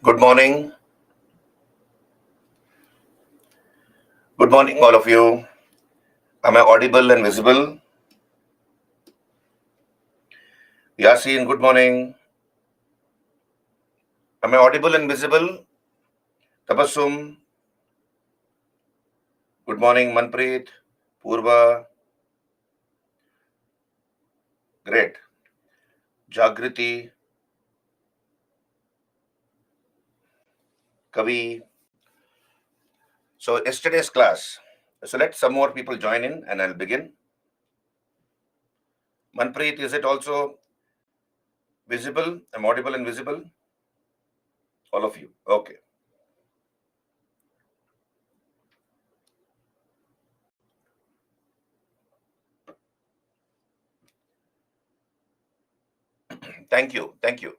Good morning. Good morning, all of you. Am I audible and visible? Yasin, good morning. Am I audible and visible? Tabassum, good morning. Manpreet, Purva, great. Jagriti, Kavi. So, yesterday's class. So, let some more people join in and I'll begin. Manpreet, is it also visible? I'm audible and visible? All of you. Okay. Thank you. Thank you.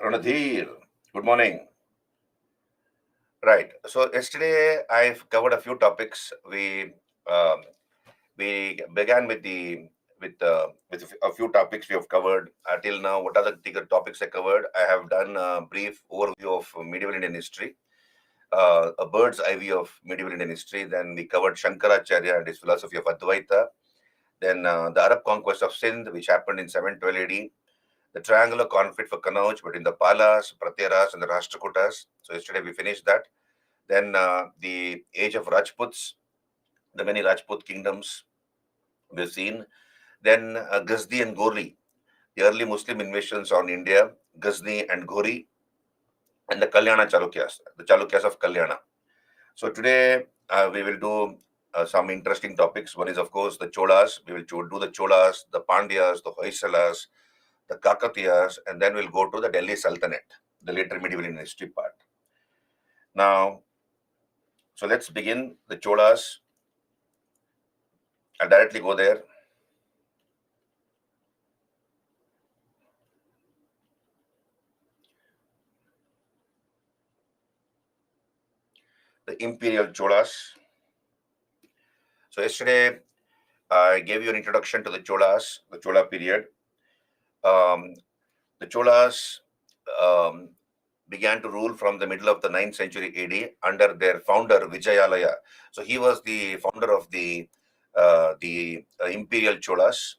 Ranadhir, good morning. Right. So yesterday I've covered a few topics. We began with a few topics we have covered till now. What are the bigger topics I covered? I have done a brief overview of medieval Indian history, a bird's eye view of medieval Indian history. Then we covered Shankaracharya and his philosophy of Advaita. Then the Arab conquest of Sindh, which happened in 712 AD. The triangular conflict for Kannauj between the Palas, Pratyaras, and the Rashtrakutas. So yesterday we finished that. Then the age of Rajputs, the many Rajput kingdoms we've seen. Then Ghazni and Ghori, the early Muslim invasions on India, Ghazni and Ghori, and the Kalyana Chalukyas, the Chalukyas of Kalyana. So today we will do some interesting topics. One is, of course, the Cholas. We will do the Cholas, the Pandyas, the Hoysalas, the Kakatiyas, and then we'll go to the Delhi Sultanate, the later medieval Indian history part. Now, so let's begin the Cholas. I'll directly go there. The Imperial Cholas. So yesterday, I gave you an introduction to the Cholas, the Chola period. The Cholas began to rule from the middle of the 9th century AD under their founder Vijayalaya. So he was the founder of the Imperial Cholas.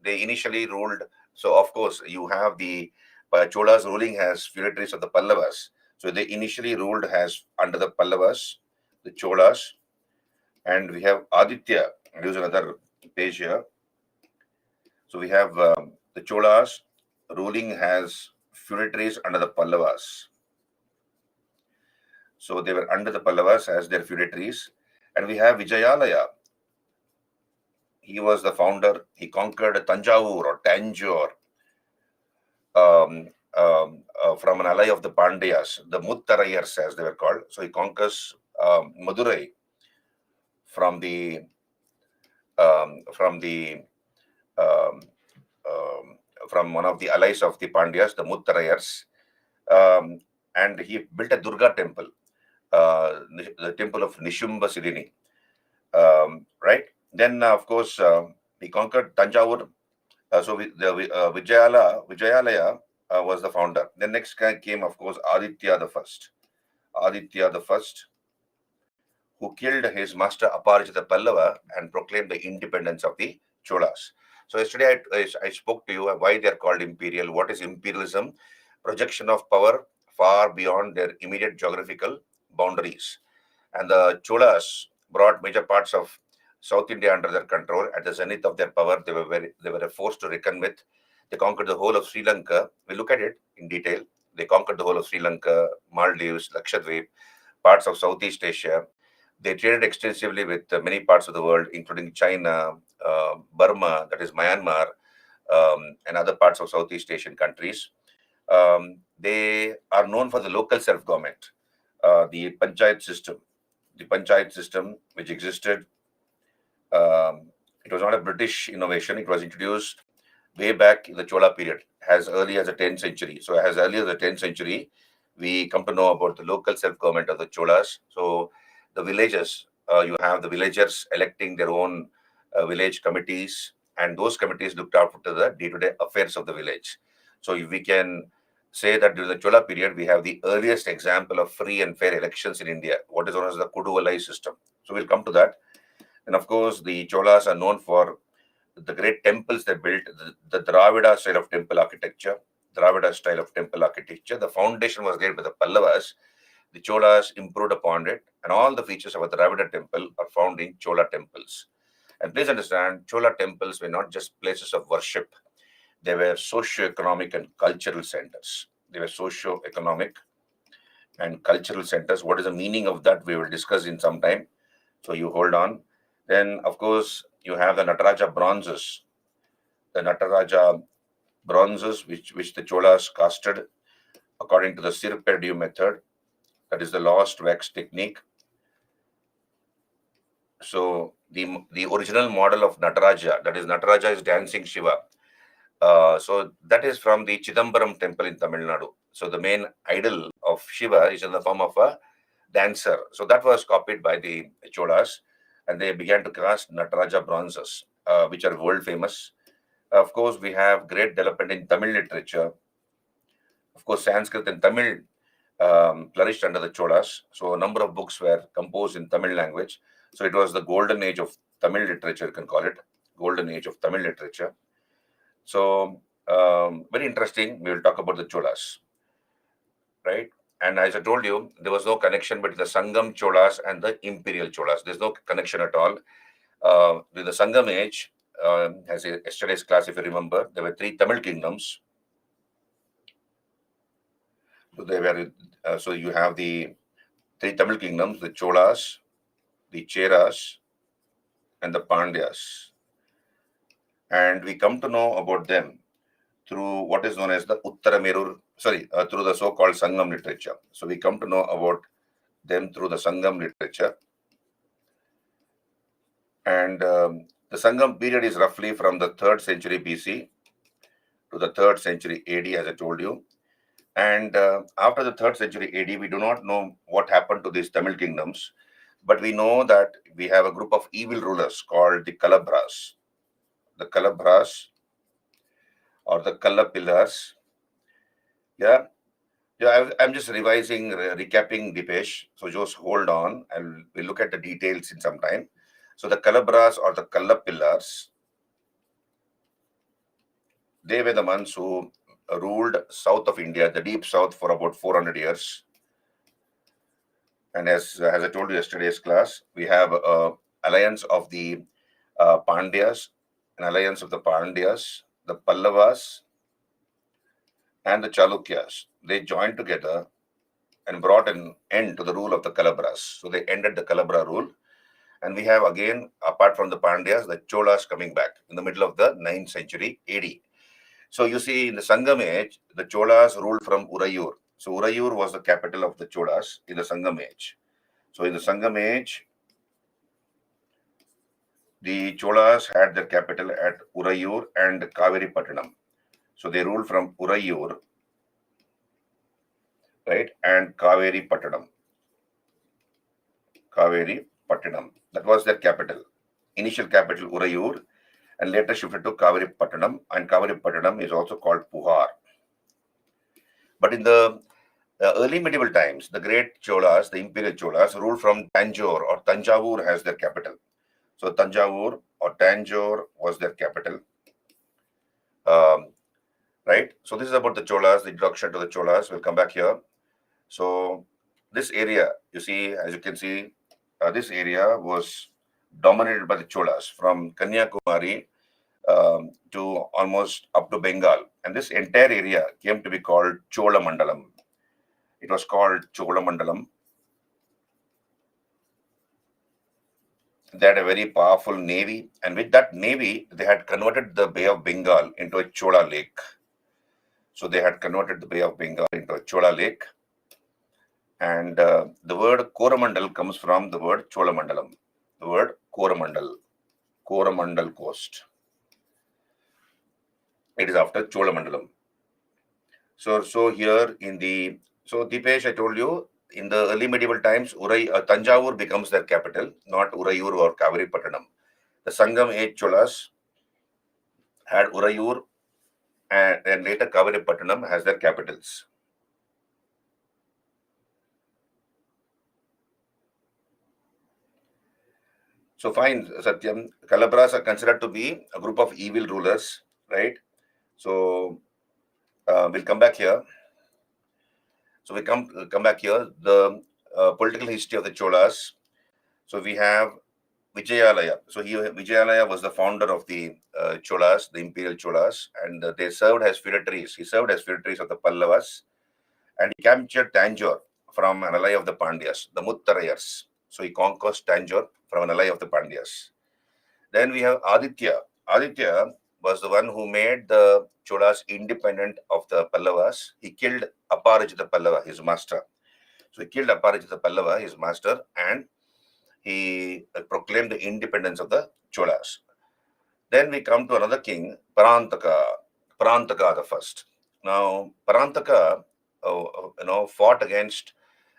They initially ruled. So of course you have the Cholas ruling as feudatories of the Pallavas. So they initially ruled as under the Pallavas, the Cholas, and we have Aditya. I'll use another page here. So we have the Cholas ruling as feudatories under the Pallavas. So they were under the Pallavas as their feudatories. And we have Vijayalaya. He was the founder. He conquered Tanjavur or Tanjore from an ally of the Pandyas, the Muttarayars as they were called. So he conquers Madurai from the from one of the allies of the Pandyas, the Muttarayars, and he built a Durga temple, the temple of Nishumbha Siddhini. Right. Then, of course, he conquered Tanjavur. So Vijayalaya was the founder. Then next guy came, of course, Aditya the First. Aditya the First, who killed his master Aparajita Pallava and proclaimed the independence of the Cholas. So yesterday I spoke to you why they are called imperial. What is imperialism? Projection of power far beyond their immediate geographical boundaries. And the Cholas brought major parts of South India under their control. At the zenith of their power, they were a force to reckon with. They conquered the whole of Sri Lanka. We look at it in detail. They conquered the whole of Sri Lanka, Maldives, Lakshadweep, parts of Southeast Asia. They traded extensively with many parts of the world, including China, Burma, that is Myanmar, and other parts of Southeast Asian countries. They are known for the local self-government, the panchayat system. The panchayat system, which existed, it was not a British innovation. It was introduced way back in the Chola period, as early as the 10th century. So as early as the 10th century, we come to know about the local self-government of the Cholas. So the villages, you have the villagers electing their own village committees, and those committees looked after the day-to-day affairs of the village. So if we can say that during the Chola period, we have the earliest example of free and fair elections in India, what is known as the Kuduvalai system. So we'll come to that. And of course, the Cholas are known for the great temples they built, the Dravida style of temple architecture. The foundation was laid by the Pallavas. The Cholas improved upon it, and all the features of a Dravida temple are found in Chola temples. And please understand, Chola temples were not just places of worship. They were socio-economic and cultural centers. What is the meaning of that? We will discuss in some time. So you hold on. Then, of course, you have the Nataraja bronzes. Which the Cholas casted according to the Sirperdu method. That is the lost wax technique. So the original model of Nataraja, that is Nataraja is dancing Shiva. So that is from the Chidambaram temple in Tamil Nadu. So the main idol of Shiva is in the form of a dancer. So that was copied by the Cholas, and they began to cast Nataraja bronzes, which are world famous. Of course, we have great development in Tamil literature. Of course, Sanskrit and Tamil flourished under the Cholas. So a number of books were composed in Tamil language. So it was the golden age of Tamil literature, you can call it. Golden age of Tamil literature. So very interesting. We will talk about the Cholas, right? And as I told you, there was no connection between the Sangam Cholas and the Imperial Cholas. There's no connection at all. With the Sangam age, as yesterday's class, if you remember, there were 3 Tamil kingdoms. So you have the 3 Tamil kingdoms: the Cholas, the Cheras, and the Pandyas. And we come to know about them through what is known as the Uttaramerur, through the so-called Sangam literature. So we come to know about them through the Sangam literature. And the Sangam period is roughly from the 3rd century BC to the 3rd century AD, as I told you. And after the 3rd century AD, we do not know what happened to these Tamil kingdoms, but we know that we have a group of evil rulers called the Kalabras. The Kalabras or the Kallapillars. I'm just recapping Dipesh. So just hold on. We'll look at the details in some time. So the Kalabras or the Kallapillars, they were the ones who ruled south of India, the deep south, for about 400 years. And as I told you yesterday's class, we have an alliance of the Pandyas, the Pallavas, and the Chalukyas. They joined together and brought an end to the rule of the Kalabras. So they ended the Kalabra rule. And we have again, apart from the Pandyas, the Cholas coming back in the middle of the 9th century AD. So you see, in the Sangam age, the Cholas ruled from Urayur. So Urayur was the capital of the Cholas in the Sangam age. So in the Sangam age, the Cholas had their capital at Urayur and Kaveri Pattanam. So they ruled from Urayur, right, and Kaveri Pattanam. That was their capital. Initial capital Urayur, and later shifted to Kaveri Pattanam. And Kaveri Pattanam is also called Puhar. But in the early medieval times, the great Cholas, the Imperial Cholas, ruled from Tanjore or Tanjavur as their capital. So Tanjavur or Tanjore was their capital. Right? So this is about the Cholas, the introduction to the Cholas. We'll come back here. So this area, you see, as you can see, this area was dominated by the Cholas from Kanyakumari to almost up to Bengal. And this entire area came to be called Chola Mandalam. It was called Chola Mandalam. They had a very powerful navy, and with that navy, they had converted the Bay of Bengal into a Chola lake. So they had converted the Bay of Bengal into a Chola lake. And the word Coromandel comes from the word Cholamandalam. The word Coromandel coast. It is after Cholamandalam. So here in the, Dipesh, I told you, in the early medieval times, Tanjavur becomes their capital, not Urayur or Kaveri Pattanam. The Sangam age Cholas had Urayur and later Kaviripattanam has their capitals. So fine, Satyam, Kalabras are considered to be a group of evil rulers, right? So we'll come back here. So we come back here. The political history of the Cholas. So we have Vijayalaya. So Vijayalaya was the founder of the Cholas, the imperial Cholas, and they served as feudatories. He served as feudatories of the Pallavas, and he captured Tanjore from an ally of the Pandyas, the Muttarayars. So he conquers Tanjore from an ally of the Pandyas. Then we have Aditya. Aditya was the one who made the Cholas independent of the Pallavas. He killed Aparajita Pallava, his master. So he killed Aparajita Pallava, his master, and he proclaimed the independence of the Cholas. Then we come to another king, Parantaka the first. Now, Parantaka, fought against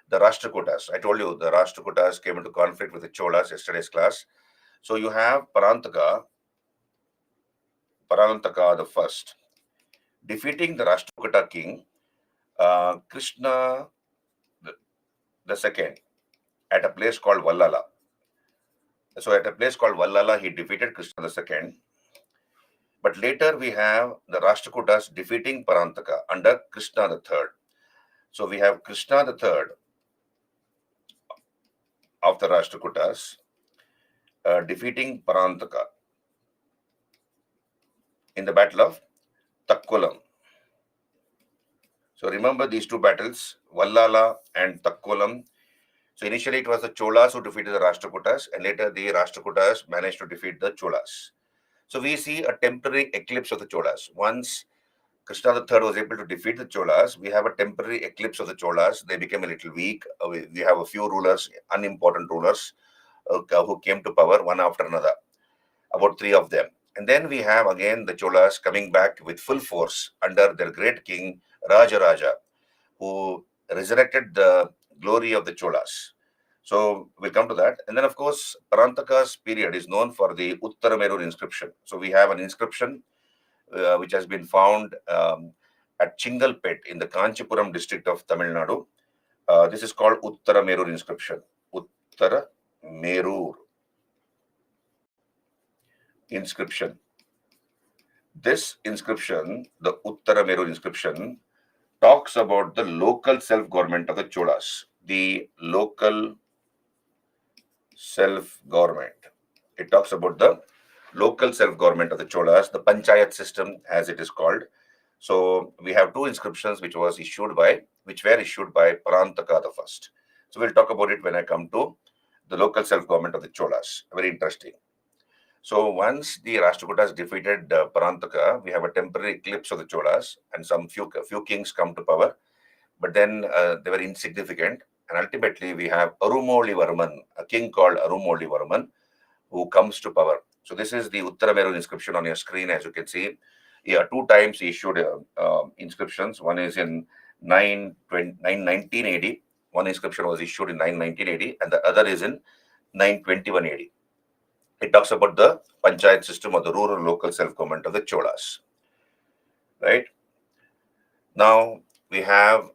the Rashtrakutas. I told you the Rashtrakutas came into conflict with the Cholas yesterday's class. So you have Parantaka the first, defeating the Rashtrakuta king, Krishna the second, at a place called Vallala. So at a place called Vallala, he defeated Krishna the second. But later we have the Rashtrakutas defeating Parantaka under Krishna the third. So we have Krishna the third of the Rashtrakutas defeating Parantaka in the battle of Takkolam. So remember these two battles, Vallala and Takkolam. So initially it was the Cholas who defeated the Rashtrakutas, and later the Rashtrakutas managed to defeat the Cholas. So we see a temporary eclipse of the Cholas. Once Krishna III was able to defeat the Cholas, we have a temporary eclipse of the Cholas. They became a little weak. We have a few rulers, unimportant rulers, who came to power one after another, about three of them. And then we have again the Cholas coming back with full force under their great king Rajaraja, who resurrected the glory of the Cholas. So we'll come to that. And then, of course, Parantaka's period is known for the Uttaramerur inscription. So we have an inscription which has been found at Chingalpet in the Kanchipuram district of Tamil Nadu. This is called Uttaramerur inscription. Uttaramerur inscription. This inscription, the Uttaramerur inscription, talks about the local self-government of the Cholas. The local self-government. It talks about the local self-government of the Cholas, the Panchayat system as it is called. So we have two inscriptions which were issued by Parantaka the first. So we'll talk about it when I come to the local self-government of the Cholas. Very interesting. So once the Rashtrakutas defeated Parantaka, we have a temporary eclipse of the Cholas, and some few kings come to power, but then they were insignificant. And ultimately, we have Arumolivarman, a king called Arumolivarman, who comes to power. So this is the Uttaramerur inscription on your screen, as you can see. Yeah, two times he issued inscriptions. One is in 919 AD. One inscription was issued in 919 AD, and the other is in 921 AD. It talks about the Panchayat system or the rural local self-government of the Cholas. Right? Now, we have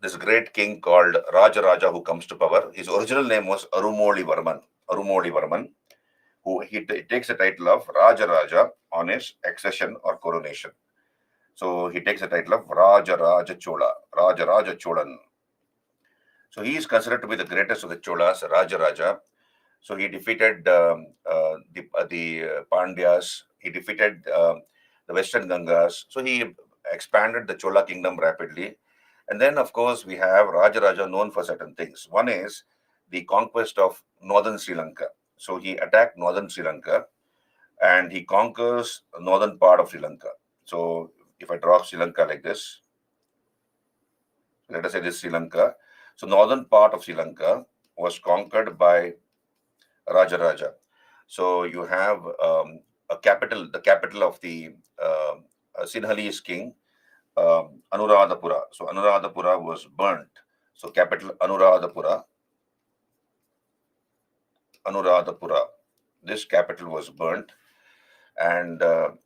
this great king called Rajaraja who comes to power. His original name was Arumolivarman, who he takes the title of Rajaraja on his accession or coronation. So he takes the title of Rajaraja Cholan. So he is considered to be the greatest of the Cholas, Rajaraja. So he defeated the Pandyas. He defeated the Western Gangas. So he expanded the Chola kingdom rapidly. And then, of course, we have Rajaraja known for certain things. One is the conquest of northern Sri Lanka. So he attacked northern Sri Lanka and he conquers the northern part of Sri Lanka. So if I draw Sri Lanka like this, let us say this Sri Lanka. So northern part of Sri Lanka was conquered by Rajaraja. So you have the capital of the Sinhalese king, Anuradhapura. So Anuradhapura was burnt. So capital Anuradhapura. This capital was burnt, and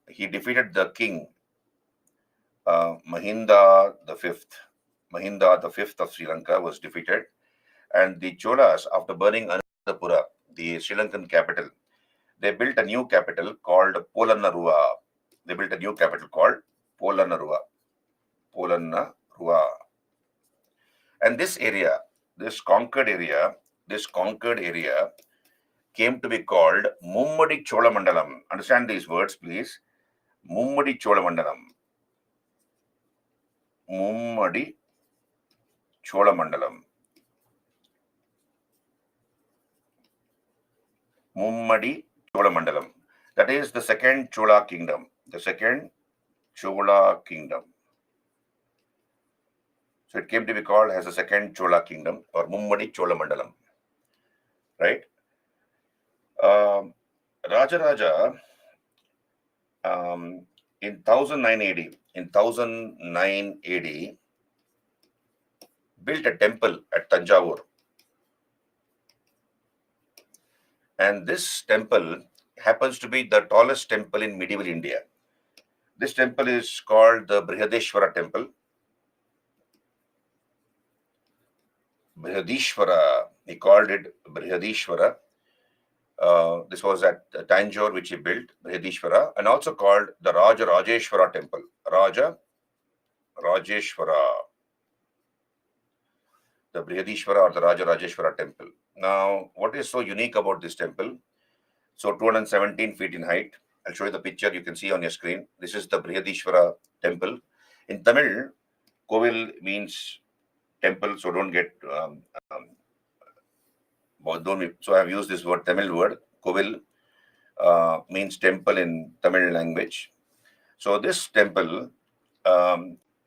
he defeated the king Mahinda the Fifth. Mahinda the Fifth of Sri Lanka was defeated, and the Cholas, after burning Anuradhapura, the Sri Lankan capital, they built a new capital called Polonnaruwa. They built a new capital called Polonnaruwa. Polonnaruwa. And this area, this conquered area came to be called Mummadi Cholamandalam. Understand these words, please. Mummadi Cholamandalam. Mummadi Cholamandalam. Mummadi Cholamandalam. That is the second Chola kingdom. The second Chola kingdom. So it came to be called as the second Chola kingdom or Mummadi Cholamandalam. Right? Rajaraja in 1009 AD, built a temple at Tanjavur. And this temple happens to be the tallest temple in medieval India. This temple is called the Brihadeshwara temple. Brihadishwara, he called it Brihadishwara. This was at Tanjore, which he built, Brihadishwara, and also called the Raja Rajeshwara temple. Raja Rajeshwara. The Brihadishwara or the Raja Rajeshwara temple. Now, what is so unique about this temple? So 217 feet in height. I'll show you the picture you can see on your screen. This is the Brihadishwara temple. In Tamil, Kovil means temple, so don't get so I've used this word, Tamil word. Kovil means temple in Tamil language. So this temple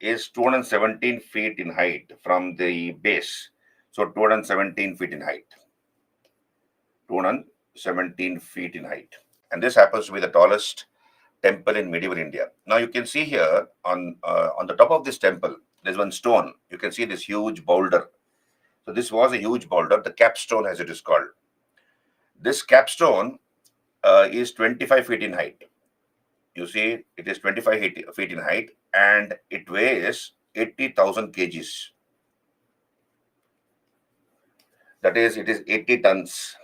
is 217 feet in height from the base. So 217 feet in height. 217 feet in height. And this happens to be the tallest temple in medieval India. Now you can see here on the top of this temple, there's one stone. You can see this huge boulder. So this was a huge boulder, the capstone as it is called. This capstone is 25 feet in height. You see, it is 25 feet in height and it weighs 80,000 kgs. That is, it is 80 tons.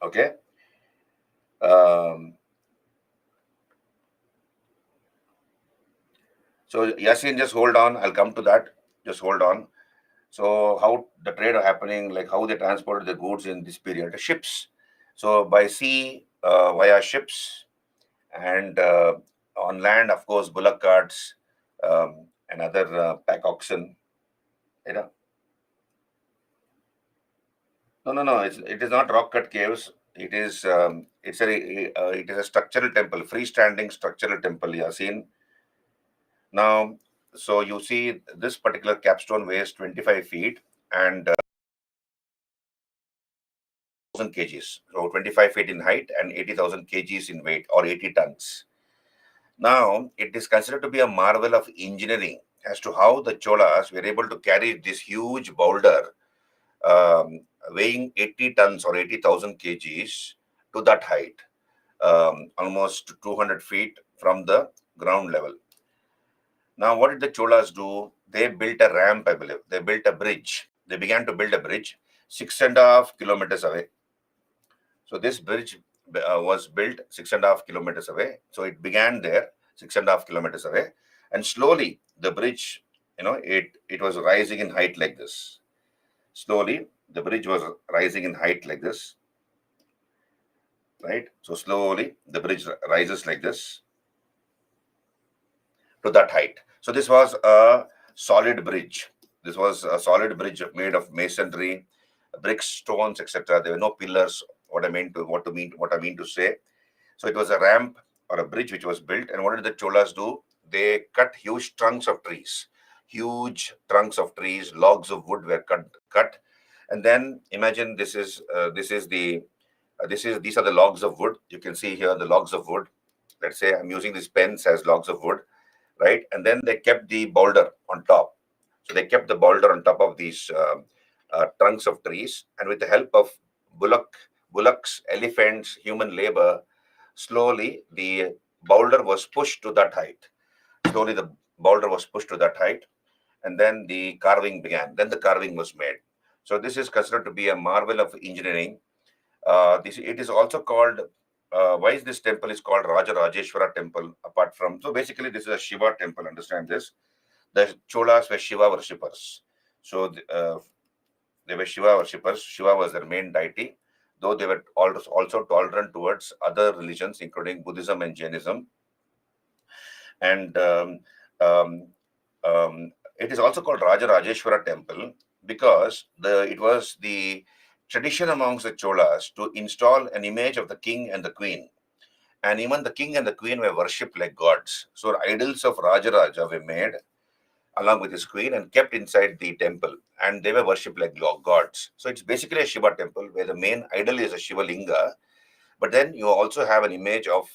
Okay. So Yasin, just hold on. I'll come to that. Just hold on. So how the trade are happening, like how they transported the goods in this period? Ships. So by sea, via ships, and on land, of course, bullock carts and other pack oxen. You know. No. It is not rock cut caves. It is it is a structural temple, freestanding structural temple. Yasin. Now, so you see this particular capstone weighs 25 feet and 1,000 kgs. So 25 feet in height and 80,000 kgs in weight or 80 tons. Now, it is considered to be a marvel of engineering as to how the Cholas were able to carry this huge boulder weighing 80 tons or 80,000 kgs to that height, almost 200 feet from the ground level. Now, what did the Cholas do? They built a ramp, I believe. They built a bridge. They began to build a bridge 6.5 kilometers away. So this bridge was built 6.5 kilometers away. So it began there 6.5 kilometers away. And slowly the bridge, it was rising in height like this. Slowly the bridge was rising in height like this. Right? So slowly the bridge rises like this to that height. So this was a solid bridge. This was a solid bridge made of masonry, bricks, stones, etc. There were no pillars. What I mean to say. So it was a ramp or a bridge which was built. And what did the Cholas do? They cut huge trunks of trees. Huge trunks of trees, logs of wood were cut. And then imagine these are the logs of wood. You can see here the logs of wood. Let's say I'm using these pens as logs of wood, right? And then they kept the boulder on top. So they kept the boulder on top of these trunks of trees, and with the help of bullocks, elephants, human labor, slowly the boulder was pushed to that height. Slowly the boulder was pushed to that height, and then the carving began. Then the carving was made. So this is considered to be a marvel of engineering. It is also called, why is this temple is called Raja Rajeshwara temple, apart from, so basically this is a Shiva temple, understand this. The Cholas were Shiva worshippers. So they were Shiva worshippers. Shiva was their main deity, though they were also tolerant towards other religions, including Buddhism and Jainism. And it is also called Raja Rajeshwara temple because it was the tradition amongst the Cholas to install an image of the king and the queen. And even the king and the queen were worshipped like gods. So idols of Raja were made along with his queen and kept inside the temple, and they were worshipped like gods. So it's basically a Shiva temple where the main idol is a Shiva linga, but then you also have an image of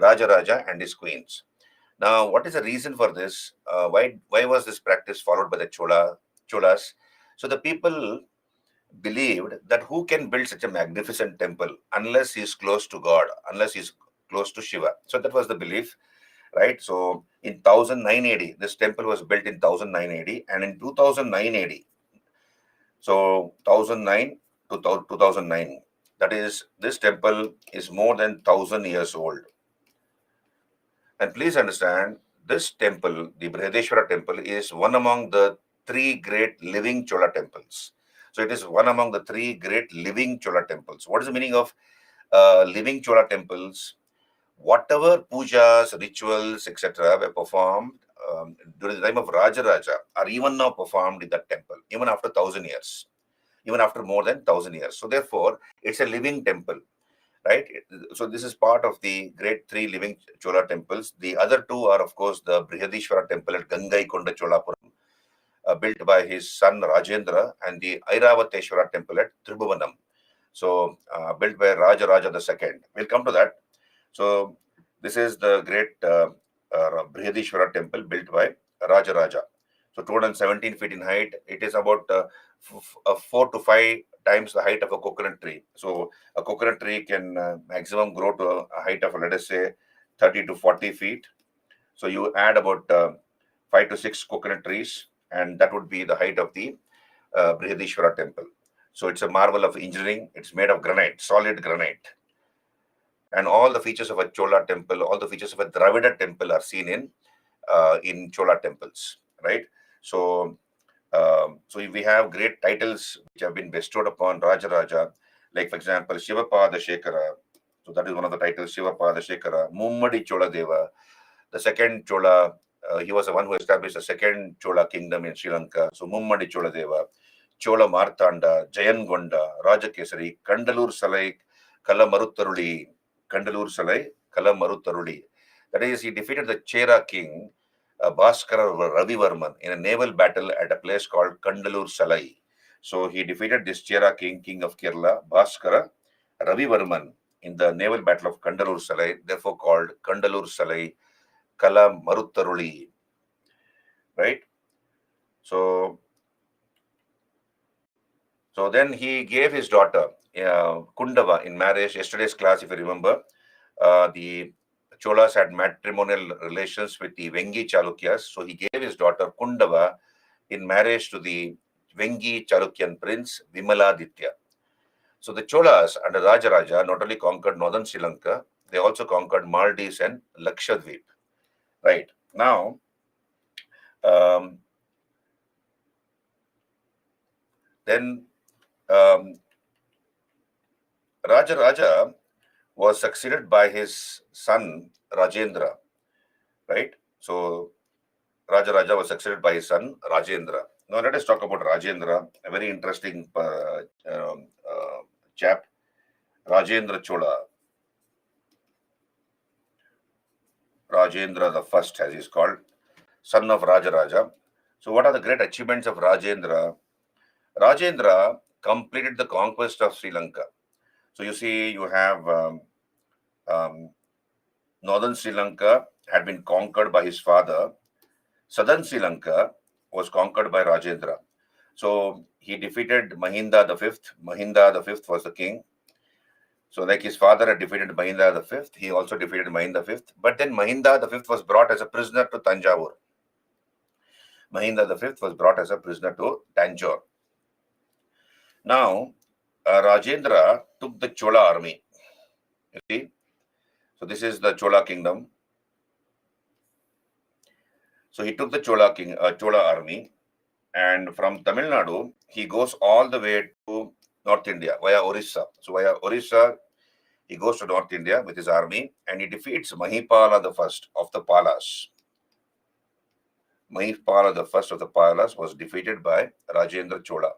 Raja and his queens. Now, what is the reason for this? Why was this practice followed by the Cholas? So the people believed that who can build such a magnificent temple unless he is close to God, unless he is close to Shiva. So that was the belief, right? So in 1009 AD, this temple was built in 1009 AD, and in 2009 AD, so 1009 to 2009, that is, this temple is more than 1000 years old. And please understand, this temple, the Brihadeshwara temple, is one among the three great living Chola temples. So it is one among the three great living Chola temples. What is the meaning of living Chola temples? Whatever pujas, rituals, etc. were performed during the time of Raja are even now performed in that temple, even after 1000 years, even after more than 1000 years. So therefore, it's a living temple. Right? So this is part of the great three living Chola temples. The other two are, of course, the Brihadishwara temple at Gangaikonda Cholapuram, built by his son Rajendra, and the Airavateshwara temple at Tribhuvanam, so built by Raja II. We'll come to that. So this is the great Brihadishwara temple built by Raja. So 217 feet in height. It is about 4 to 5 times the height of a coconut tree. So a coconut tree can maximum grow to a height of, let us say, 30 to 40 feet. So you add about 5 to 6 coconut trees, and that would be the height of the Brihadishwara temple. So it's a marvel of engineering. It's made of granite, solid granite. And all the features of a Chola temple, all the features of a Dravida temple are seen in Chola temples, right? So we have great titles which have been bestowed upon Raja, like, for example, Shivapada Shekara. So that is one of the titles, Shivapada Shekara. Mummadi Chola Deva, the second Chola, he was the one who established the second Chola kingdom in Sri Lanka. So Mummadi Chola Deva, Chola Martanda, Jayangonda, Rajakesari, Kandalur Salai, Kalamaruttaruli, Kandalur Salai, Kalamaruttaruli. That is, he defeated the Chera king, Bhaskara Ravivarman, in a naval battle at a place called Kandalur Salai. So he defeated this Chera king of Kerala, Bhaskara Ravivarman, in the naval battle of Kandalur Salai, therefore called Kandalur Salai, Kala Maruttaruli. Right? So then he gave his daughter Kundava in marriage. Yesterday's class, if you remember, the Cholas had matrimonial relations with the Vengi Chalukyas. So he gave his daughter Kundava in marriage to the Vengi Chalukyan prince Vimaladitya. So the Cholas under Raja not only conquered northern Sri Lanka, they also conquered Maldives and Lakshadweep. Right. Now, then Raja was succeeded by his son Rajendra, right? So Raja was succeeded by his son Rajendra. Now let us talk about Rajendra, a very interesting chap, Rajendra Chola. Rajendra the First, as he's called, son of Raja. So what are the great achievements of Rajendra? Rajendra completed the conquest of Sri Lanka. So you see, you have northern Sri Lanka had been conquered by his father. Southern Sri Lanka was conquered by Rajendra. So he defeated Mahinda the Fifth. Mahinda the Fifth was the king. So like his father had defeated Mahinda the Fifth, he also defeated Mahinda the Fifth. But then Mahinda the Fifth was brought as a prisoner to Tanjavur. Mahinda V was brought as a prisoner to Tanjore. Now, Rajendra took the Chola army. You see, so this is the Chola kingdom. So he took the Chola army, and from Tamil Nadu he goes all the way to North India via Orissa. So via Orissa he goes to North India with his army, and he defeats Mahipala the first of the Palas. Mahipala the first of the Palas was defeated by Rajendra Chola,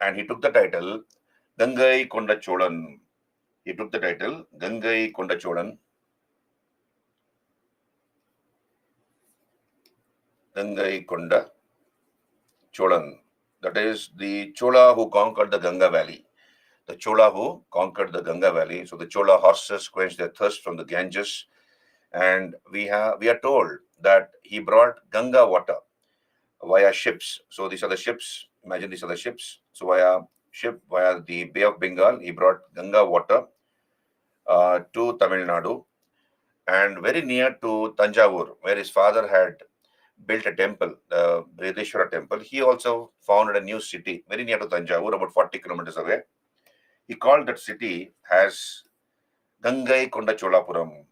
and he took the title Gangai Konda Cholan. He took the title Gangai Konda Cholan. Gangai Konda Cholan. That is the Chola who conquered the Ganga Valley. The Chola who conquered the Ganga Valley. So the Chola horses quenched their thirst from the Ganges, and we are told that he brought Ganga water via ships. So these are the ships. Imagine these are the ships. So via the Bay of Bengal, he brought Ganga water to Tamil Nadu, and very near to Tanjavur, where his father had built a temple, the Brihadeshwara temple. He also founded a new city very near to Tanjavur, about 40 kilometers away. He called that city as Gangai Konda Cholapuram.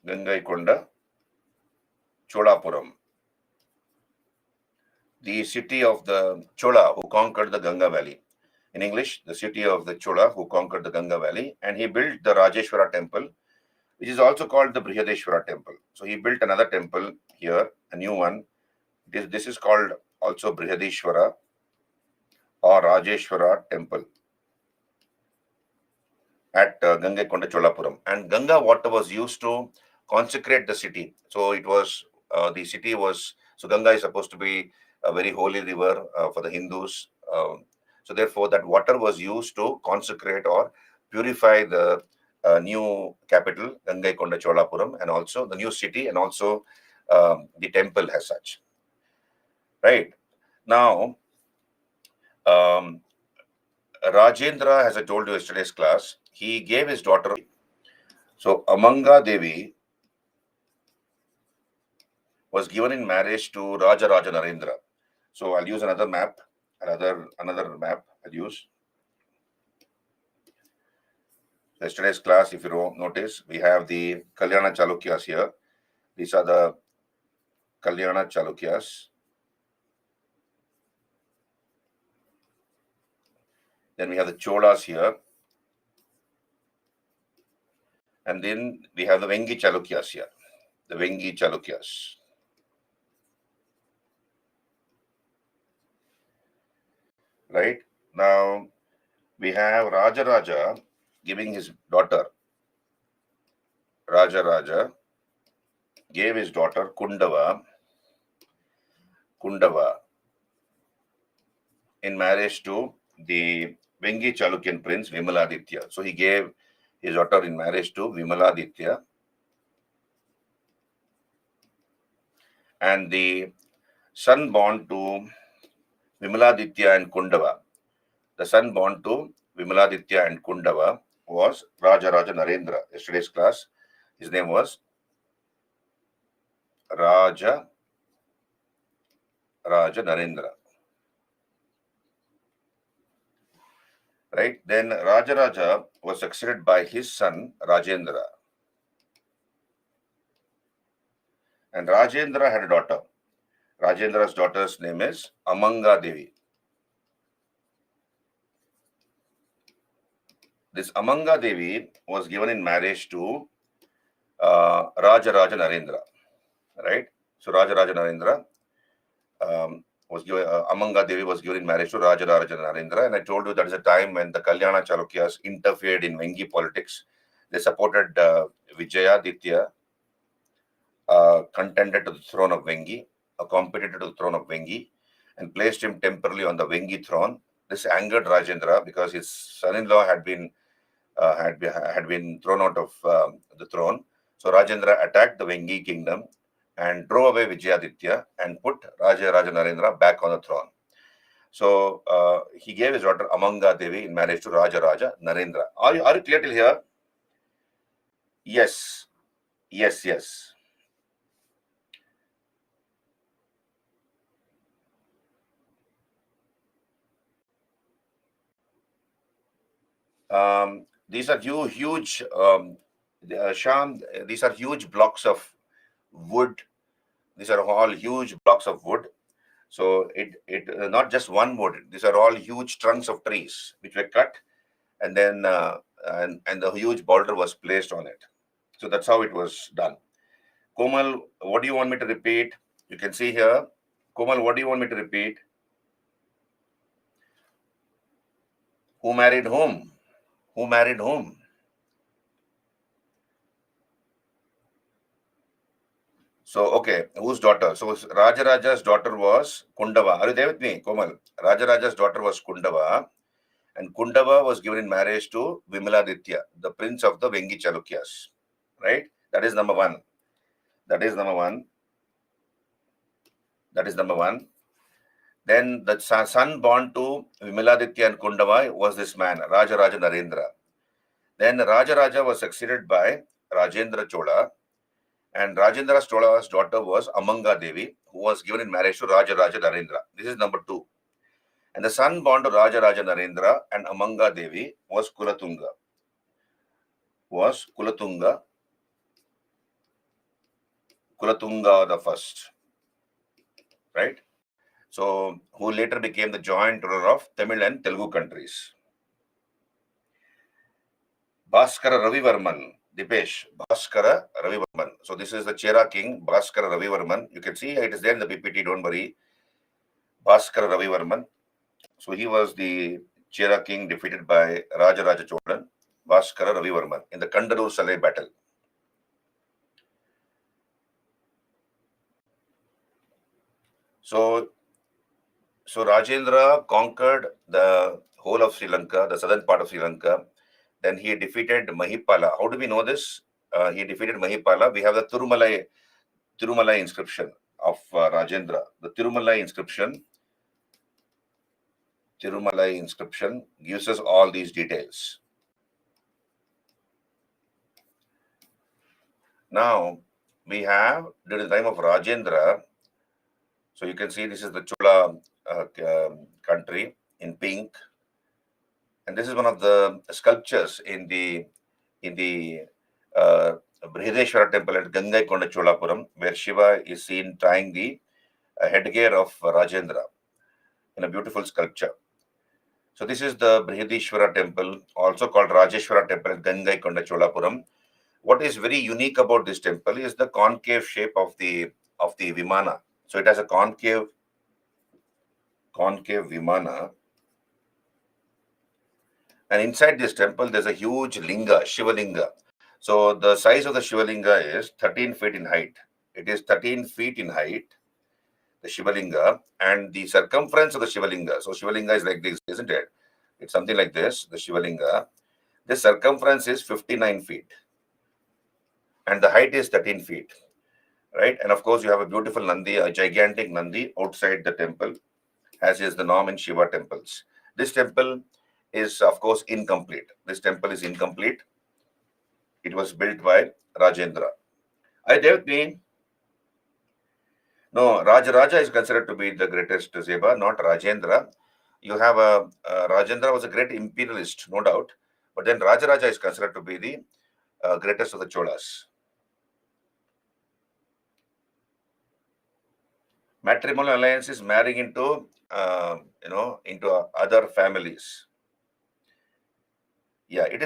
Gangai Konda Cholapuram. The city of the Chola who conquered the Ganga Valley. In English, the city of the Chola who conquered the Ganga Valley. And he built the Rajeshwara temple, which is also called the Brihadeshwara temple. So he built another temple here, a new one. This is called also Brihadeshwara or Rajeshwara temple at Gangai Konda Cholapuram. And Ganga water was used to consecrate the city. So it was, the city was, so Ganga is supposed to be a very holy river for the Hindus. So therefore that water was used to consecrate or purify the new capital, Gangai Konda Cholapuram, and also the new city, and also the temple as such. Right. Now, Rajendra, as I told you yesterday's class, he gave his daughter. So Amanga Devi was given in marriage to Raja Narendra. So I'll use another map, another map I'll use. Yesterday's class, if you notice, we have the Kalyana Chalukyas here. These are the Kalyana Chalukyas. Then we have the Cholas here. And then we have the Vengi Chalukyas here. The Vengi Chalukyas. Right? Now, we have Raja giving his daughter. Raja gave his daughter Kundava in marriage to the Vengi Chalukyan prince Vimaladitya. So he gave his daughter in marriage to Vimaladitya. And the son born to Vimaladitya and Kundava. The son born to Vimaladitya and Kundava was Raja Narendra. Yesterday's class, his name was Raja Narendra. Right? Then Raja was succeeded by his son Rajendra. And Rajendra had a daughter. Rajendra's daughter's name is Amanga Devi. This Amanga Devi was given in marriage to Raja Narendra. Right? So Raja Narendra was given, Amanga Devi was given in marriage to Raja Narendra. And I told you that is a time when the Kalyana Chalukyas interfered in Vengi politics. They supported Vijayaditya, contended to the throne of Vengi, a competitor to the throne of Vengi, and placed him temporarily on the Vengi throne. This angered Rajendra because his son-in-law had been thrown out of the throne. So Rajendra attacked the Vengi kingdom and drove away Vijayaditya and put Raja Narendra back on the throne. So he gave his daughter Amanga Devi in marriage to Raja Narendra. Are you clear till here? Yes. These are huge, Sham, these are huge blocks of wood. These are all huge blocks of wood. So it not just one wood. These are all huge trunks of trees which were cut, and then and the huge boulder was placed on it. So that's how it was done. Komal, what do you want me to repeat? You can see here. Komal, what do you want me to repeat? Who married whom? Who married whom? So, okay, whose daughter? So, Rajaraja's daughter was Kundava. Are you there with me, Komal? Rajaraja's daughter was Kundava, and Kundava was given in marriage to Vimaladitya, the prince of the Vengi Chalukyas. Right? That is number one. That is number one. That is number one. Then the son born to Vimaladitya and Kundava was this man, Rajaraja Narendra. Then Rajaraja was succeeded by Rajendra Chola, and Rajendra Chola's daughter was Amanga Devi, who was given in marriage to Rajaraja Narendra. This is number two. And the son born to Rajaraja Narendra and Amanga Devi was Kulatunga. Kulatunga the first, right? So, who later became the joint ruler of Tamil and Telugu countries. Bhaskara Ravivarman, Dipesh, Bhaskara Ravivarman. So, this is the Chera king, Bhaskara Ravivarman. You can see it is there in the PPT, don't worry. Bhaskara Ravivarman. So, he was the Chera king defeated by Rajaraja Cholan, Bhaskara Ravivarman, in the Kandarur Salai battle. So Rajendra conquered the whole of Sri Lanka, the southern part of Sri Lanka. Then he defeated Mahipala. How do we know this? He defeated Mahipala. We have the Tirumalai inscription of Rajendra. The Tirumalai inscription gives us all these details. Now, we have, during the time of Rajendra, so you can see this is the Chola country in pink. And this is one of the sculptures in the Brihadeshwara temple at Gangaikonda Cholapuram, where Shiva is seen tying the headgear of Rajendra in a beautiful sculpture. So this is the Brihadeshwara temple, also called Rajeshwara temple at Gangaikonda Cholapuram. What is very unique about this temple is the concave shape of the Vimana. So it has a concave Vimana. And inside this temple, there's a huge linga, Shiva Linga. So the size of the Shiva Linga is 13 feet in height. It is 13 feet in height, the Shiva Linga, and the circumference of the Shiva Linga. So Shiva Linga is like this, isn't it? It's something like this, the Shiva Linga. The circumference is 59 feet. And the height is 13 feet, right? And of course, you have a beautiful Nandi, a gigantic Nandi outside the temple, as is the norm in Shiva temples. This temple is, of course, incomplete. This temple is incomplete. It was built by Rajendra. Are you there with me? No, Rajaraja is considered to be the greatest Zeba, not Rajendra. You have Rajendra was a great imperialist, no doubt. But then Rajaraja is considered to be the greatest of the Cholas. Matrimonial alliance is marrying into, into other families. Yeah, it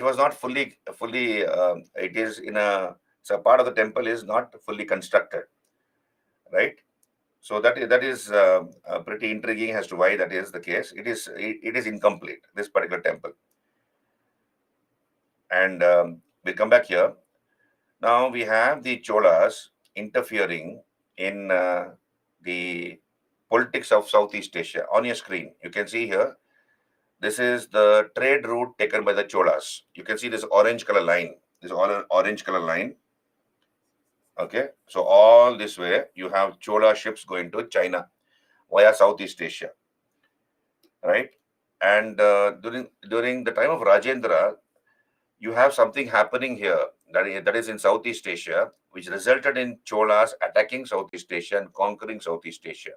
was not fully, it is in so part of the temple is not fully constructed, right? So that is pretty intriguing as to why that is the case. It is incomplete, this particular temple. And we come back here. Now we have the Cholas interfering in the politics of Southeast Asia. On your screen, you can see here, this is the trade route taken by the Cholas. You can see this orange color line. This orange color line. Okay, so all this way you have Chola ships going to China via Southeast Asia, right? And during the time of Rajendra, you have something happening here that is in Southeast Asia, which resulted in Cholas attacking Southeast Asia and conquering Southeast Asia.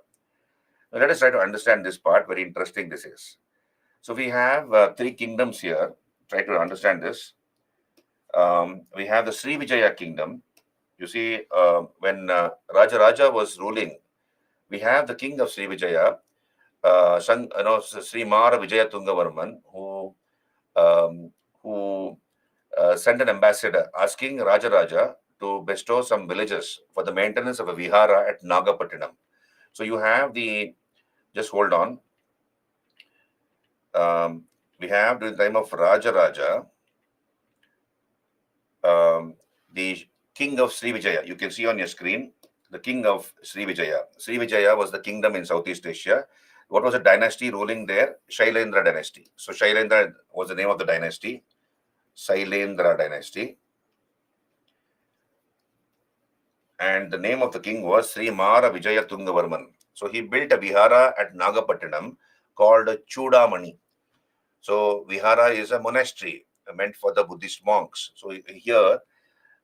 Now, let us try to understand this part. Very interesting this is. So we have three kingdoms here. Try to understand this. We have the Sri Vijaya kingdom. You see, when Raja Raja was ruling, we have the king of Sri Vijaya, Sri Mara Vijaya Tungavarman, who sent an ambassador asking Raja Raja to bestow some villages for the maintenance of a vihara at Nagapattinam. So you have just hold on. We have during the time of Raja Raja, the king of Sri Vijaya. You can see on your screen the king of Sri Vijaya. Sri Vijaya was the kingdom in Southeast Asia. What was a dynasty ruling there? Shailendra dynasty. So Shailendra was the name of the dynasty. Shailendra dynasty. And the name of the king was Sri Mara Vijaya Tungavarman. So he built a vihara at Nagapattinam called Chudamani. So vihara is a monastery meant for the Buddhist monks. So here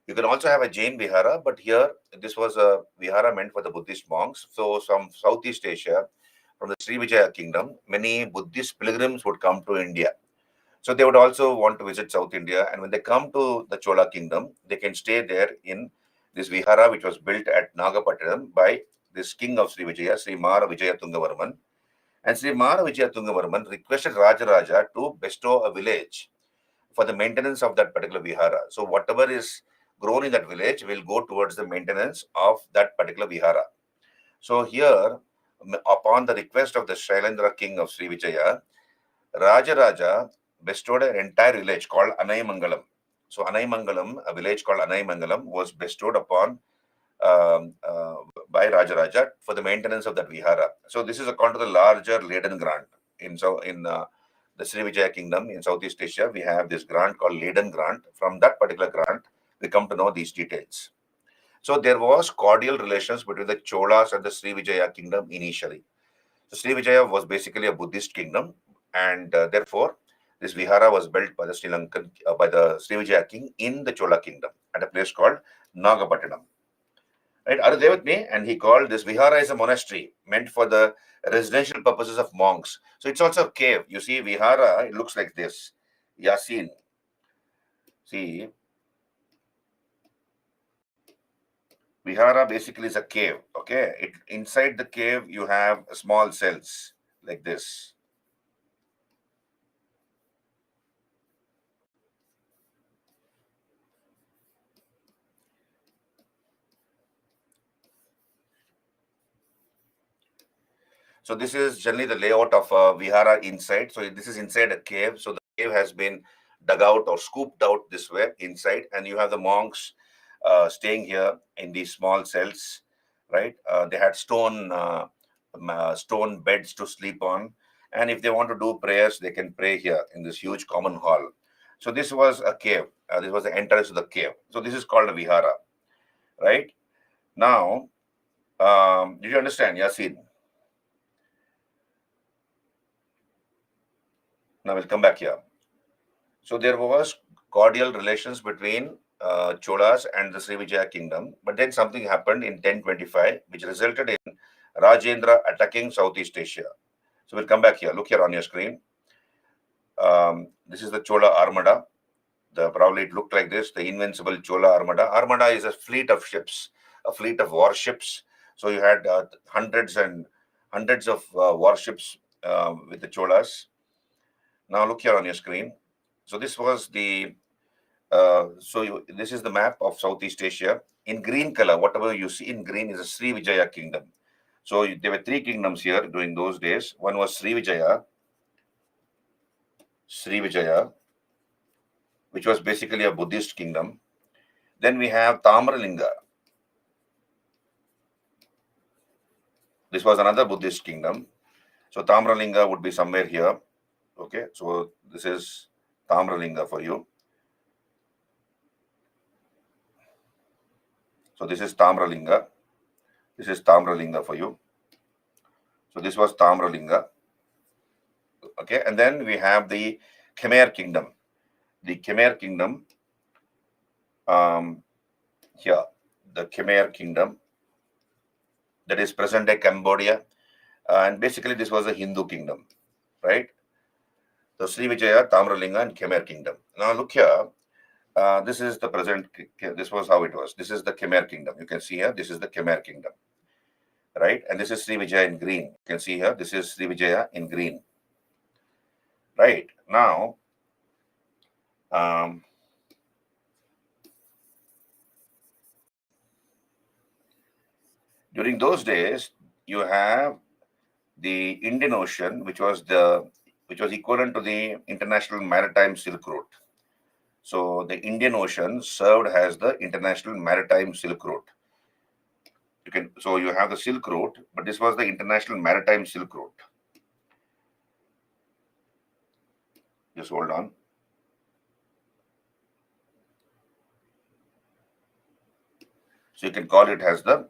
you can also have a Jain vihara, but here this was a vihara meant for the Buddhist monks. So from Southeast Asia, from the Sri Vijaya kingdom, many Buddhist pilgrims would come to India. So they would also want to visit South India. And when they come to the Chola kingdom, they can stay there in this vihara, which was built at Nagapattinam by this king of Sri Vijaya, Sri Mara Vijaya Tungavarman. And Sri Mara Vijaya Tungavarman requested Raja Raja to bestow a village for the maintenance of that particular vihara. So whatever is grown in that village will go towards the maintenance of that particular vihara. So here, upon the request of the Shailendra king of Sri Vijaya, Raja Raja bestowed an entire village called Anaimangalam. So Anaimangalam, a village called Anaimangalam, was bestowed upon by Raja Raja for the maintenance of that vihara. So this is according to the larger Leiden grant. In the Sri Vijaya kingdom in Southeast Asia, we have this grant called Leiden grant. From that particular grant, we come to know these details. So there was cordial relations between the Cholas and the Sri Vijaya kingdom initially. So Sri Vijaya was basically a Buddhist kingdom, and therefore this vihara was built by the Sri Lankan by the Sri Vijaya king in the Chola kingdom at a place called Nagapattinam. Right, are you there with me? And he called this vihara is a monastery meant for the residential purposes of monks. So it's also a cave. You see, vihara, it looks like this. Yasin. See, vihara basically is a cave. Okay, inside the cave you have small cells like this. So this is generally the layout of a vihara inside. So this is inside a cave. So the cave has been dug out or scooped out this way inside, and you have the monks staying here in these small cells, right? They had stone beds to sleep on, and if they want to do prayers, they can pray here in this huge common hall. So this was a cave. This was the entrance to the cave. So this is called a vihara, right? Now, did you understand, Yasin? Now we'll come back here. So there was cordial relations between Cholas and the Sri Vijaya kingdom, but then something happened in 1025, which resulted in Rajendra attacking Southeast Asia. So we'll come back here. Look here on your screen. This is the Chola Armada. Probably it looked like this, the invincible Chola Armada. Armada is a fleet of ships, a fleet of warships. So you had hundreds and hundreds of warships with the Cholas. Now look here on your screen. So this was this is the map of Southeast Asia. In green color, whatever you see in green is the Sri Vijaya kingdom. So there were three kingdoms here during those days. One was Sri Vijaya, which was basically a Buddhist kingdom. Then we have Tamralinga. This was another Buddhist kingdom. So Tamralinga would be somewhere here. Okay, so this is Tamralinga for you. So this is Tamralinga. This is Tamralinga for you. So this was Tamralinga. Okay, and then we have the Khmer kingdom. The Khmer kingdom, here, the Khmer kingdom, that is present-day Cambodia. And basically this was a Hindu kingdom, right? So Srivijaya, Tamralinga, and Khmer Kingdom. Now look here. This is the present. This was how it was. This is the Khmer Kingdom. You can see here. This is the Khmer Kingdom, right? And this is Srivijaya in green. You can see here. This is Srivijaya in green, right? Now, during those days, you have the Indian Ocean, which was equivalent to the International Maritime Silk Route. So the Indian Ocean served as the International Maritime Silk Route. So you have the Silk Route, but this was the International Maritime Silk Route. Just hold on. So you can call it as the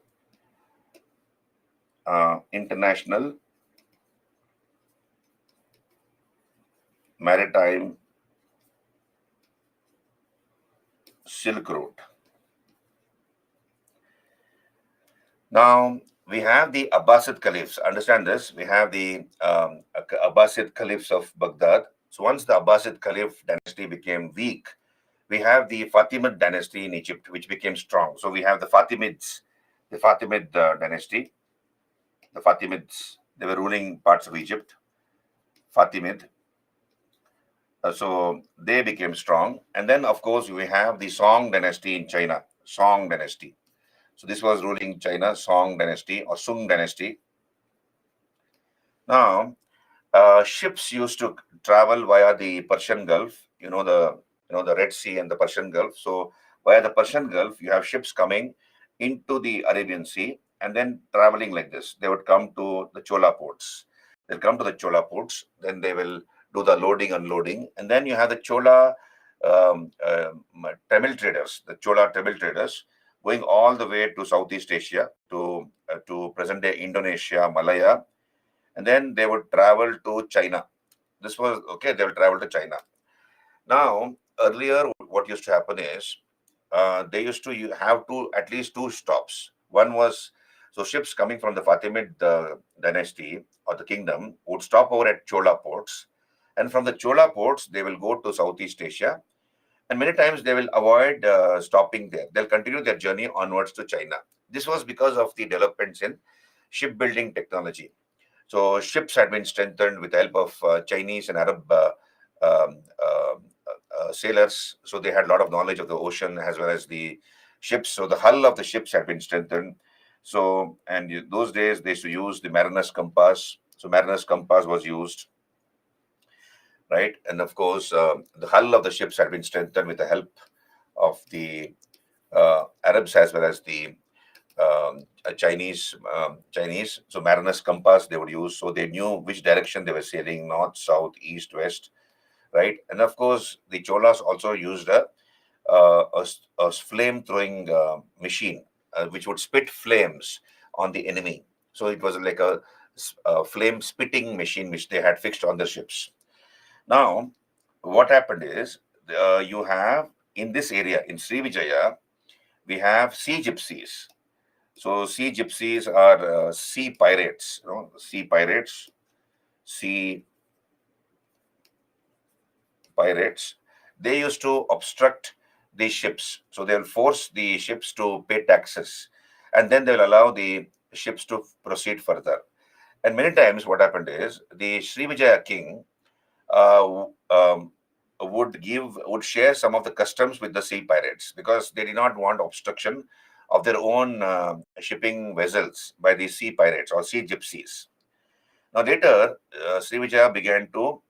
International Maritime Silk Route. Now, we have the Abbasid Caliphs. Understand this. We have the Abbasid Caliphs of Baghdad. So once the Abbasid Caliph dynasty became weak, we have the Fatimid dynasty in Egypt, which became strong. So we have the Fatimids, the Fatimid dynasty. The Fatimids, they were ruling parts of Egypt. Fatimid. So they became strong. And then, of course, we have the Song dynasty in China. Song dynasty. So this was ruling China, Song dynasty or Sung dynasty. Now, ships used to travel via the Persian Gulf. The Red Sea and the Persian Gulf. So via the Persian Gulf, you have ships coming into the Arabian Sea and then traveling like this. They would come to the Chola ports. They'll come to the Chola ports. Then they will do the loading, unloading, and then you have the Chola Tamil traders. The Chola Tamil traders going all the way to Southeast Asia, to present-day Indonesia, Malaya, and then they would travel to China. This was okay. They will travel to China. Now, earlier, what used to happen is they used to have at least two stops. One was ships coming from the Fatimid dynasty or the kingdom would stop over at Chola ports, and from the Chola ports they will go to Southeast Asia. And many times they will avoid stopping there. They'll continue their journey onwards to China. This was because of the developments in shipbuilding technology. So ships had been strengthened with the help of Chinese and Arab sailors. So they had a lot of knowledge of the ocean as well as the ships. So the hull of the ships had been strengthened. So, and those days they used to use the mariner's compass. So mariner's compass was used, right? And of course, the hull of the ships had been strengthened with the help of the Arabs as well as the Chinese. So mariner's compass they would use, so they knew which direction they were sailing: north, south, east, west, right? And of course, the Cholas also used a flame throwing machine, which would spit flames on the enemy. So it was like a flame spitting machine which they had fixed on the ships. Now, what happened is you have in this area in Srivijaya, we have sea gypsies. So sea gypsies are sea pirates, sea pirates, sea pirates. They used to obstruct the ships. So they'll force the ships to pay taxes, and then they'll allow the ships to proceed further. And many times what happened is the Srivijaya king would share some of the customs with the sea pirates because they did not want obstruction of their own shipping vessels by the sea pirates or sea gypsies. Now later, Srivijaya began to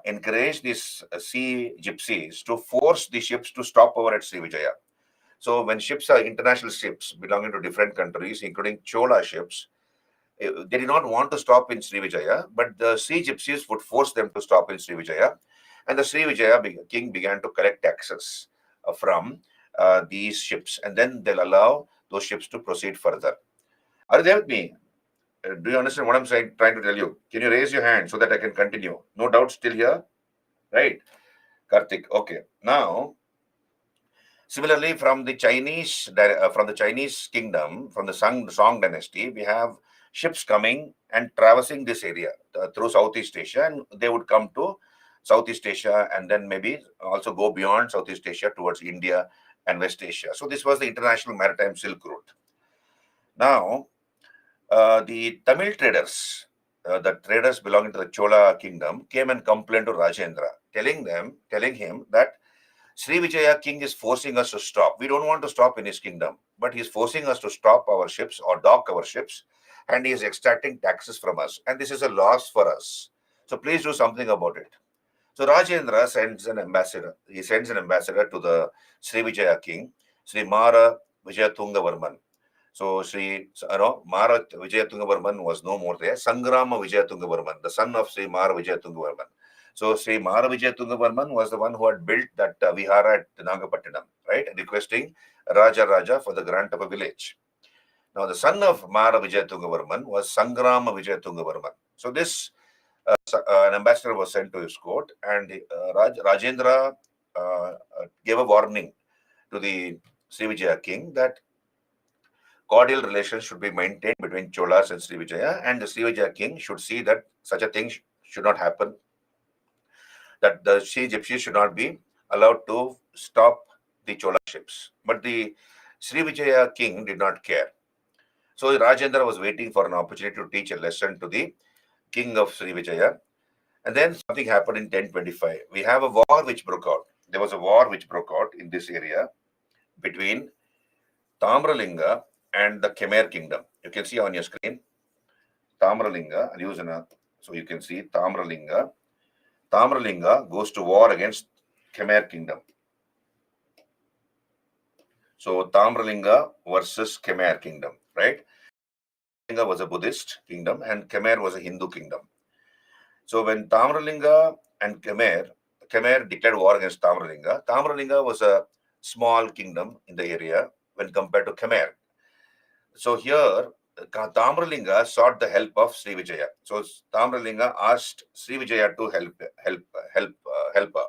encourage these sea gypsies to force the ships to stop over at Srivijaya. So when ships are international ships belonging to different countries, including Chola ships, they did not want to stop in Srivijaya, but the sea gypsies would force them to stop in Srivijaya. And the Srivijaya king began to collect taxes from these ships, and then they'll allow those ships to proceed further. Are you there with me? Do you understand what I'm trying to tell you? Can you raise your hand so that I can continue? No doubt still here? Right? Karthik. Okay. Now, similarly, from the Chinese kingdom, from the Song dynasty, we have ships coming and traversing this area through Southeast Asia, and they would come to Southeast Asia and then maybe also go beyond Southeast Asia towards India and West Asia. So this was the international maritime Silk Route. Now, the Tamil traders, the traders belonging to the Chola kingdom, came and complained to Rajendra, telling him that Sri Vijaya king is forcing us to stop. We don't want to stop in his kingdom, but he's forcing us to stop our ships or dock our ships, and he is extracting taxes from us. And this is a loss for us. So please do something about it. So Rajendra sends an ambassador. He sends an ambassador to the Sri Vijaya king, Sri Mara Vijayatungavarman. So Mara Vijayatungavarman was no more there. Sangrama Vijayatungavarman, the son of Sri Mara Vijayatungavarman. So Sri Mara Vijayatungavarman was the one who had built that vihara at Nagapattinam, right? Requesting Raja for the grant of a village. Now the son of Mara Vijayatungavarman was Sangrama Vijayatungavarman. So this an ambassador was sent to his court, and Rajendra gave a warning to the Sri Vijaya king that cordial relations should be maintained between Cholas and Sri Vijaya, and the Sri Vijaya king should see that such a thing should not happen, that the sea gypsies should not be allowed to stop the Chola ships. But the Sri Vijaya king did not care. So Rajendra was waiting for an opportunity to teach a lesson to the king of Sri Vijaya. And then something happened in 1025. We have a war which broke out. There was a war which broke out in this area between Tamralinga and the Khmer kingdom. You can see on your screen, Tamralinga, so you can see Tamralinga. Tamralinga goes to war against Khmer kingdom. So Tamralinga versus Khmer kingdom, right? Tamralinga was a Buddhist kingdom and Khmer was a Hindu kingdom. So when Tamralinga and Khmer declared war against Tamralinga, Tamralinga was a small kingdom in the area when compared to Khmer. So here, Tamralinga sought the help of Sri Vijaya. So Tamralinga asked Sri Vijaya to help her.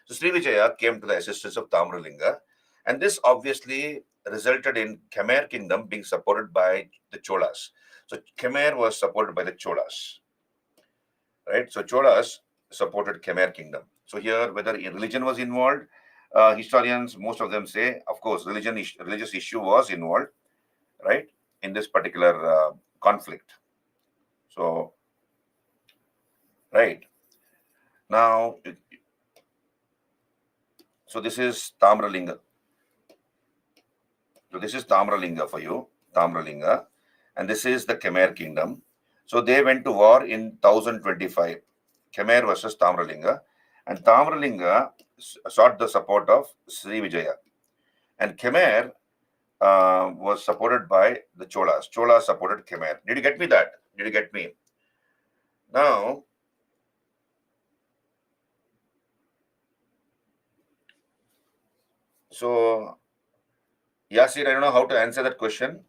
So Sri Vijaya came to the assistance of Tamralinga, and this obviously resulted in Khmer kingdom being supported by the Cholas. So Khmer was supported by the Cholas, right? So Cholas supported Khmer kingdom. So here, whether religion was involved, historians, most of them say, of course, religious issue was involved, right, in this particular conflict. So, right now, so this is Tamralinga. So this is Tamralinga for you, Tamralinga, and this is the Khmer kingdom. So they went to war in 1025, Khmer versus Tamralinga, and Tamralinga sought the support of Sri Vijaya, and Khmer was supported by the Cholas. Cholas supported Khmer. Did you get me that? Did you get me? Now, so Yasir, I don't know how to answer that question.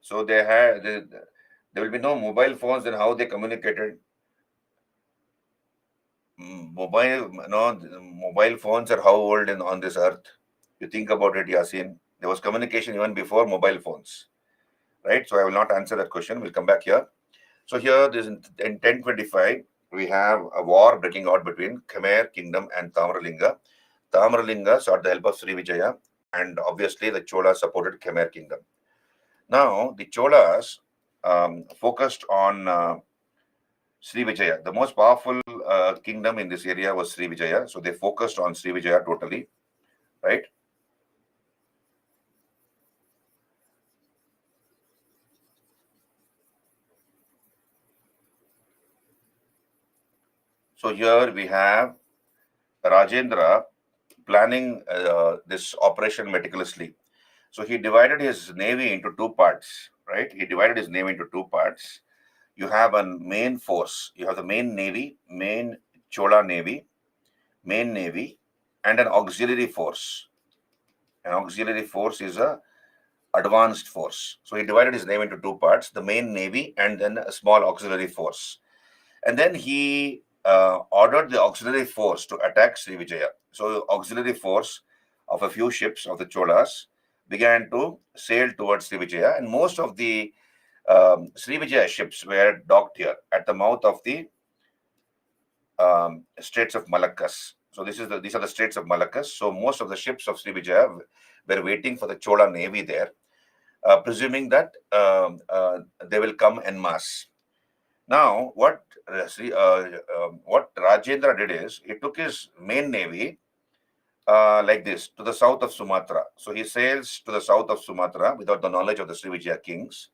So there will be no mobile phones, then how they communicated? Mobile phones are how old on this earth? You think about it, Yasin. There was communication even before mobile phones, right? So I will not answer that question. We'll come back here. So here, in 1025, we have a war breaking out between Khmer kingdom and Tamralinga. Tamralinga sought the help of Sri Vijaya, and obviously the Cholas supported Khmer kingdom. Now, the Cholas focused on Sri Vijaya. The most powerful kingdom in this area was Sri Vijaya. So they focused on Sri Vijaya totally, right? So here we have Rajendra planning this operation meticulously. So he divided his navy into two parts, right? He divided his navy into two parts. You have a main force. You have the main navy, main Chola navy, main navy, and an auxiliary force. An auxiliary force is a advanced force. So he divided his navy into two parts, the main navy and then a small auxiliary force. And then he ordered the auxiliary force to attack Sri Vijaya. So auxiliary force of a few ships of the Cholas began to sail towards Sri Vijaya, and most of the Srivijaya ships were docked here at the mouth of the Straits of Malacca. So these are the Straits of Malacca. So most of the ships of Srivijaya were waiting for the Chola navy there, presuming that they will come en masse. Now, what Rajendra did is he took his main navy like this to the south of Sumatra. So he sails to the south of Sumatra without the knowledge of the Srivijaya kings,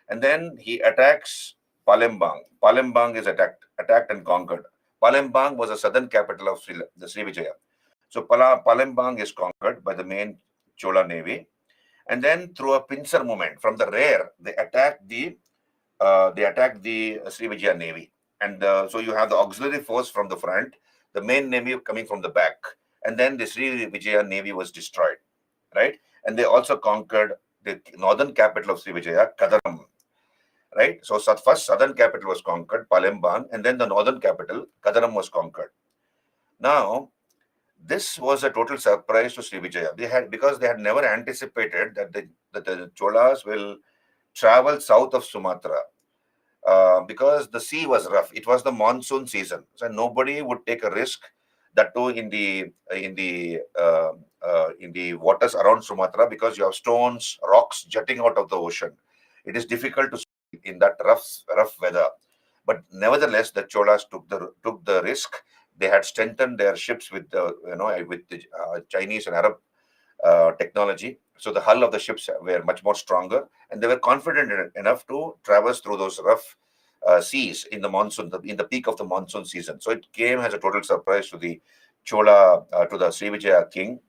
and then he attacks Palembang. Palembang is attacked and conquered. Palembang was the southern capital of the Srivijaya. So Palembang is conquered by the main Chola navy, and then through a pincer movement from the rear, they attack the Srivijaya navy, and so you have the auxiliary force from the front, the main navy coming from the back, and then the Srivijaya navy was destroyed, right? And they also conquered the northern capital of Srivijaya, Kadaram, right? So first southern capital was conquered, Palembang, and then the northern capital, Kadaram, was conquered. Now, this was a total surprise to Srivijaya. Because they had never anticipated that the Cholas will travel south of Sumatra. Because the sea was rough. It was the monsoon season, so nobody would take a risk. That too in the waters around Sumatra, because you have stones, rocks jutting out of the ocean. It is difficult to see in that rough weather. But nevertheless, the Cholas took the risk. They had strengthened their ships with the Chinese and Arab technology. So the hull of the ships were much more stronger, and they were confident enough to traverse through those rough seas in the monsoon, in the peak of the monsoon season. So it came as a total surprise to the Chola, to the Srivijaya king.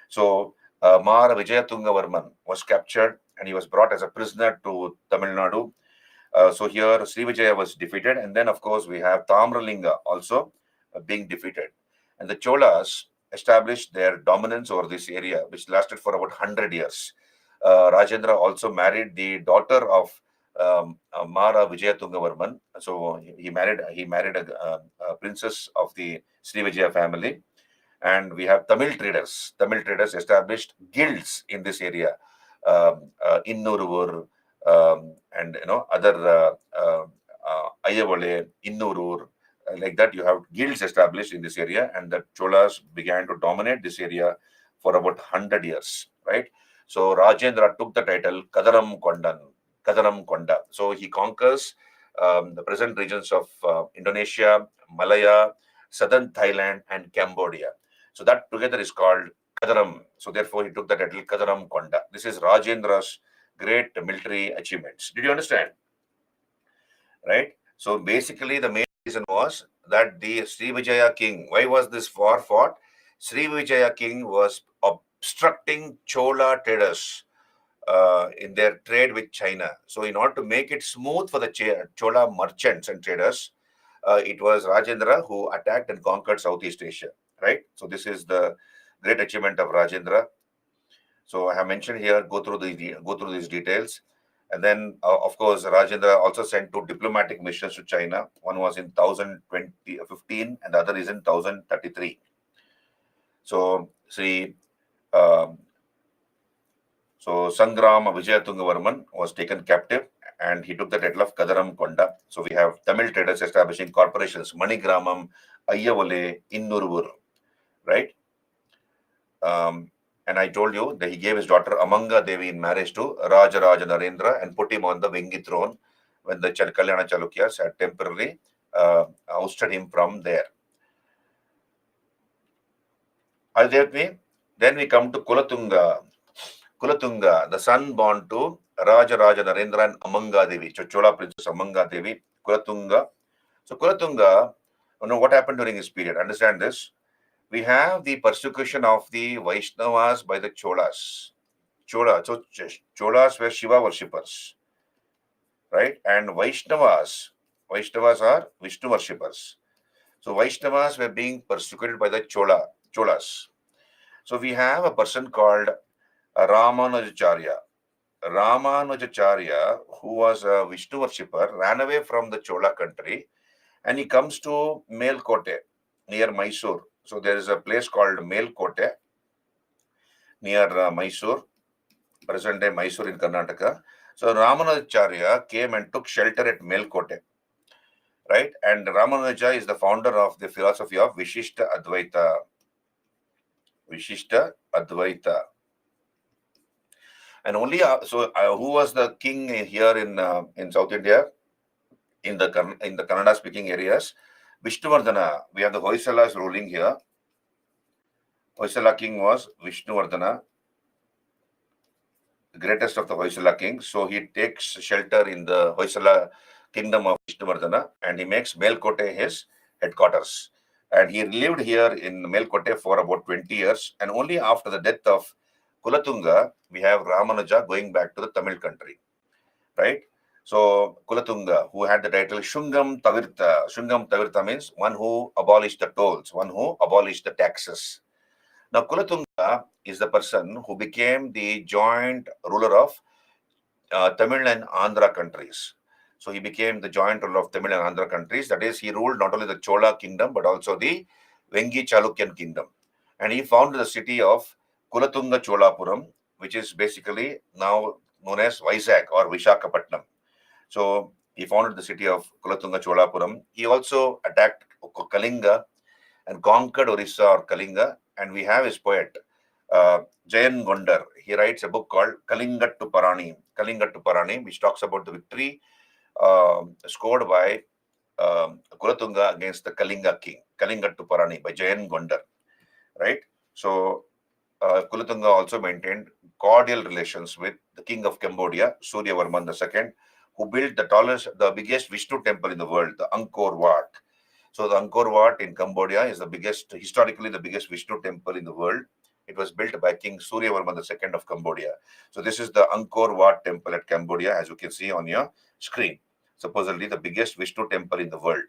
So Mara Vijayatungavarman was captured, and he was brought as a prisoner to Tamil Nadu. So here Srivijaya was defeated, and then of course we have Tamralinga also being defeated. And the Cholas established their dominance over this area, which lasted for about 100 years. Rajendra also married the daughter of Mara Vijayatungavarman. So he married a princess of the Srivijaya family. And we have Tamil traders. Tamil traders established guilds in this area, Innurur, and other Ayavale, Innurur, like that. You have guilds established in this area, and the Cholas began to dominate this area for about 100 years, right? So Rajendra took the title Kadaram Konda. So he conquers the present regions of Indonesia, Malaya, southern Thailand, and Cambodia. So that together is called Kadaram. So therefore, he took the title Kadaram Konda. This is Rajendra's great military achievements. Did you understand? Right? So basically, the main reason was that the Srivijaya king, why was this war fought? Srivijaya king was obstructing Chola traders in their trade with China. So in order to make it smooth for the Chola merchants and traders, it was Rajendra who attacked and conquered Southeast Asia, right? So this is the great achievement of Rajendra. So I have mentioned here, go through these details. And then, of course, Rajendra also sent two diplomatic missions to China. One was in 1015 and the other is in 1033. So, Sangrama Vijayatungavarman was taken captive, and he took the title of Kadaram Konda. So we have Tamil traders establishing corporations, Manigramam, Ayyavale, Innurur, right? And I told you that he gave his daughter Amanga Devi in marriage to Rajaraja Narendra and put him on the Vengi throne when the Kalyana Chalukyas had temporarily ousted him from there. Are you there with me? Then we come to Kulatunga. Kulatunga, the son born to Rajaraja Narendra and Amanga Devi, Chola Princess Amanga Devi, Kulatunga. So Kulatunga, what happened during his period? Understand this. We have the persecution of the Vaishnavas by the Cholas. So Cholas were Shiva worshippers, right? And Vaishnavas are Vishnu worshippers. So Vaishnavas were being persecuted by the Cholas. So we have a person called Ramanujacharya. Ramanujacharya, who was a Vishnu worshipper, ran away from the Chola country, and he comes to Melkote near Mysore. So there is a place called Melkote near Mysore, present day Mysore in Karnataka. So Ramanujacharya came and took shelter at Melkote, right? And Ramanuja is the founder of the philosophy of Vishishta Advaita. Vishishta Advaita. And only who was the king here in South India, in the Kannada speaking areas? Vishnuvardhana. We have the Hoysalas ruling here. Hoysala king was Vishnuvardhana, the greatest of the Hoysala kings. So he takes shelter in the Hoysala kingdom of Vishnuvardhana, and he makes Melkote his headquarters. And he lived here in Melkote for about 20 years. And only after the death of Kulatunga, we have Ramanuja going back to the Tamil country, right? So Kulatunga, who had the title Shungam Tavirtha. Shungam Tavirtha means one who abolished the tolls, one who abolished the taxes. Now Kulatunga is the person who became the joint ruler of Tamil and Andhra countries. So he became the joint ruler of Tamil and Andhra countries. That is, he ruled not only the Chola kingdom but also the Vengi Chalukyan kingdom. And he founded the city of Kulatunga Cholapuram, which is basically now known as Vizag or Vishakhapatnam. So he founded the city of Kulatunga Cholapuram. He also attacked Kalinga and conquered Orissa or Kalinga. And we have his poet, Jayan Gondar. He writes a book called Kalingattu Parani, which talks about the victory scored by Kulatunga against the Kalinga king, Kalingattu Parani by Jayan Gondar, right? So Kulatunga also maintained cordial relations with the king of Cambodia, Suryavarman II, who built the biggest Vishnu temple in the world, the Angkor Wat. So the Angkor Wat in Cambodia is historically the biggest Vishnu temple in the world. It was built by King Suryavarman II of Cambodia. So this is the Angkor Wat temple at Cambodia, as you can see on your screen. Supposedly the biggest Vishnu temple in the world.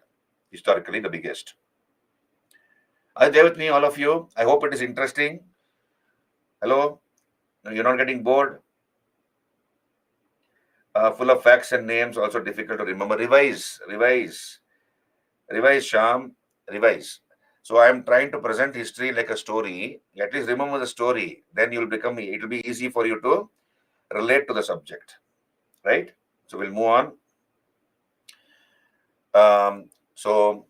Historically the biggest. Are you there with me, all of you? I hope it is interesting. Hello? You're not getting bored? Full of facts and names, also difficult to remember. Revise, Sham, revise. So I am trying to present history like a story. At least remember the story. Then it will be easy for you to relate to the subject, right? So we'll move on. So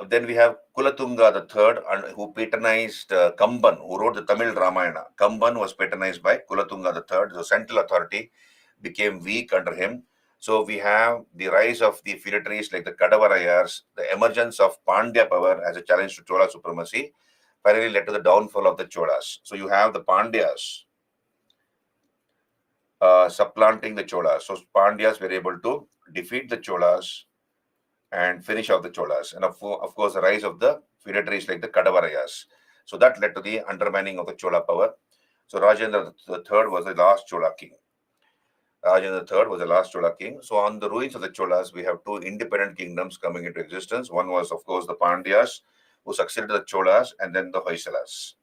then we have Kulatunga III, who patronized Kamban, who wrote the Tamil Ramayana. Kamban was patronized by Kulatunga III. The central authority became weak under him. So we have the rise of the feudatories like the Kadavarayars, the emergence of Pandya power as a challenge to Chola supremacy, finally led to the downfall of the Cholas. So you have the Pandyas supplanting the Cholas. So Pandyas were able to defeat the Cholas and finish off the Cholas. And of course, the rise of the feudatories like the Kadavarayas. So that led to the undermining of the Chola power. So Rajendra III was the last Chola king. Rajendra III was the last Chola king. So on the ruins of the Cholas, we have two independent kingdoms coming into existence. One was, of course, the Pandyas, who succeeded the Cholas, and then the Hoysalas,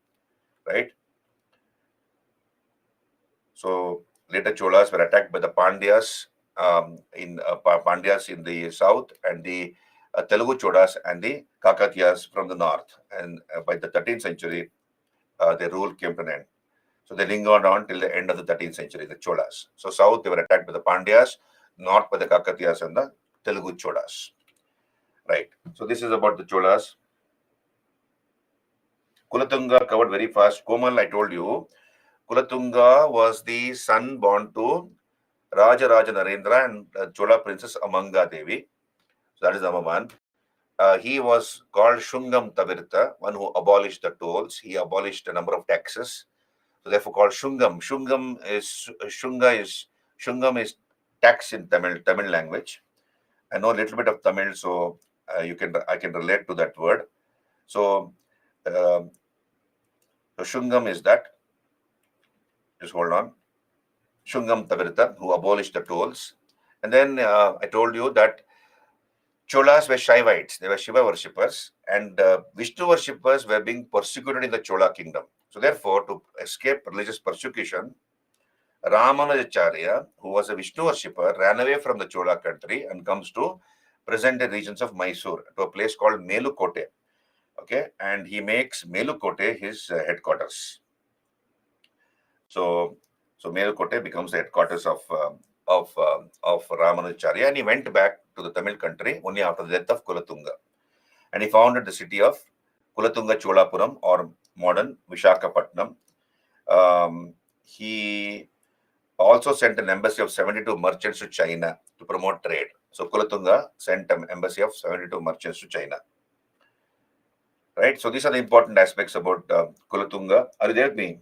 right? So later Cholas were attacked by the Pandyas Pandyas in the south, and the Telugu Cholas and the Kakatiyas from the north. And by the 13th century, their rule came to an end. So they lingered on till the end of the 13th century, the Cholas. So south, they were attacked by the Pandyas, north by the Kakatiyas and the Telugu Cholas. Right. So this is about the Cholas. Kulatunga covered very fast. Komal, I told you, Kulatunga was the son born to Raja Narendra and Chola princess Amanga Devi. So that is number one. He was called Shungam Tavirtha, one who abolished the tolls. He abolished a number of taxes. So therefore called Shungam. Shungam is tax in Tamil language. I know a little bit of Tamil, so I can relate to that word. So Shungam is that. Just hold on. Shungam Tavirtha, who abolished the tolls. And then I told you that Cholas were Shaivites. They were Shiva worshippers, and Vishnu worshippers were being persecuted in the Chola kingdom. So therefore, to escape religious persecution, Ramanujacharya, who was a Vishnu worshipper, ran away from the Chola country and comes to present-day regions of Mysore, to a place called Melukote. Okay, and he makes Melukote his headquarters. So So Melkote becomes the headquarters of Ramanujacharya, and he went back to the Tamil country only after the death of Kulatunga. And he founded the city of Kulatunga Cholapuram, or modern Vishakhapatnam. He also sent an embassy of 72 merchants to China to promote trade. So Kulatunga sent an embassy of 72 merchants to China. Right? So these are the important aspects about Kulatunga. Are you there with me?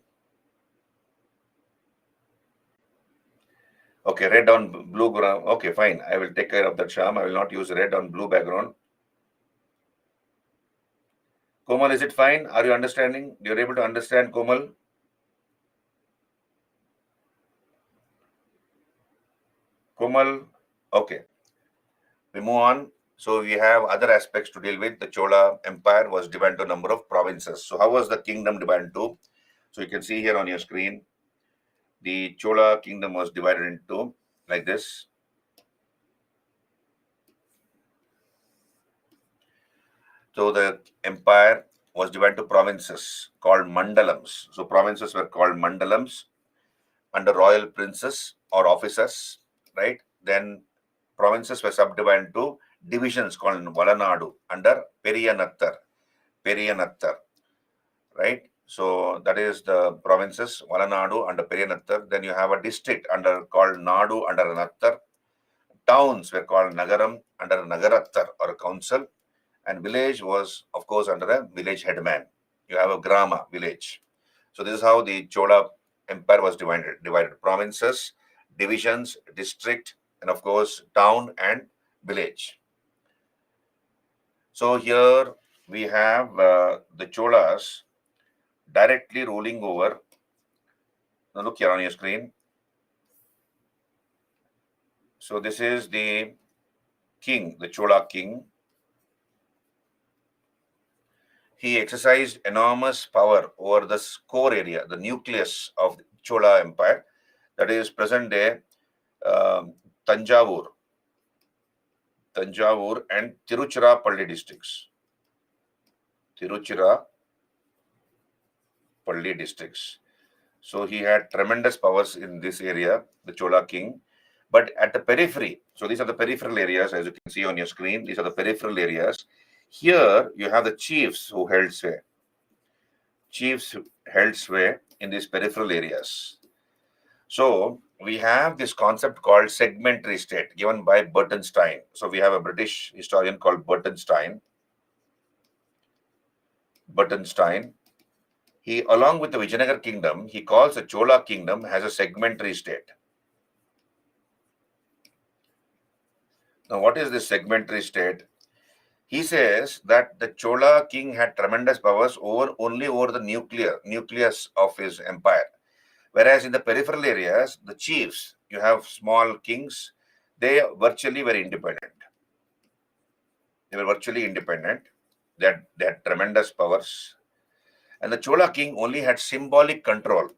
Okay, red on blue ground. Okay, fine. I will take care of that, Sham. I will not use red on blue background. Komal, is it fine? Are you understanding? You're able to understand, Komal? Komal, okay. We move on. So we have other aspects to deal with. The Chola Empire was divided to a number of provinces. So how was the kingdom divided into? So you can see here on your screen, the Chola kingdom was divided into like this. So the empire was divided to provinces called mandalams. So provinces were called mandalams under royal princes or officers, right? Then provinces were subdivided into divisions called Valanadu under Periyanattar, right? So that is the provinces, Valanadu under Periyanattar. Then you have a district called Nadu under Nattar. Towns were called Nagaram under Nagarattar or a council. And village was, of course, under a village headman. You have a grama, village. So this is how the Chola empire was divided. Provinces, divisions, district, and of course, town and village. So here we have the Cholas directly ruling over. Now look here on your screen. So this is the king, the Chola king. He exercised enormous power over the core area, the nucleus of the Chola Empire, that is present day Tanjavur and Tiruchirappalli districts. So he had tremendous powers in this area, the Chola king. But at the periphery, so these are the peripheral areas, as you can see on your screen. These are the peripheral areas. Here you have the chiefs who held sway. Chiefs held sway in these peripheral areas. So we have this concept called segmentary state given by Bertenstein. So we have a British historian called Bertenstein. He, along with the Vijayanagar kingdom, he calls the Chola kingdom as a segmentary state. Now, what is this segmentary state? He says that the Chola king had tremendous powers only over the nucleus of his empire. Whereas in the peripheral areas, the chiefs, you have small kings, they virtually were independent. They had tremendous powers. And the Chola king only had symbolic control,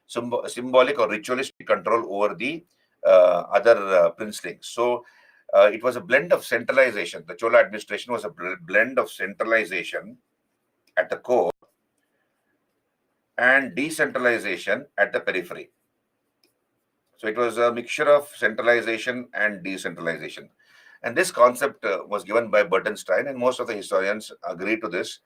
symbolic or ritualistic control over the other princelings. So it was a blend of centralization. The Chola administration was a blend of centralization at the core and decentralization at the periphery. So it was a mixture of centralization and decentralization. And this concept was given by Bertenstein, and most of the historians agree to this.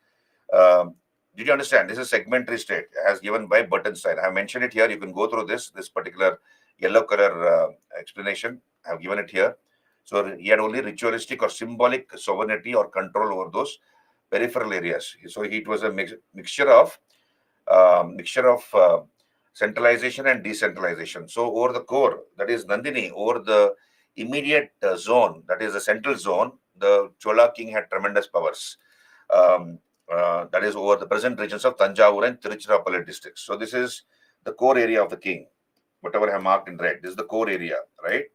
Did you understand? This is segmentary state as given by Bertenstein. I have mentioned it here. You can go through this particular yellow color explanation. I have given it here. So he had only ritualistic or symbolic sovereignty or control over those peripheral areas. So it was a mixture of centralization and decentralization. So over the core, that is Nandini, over the immediate zone, that is the central zone, the Chola king had tremendous powers. That is over the present regions of Tanjavur and Tiruchirappalli districts. So this is the core area of the king, whatever I have marked in red. This is the core area, right?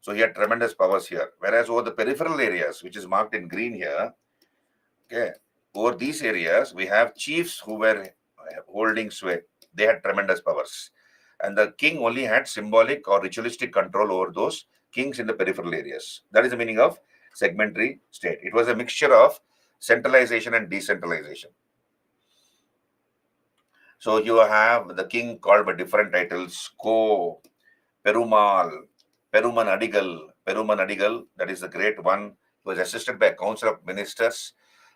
So he had tremendous powers here. Whereas over the peripheral areas, which is marked in green here, okay, over these areas, we have chiefs who were holding sway. They had tremendous powers. And the king only had symbolic or ritualistic control over those kings in the peripheral areas. That is the meaning of segmentary state. It was a mixture of centralization and decentralization. So you have the king called by different titles: Ko, Perumal, Peruman Adigal, Peruman Adigal. That is the great one. He was assisted by a council of ministers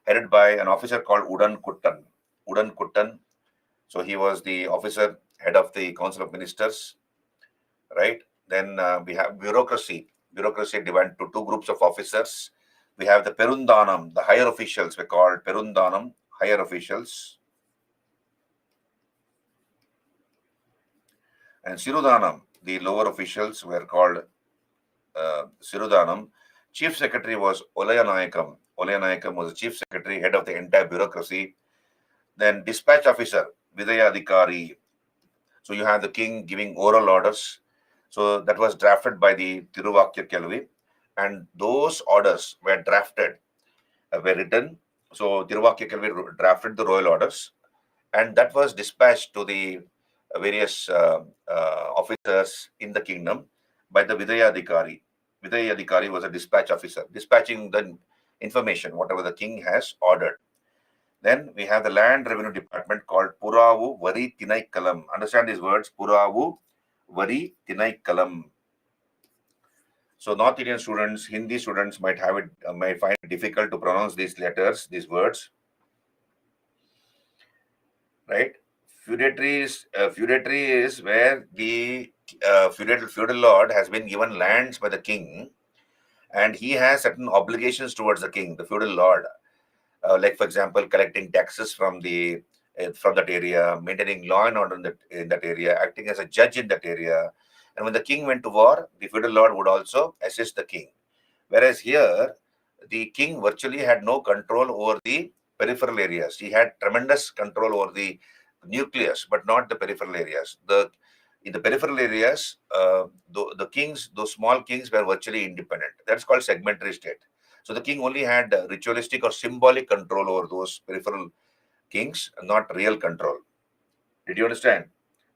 headed by an officer called Udan Kuttan. Udan Kuttan. So he was the officer head of the council of ministers, right? Then we have bureaucracy. Bureaucracy divided to two groups of officers. We have the Perundanam, the higher officials were called Perundanam, higher officials. And Sirudanam, the lower officials were called Sirudanam. Chief Secretary was Olayanayakam. Olayanayakam was the Chief Secretary, head of the entire bureaucracy. Then Dispatch Officer, Vidaya Adhikari. So you have the king giving oral orders. So that was drafted by the Tiruvakya Kelvi. And those orders were drafted, were written. So Tiruvakya Kelvi drafted the royal orders. And that was dispatched to the various officers in the kingdom by the Vidaya Adhikari. Vidaya Adhikari was a dispatch officer, dispatching the information, whatever the king has ordered. Then we have the land revenue department called Puravu Vari Tinaikalam. Understand these words: Puravu Vari Tinaikalam. So North Indian students, Hindi students might have it, might find it difficult to pronounce these letters, these words, right? Feudatory is where the feudal lord has been given lands by the king, and he has certain obligations towards the king, the feudal lord. Like for example, collecting taxes from that area, maintaining law and order in that area, acting as a judge in that area. And when the king went to war, the feudal lord would also assist the king. Whereas here, the king virtually had no control over the peripheral areas. He had tremendous control over the nucleus, but not the peripheral areas. In the peripheral areas, those small kings were virtually independent. That's called segmentary state. So the king only had ritualistic or symbolic control over those peripheral kings, not real control. Did you understand?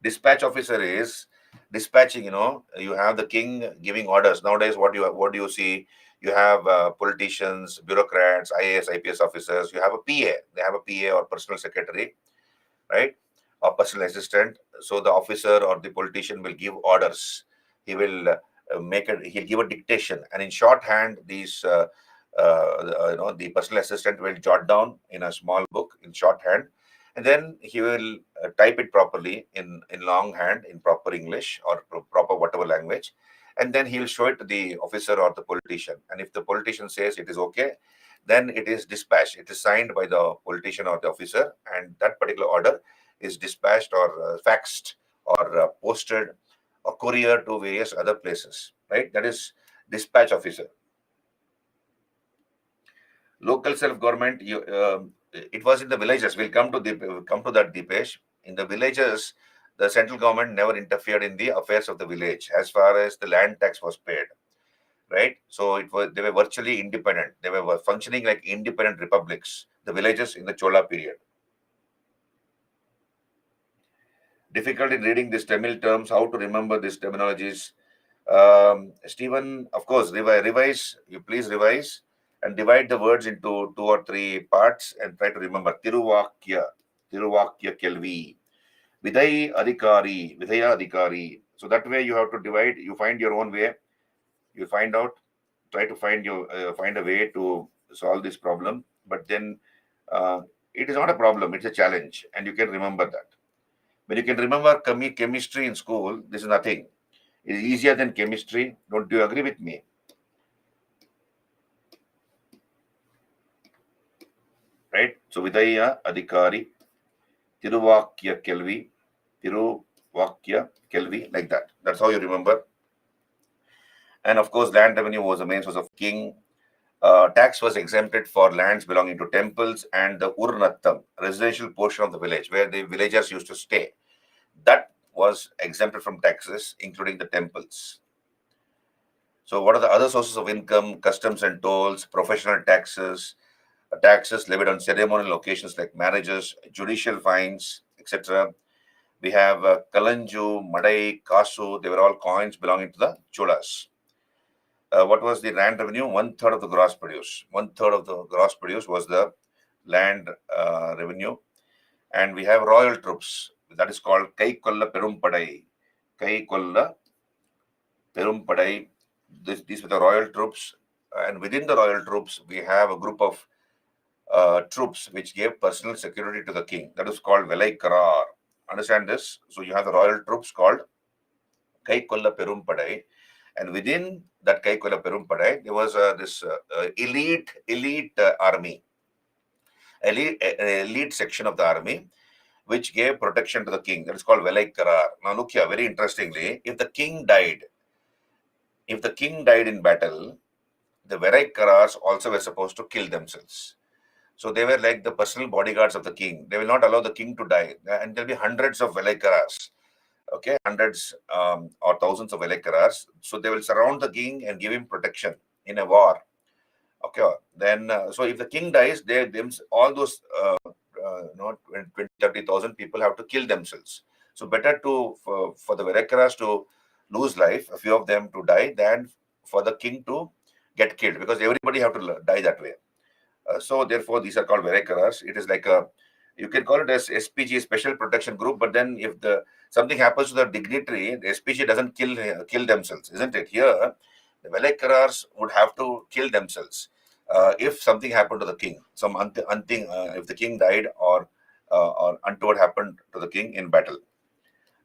Dispatch officer is dispatching. You have the king giving orders. Nowadays, what do you see? You have politicians, bureaucrats, IAS, IPS officers. You have a PA. They have a PA or personal secretary, right? Or personal assistant. So the officer or the politician will give orders. He will he'll give a dictation, and in shorthand, the personal assistant will jot down in a small book in shorthand, and then he will type it properly in longhand in proper English or proper whatever language, and then he will show it to the officer or the politician. And if the politician says it is okay, then it is dispatched. It is signed by the politician or the officer, and that particular order is dispatched or faxed or posted or courier to various other places, right? That is dispatch officer. Local self-government, it was in the villages. We'll come to that, Deepesh. In the villages, the central government never interfered in the affairs of the village as far as the land tax was paid, right? So they were virtually independent. They were functioning like independent republics, the villages in the Chola period. Difficult in reading these Tamil terms, how to remember these terminologies. Stephen, of course, revise. You please revise and divide the words into 2 or 3 parts and try to remember. Tiruvakya Kelvi, Vidaya Adhikari. So that way you have to divide. You find your own way. You find out. Try to find a way to solve this problem. But then it is not a problem. It's a challenge, and you can remember that. When you can remember chemistry in school, this is nothing. It is easier than chemistry. Don't you agree with me? Right? So Vidaya Adhikari, Tiruvakya Kelvi, like that. That's how you remember. And of course, land revenue was the main source of king. Tax was exempted for lands belonging to temples and the Urnattam, residential portion of the village where the villagers used to stay. That was exempted from taxes, including the temples. So what are the other sources of income? Customs and tolls, professional taxes, taxes levied on ceremonial occasions like marriages, judicial fines, etc. We have Kalanju, Madai, Kasu. They were all coins belonging to the Cholas. What was the land revenue? 1/3 of the gross produce. 1/3 of the gross produce was the land revenue. And we have royal troops. That is called Kai Kolla Perumpadai. Kai Kolla Perumpadai. These were the royal troops. And within the royal troops, we have a group of troops which gave personal security to the king. That is called Velai Karar. Understand this? So you have the royal troops called Kai Kolla Perumpadai. And within that Kai Kolla Perumpadai, there was this elite army, elite section of the army, which gave protection to the king. That is called Velai Karar. Now look here, very interestingly, if the king died in battle, the Velai Karars also were supposed to kill themselves. So they were like the personal bodyguards of the king. They will not allow the king to die. And there'll be hundreds of Velai Karars. Okay, hundreds or thousands of Velai Karars. So they will surround the king and give him protection in a war. Okay, then so if the king dies, all those 20, 30,000 people have to kill themselves. So better for the Velakaras to lose life, a few of them to die, than for the king to get killed, because everybody have to die that way. So therefore, these are called Velakaras. It is like you can call it as SPG, Special Protection Group. But then if something happens to the dignitary, the SPG doesn't kill themselves, isn't it? Here, the Velakaras would have to kill themselves if something happened to the king. If the king died or untoward happened to the king in battle.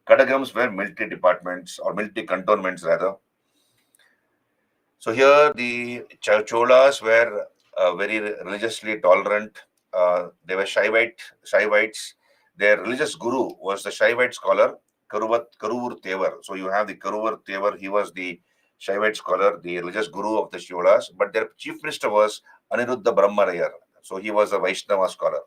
Kadagams were military departments or military cantonments rather. So here the Cholas were very religiously tolerant. They were Shaivites. Their religious guru was the Shaivite scholar Karuvur Tevar. So you have the Karuvur Tevar. He was the Shaivite scholar, the religious guru of the Cholas. But their chief minister was Aniruddha Brahmarayar. So he was a Vaishnava scholar.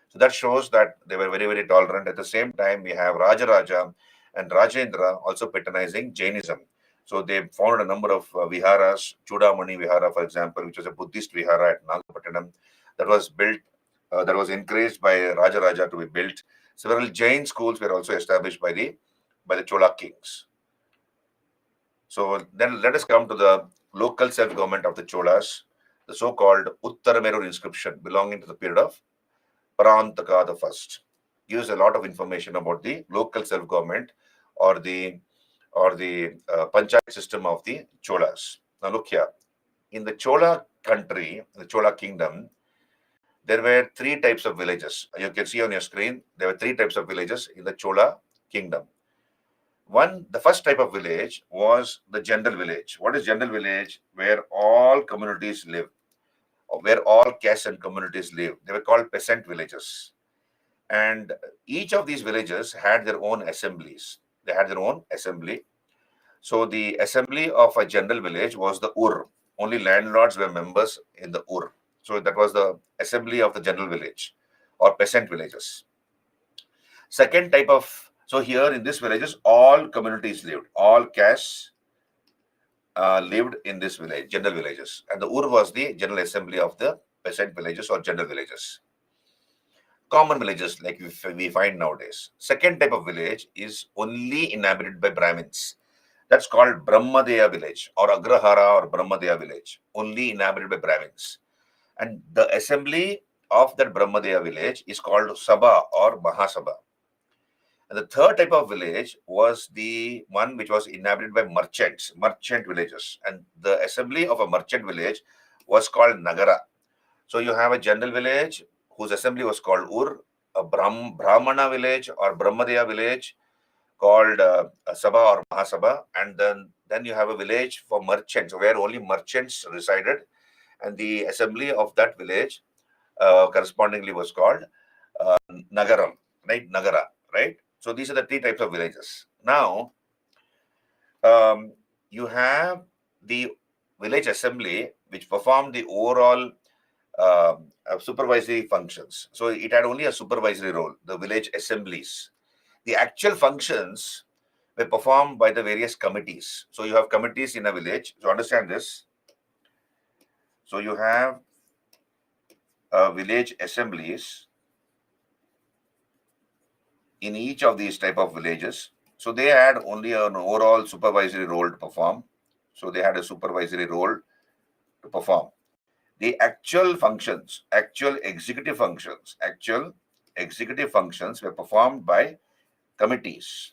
So that shows that they were very, very tolerant. At the same time, we have Rajaraja and Rajendra also patronizing Jainism. So they founded a number of viharas, Chudamani Vihara, for example, which was a Buddhist vihara at Nagapattinam that was built, that was encouraged by Rajaraja to be built. Several Jain schools were also established by the Chola kings. So then let us come to the local self-government of the Cholas, the so-called Uttaramerur inscription belonging to the period of Parantaka the First. Gives a lot of information about the local self-government or the panchayat system of the Cholas. Now look here. In the Chola country, the Chola kingdom, there were three types of villages. You can see on your screen, there were three types of villages in the Chola kingdom. The first type of village was the general village. What is general village? Where all communities live, or where all castes and communities live. They were called peasant villages. And each of these villages had their own assemblies. They had their own assembly. So the assembly of a general village was the Ur. Only landlords were members in the Ur. So that was the assembly of the general village or peasant villages. Second type of, so here in this villages, all communities lived, all castes lived in this village, general villages. And the Ur was the general assembly of the peasant villages or general villages. Common villages like we find nowadays. Second type of village is only inhabited by Brahmins. That's called Brahmadeya village or Agrahara or Brahmadeya village, only inhabited by Brahmins. And the assembly of that Brahmadeya village is called Sabha or Mahasabha. And the third type of village was the one which was inhabited by merchants, merchant villages. And the assembly of a merchant village was called Nagara. So you have a general village whose assembly was called Ur, a Brahmana village or Brahmadeya village called Sabha or Mahasabha, and then you have a village for merchants where only merchants resided, and the assembly of that village correspondingly was called Nagaram, right? Nagara, right? So these are the three types of villages. Now, you have the village assembly which performed the overall supervisory functions. So it had only a supervisory role, the village assemblies. The actual functions were performed by the various committees. So you have committees in a village. So understand this. So you have village assemblies in each of these type of villages. So they had only an overall supervisory role to perform. So they had a supervisory role to perform. The actual functions, actual executive functions were performed by committees.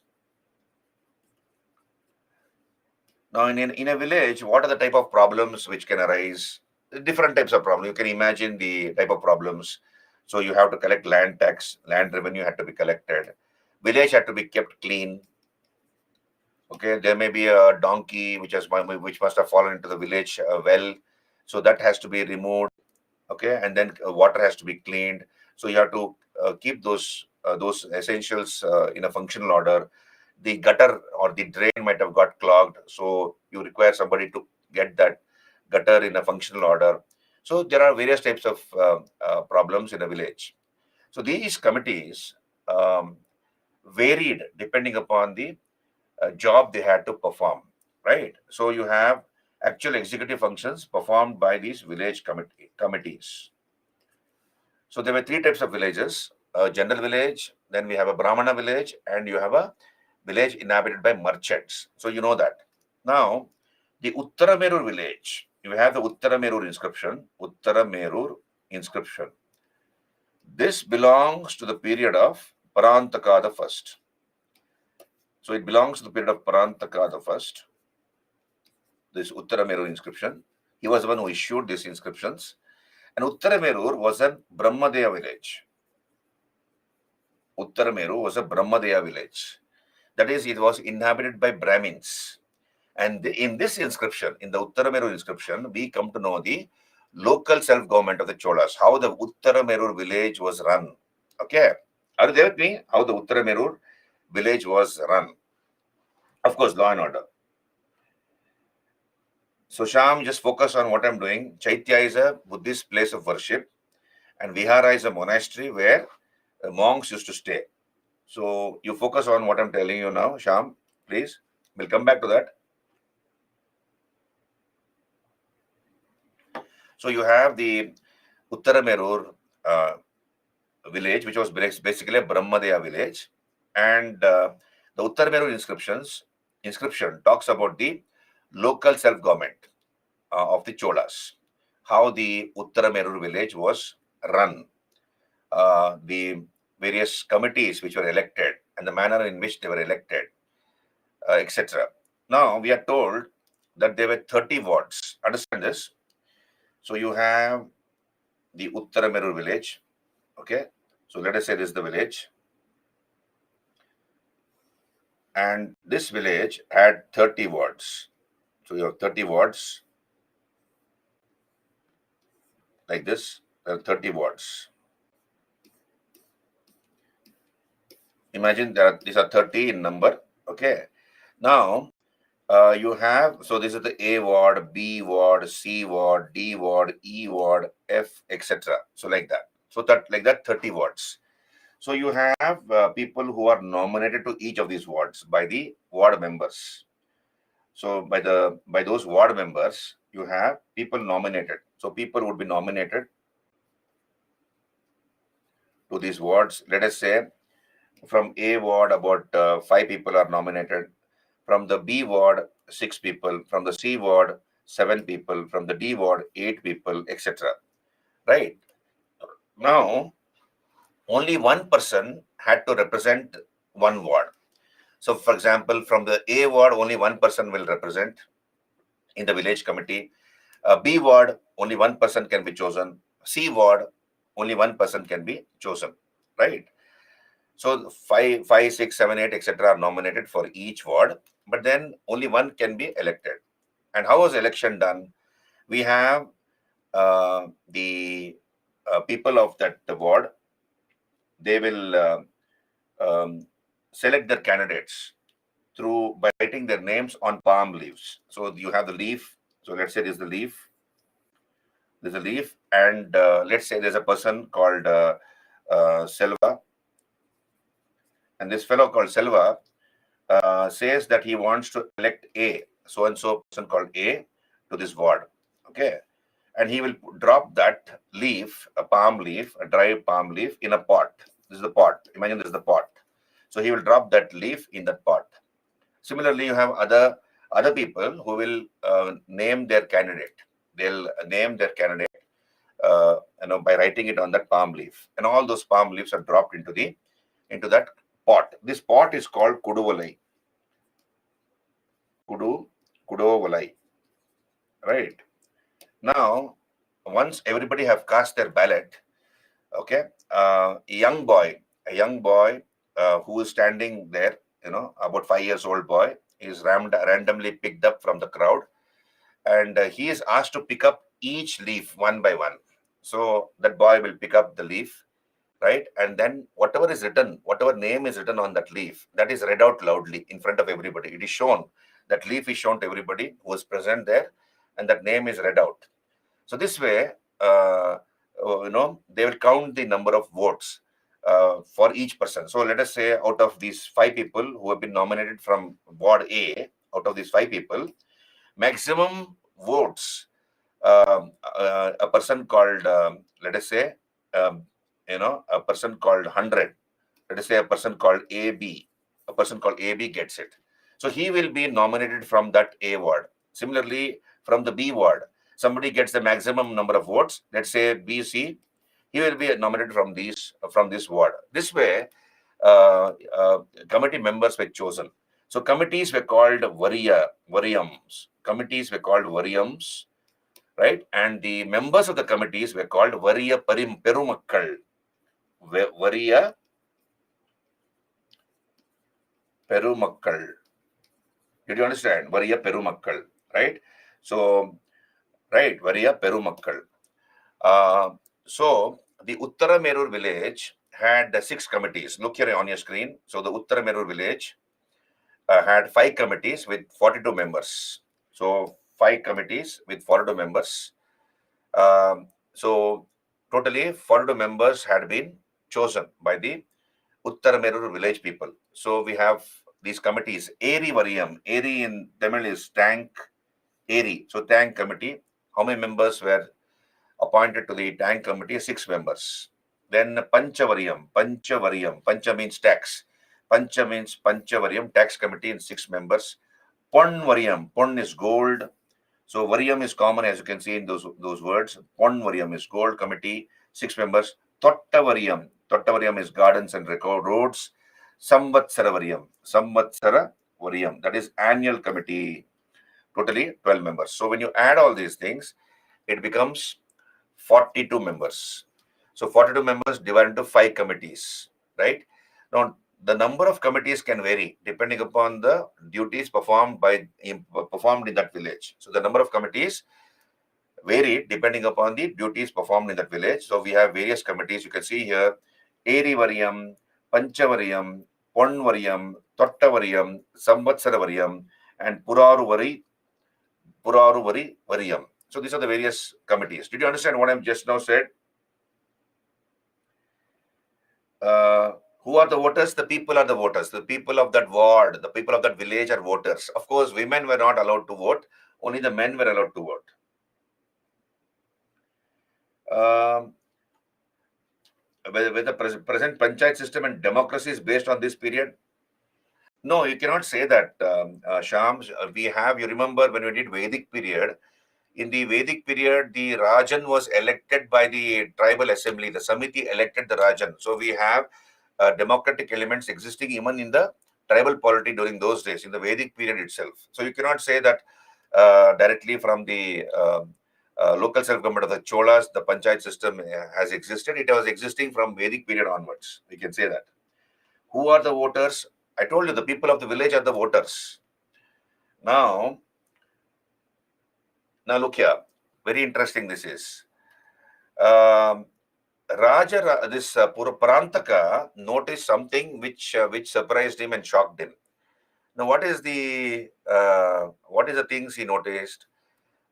Now, in a village, what are the type of problems which can arise? Different types of problems. You can imagine the type of problems. So you have to collect land tax, land revenue had to be collected. Village had to be kept clean. Okay, there may be a donkey which must have fallen into the village well, so that has to be removed. Okay, and then water has to be cleaned. So you have to keep those essentials in a functional order. The gutter or the drain might have got clogged, so you require somebody to get that gutter in a functional order. So there are various types of problems in a village. So these committees varied depending upon the job they had to perform, right? So you have actual executive functions performed by these village committees. So there were three types of villages: a general village, then we have a Brahmana village, and you have a village inhabited by merchants. So you know that. Now, the Uttaramerur village, you have the Uttaramerur inscription. Uttaramerur inscription. This belongs to the period of Parantaka the first. So it belongs to the period of Parantaka the first. This Uttaramerur inscription. He was the one who issued these inscriptions. And Uttaramerur was a Brahmadeya village. Uttarameru was a Brahmadeya village. That is, it was inhabited by Brahmins. And in this inscription, in the Uttarameru inscription, we come to know the local self-government of the Cholas, how the Uttaramerur village was run. Okay. Are you there with me? How the Uttaramerur village was run. Of course, law and order. So Sham, just focus on what I'm doing. Chaitya is a Buddhist place of worship, and Vihara is a monastery where monks used to stay. So you focus on what I'm telling you now, Sham, please. We'll come back to that. So you have the Uttaramerur village, which was basically a Brahmadeya village, and the Uttaramerur inscription talks about the local self-government of the Cholas, how the Uttaramerur village was run, the various committees which were elected, and the manner in which they were elected, etc. Now we are told that there were 30 wards. Understand this? So you have the Uttaramerur village. Okay, so let us say this is the village, and this village had 30 wards. So you have 30 wards like this. There are 30 wards. Imagine these are 30 in number. Okay, now you have, so this is the A ward, B ward, C ward, D ward, E ward, F, etc. So like that. So that like that 30 wards. So you have people who are nominated to each of these wards by the ward members. So by those ward members, you have people nominated. So people would be nominated to these wards. Let us say from A ward, about 5 people are nominated. From the B ward, 6 people. From the C ward, 7 people. From the D ward, 8 people, etc. Right? Now, only one person had to represent one ward. So, for example, from the A ward, only one person will represent in the village committee. B ward, only one person can be chosen. C ward, only one person can be chosen. Right? So 5, 6, 7, 8, etc. are nominated for each ward, but then only one can be elected. And how was election done? We have the people of that ward. They will select their candidates by writing their names on palm leaves. So you have the leaf. So let's say this is the leaf. There's a leaf, and let's say there's a person called Selva. And this fellow called Selva says that he wants to elect A, so and so person called A, to this ward. Okay. And he will drop that leaf, a palm leaf, a dry palm leaf, in a pot. This is the pot. Imagine this is the pot. So he will drop that leaf in that pot. Similarly, you have other people who will name their candidate. They'll name their candidate by writing it on that palm leaf. And all those palm leaves are dropped into that pot. This pot is called Kuduvalai. Kuduvalai. Right. Now, once everybody have cast their ballot, okay, a young boy who is standing there, about 5 years old boy, is randomly picked up from the crowd, and he is asked to pick up each leaf one by one. So that boy will pick up the leaf, right? And then whatever name is written on that leaf, that is read out loudly in front of everybody. It is shown, that leaf is shown to everybody who is present there, and that name is read out. So this way, they will count the number of votes for each person. So let us say out of these 5 people who have been nominated from Ward A, out of these 5 people, maximum votes, a person called, let us say, a person called 100. Let us say a person called AB. A person called AB gets it. So he will be nominated from that A ward. Similarly, from the B ward, somebody gets the maximum number of votes. Let's say BC. He will be nominated from this ward. This way, committee members were chosen. So committees were called variums. Committees were called variums, right? And the members of the committees were called Variya Perumakkal. Variya Perumakkal. Did you understand? Variya Perumakkal, right? So, right, Variya Perumakkal. So, the Uttara Merur village had 6 committees. Look here on your screen. So, the Uttara Merur village had 5 committees with 42 members. So, 5 committees with 42 members. So, totally 42 members had been chosen by the Uttara Merur village people. So, we have these committees. Eri Variyam. Eri in Tamil is tank. Eri. So, tank committee. How many members were appointed to the tank committee? 6 members. Then Panchavariyam. Pancha means tax. Pancha means Panchavariyam, tax committee in 6 members. Pon Variyam. Pon is gold. So Variyam is common, as you can see in those words. Pon Variyam is gold committee, 6 members. Totta Variyam is gardens and roads. Samvatsara Variyam, that is annual committee. Totally 12 members. So when you add all these things, it becomes 42 members. So 42 members divided into 5 committees, right? Now, the number of committees can vary depending upon the duties performed in that village. So the number of committees vary depending upon the duties performed in that village. So we have various committees. You can see here, Eri Variyam, Panchavariyam, Pon Variyam, Totta Variyam, Samvatsara Variyam, and Puraru Variyam. So these are the various committees. Did you understand what I've just now said? Who are the voters? The people are the voters. The people of that ward, the people of that village are voters. Of course, women were not allowed to vote. Only the men were allowed to vote. Whether the present panchayat system and democracy is based on this period? No, you cannot say that, Shams. You remember when we did Vedic period, in the Vedic period, the Rajan was elected by the tribal assembly. The Samiti elected the Rajan. So we have democratic elements existing even in the tribal polity during those days, in the Vedic period itself. So you cannot say that directly from the local self-government of the Cholas, the panchayat system has existed. It was existing from Vedic period onwards. We can say that. Who are the voters? I told you, the people of the village are the voters. Now look here. Very interesting this is. This Purapurantaka noticed something which surprised him and shocked him. Now, what is the things he noticed?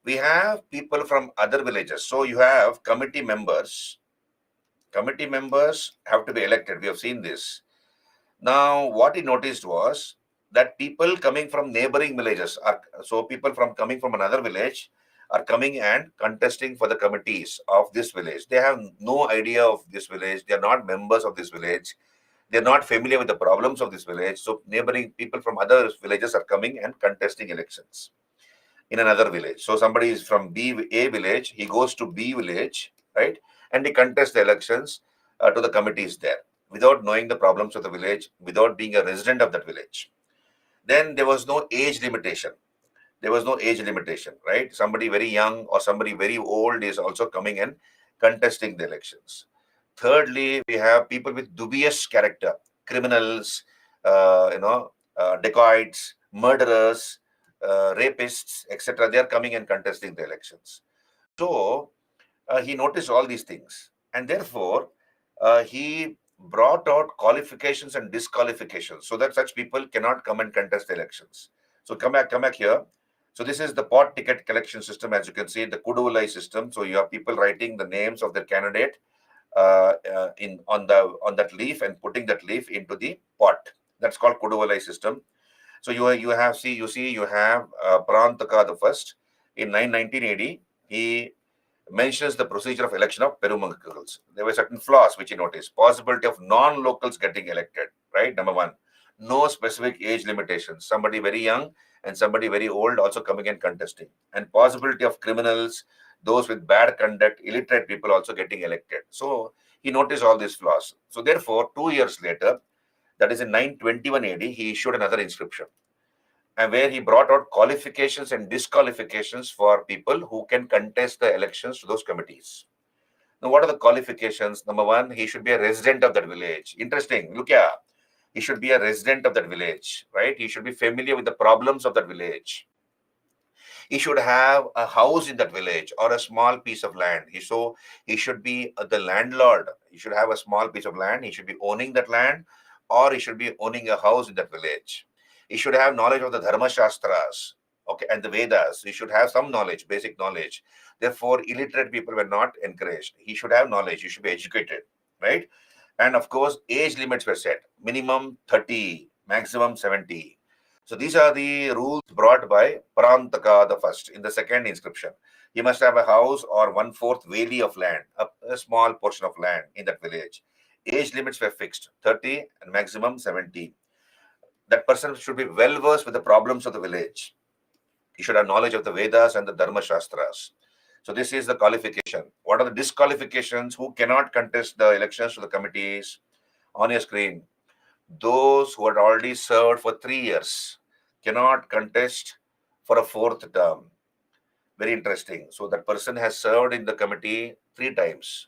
We have people from other villages. So you have committee members. Committee members have to be elected. We have seen this. Now, what he noticed was that people coming from neighboring villages people coming from another village are coming and contesting for the committees of this village. They have no idea of this village. They are not members of this village. They are not familiar with the problems of this village. So neighboring people from other villages are coming and contesting elections in another village. So somebody is from A village, he goes to B village, right? And he contests the elections to the committees there. without knowing the problems of the village, without being a resident of that village. Then there was no age limitation. There was no age limitation, right? Somebody very young or somebody very old is also coming and contesting the elections. Thirdly, we have people with dubious character, criminals, dacoits, murderers, rapists, etc. They are coming and contesting the elections. So he noticed all these things, and therefore he brought out qualifications and disqualifications so that such people cannot come and contest the elections. So come back here. So this is the pot ticket collection system, as you can see, the Kuduvulai system. So you have people writing the names of their candidate in on that leaf and putting that leaf into the pot. That's called Kuduvulai system. So you have Parantaka the first in 1980. He mentions the procedure of election of Perumakkals. There were certain flaws which he noticed. Possibility of non-locals getting elected, right? Number one. No specific age limitations. Somebody very young and somebody very old also coming and contesting. And possibility of criminals, those with bad conduct, illiterate people also getting elected. So he noticed all these flaws. So therefore, 2 years later, that is in 921 AD, he issued another inscription, and where he brought out qualifications and disqualifications for people who can contest the elections to those committees. Now, what are the qualifications? Number one, he should be a resident of that village. Interesting. Look here. He should be a resident of that village, right? He should be familiar with the problems of that village. He should have a house in that village or a small piece of land. He should be the landlord. He should have a small piece of land. He should be owning that land, or he should be owning a house in that village. He should have knowledge of the Dharma Shastras, okay, and the Vedas. He should have some knowledge, basic knowledge. Therefore, illiterate people were not encouraged. He should have knowledge. He should be educated, right? And of course, age limits were set. Minimum 30, maximum 70. So these are the rules brought by Parantaka the first in the second inscription. He must have a house or 1/4 valley of land, a small portion of land in that village. Age limits were fixed, 30 and maximum 70. That person should be well versed with the problems of the village. He should have knowledge of the Vedas and the Dharma Shastras. So this is the qualification. What are the disqualifications? Who cannot contest the elections to the committees? On your screen, those who had already served for 3 years cannot contest for a 4th term. Very interesting. So that person has served in the committee 3 times.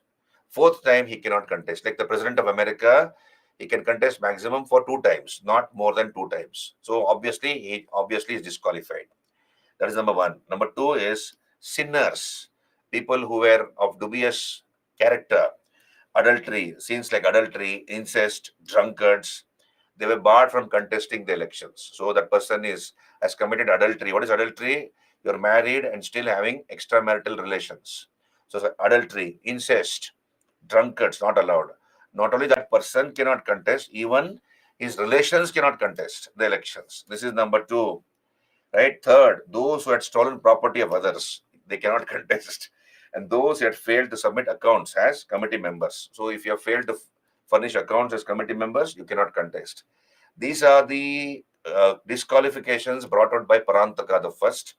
4th time he cannot contest. Like the President of America, he can contest maximum for 2 times, not more than 2 times. So obviously, he is disqualified. That is number one. Number two is sinners, people who were of dubious character, adultery, sins like adultery, incest, drunkards. They were barred from contesting the elections. So that person has committed adultery. What is adultery? You're married and still having extramarital relations. So adultery, incest, drunkards, not allowed. Not only that person cannot contest, even his relations cannot contest the elections. This is number two. Right? Third, those who had stolen property of others, they cannot contest. And those who had failed to submit accounts as committee members. So if you have failed to furnish accounts as committee members, you cannot contest. These are the disqualifications brought out by Parantaka the first.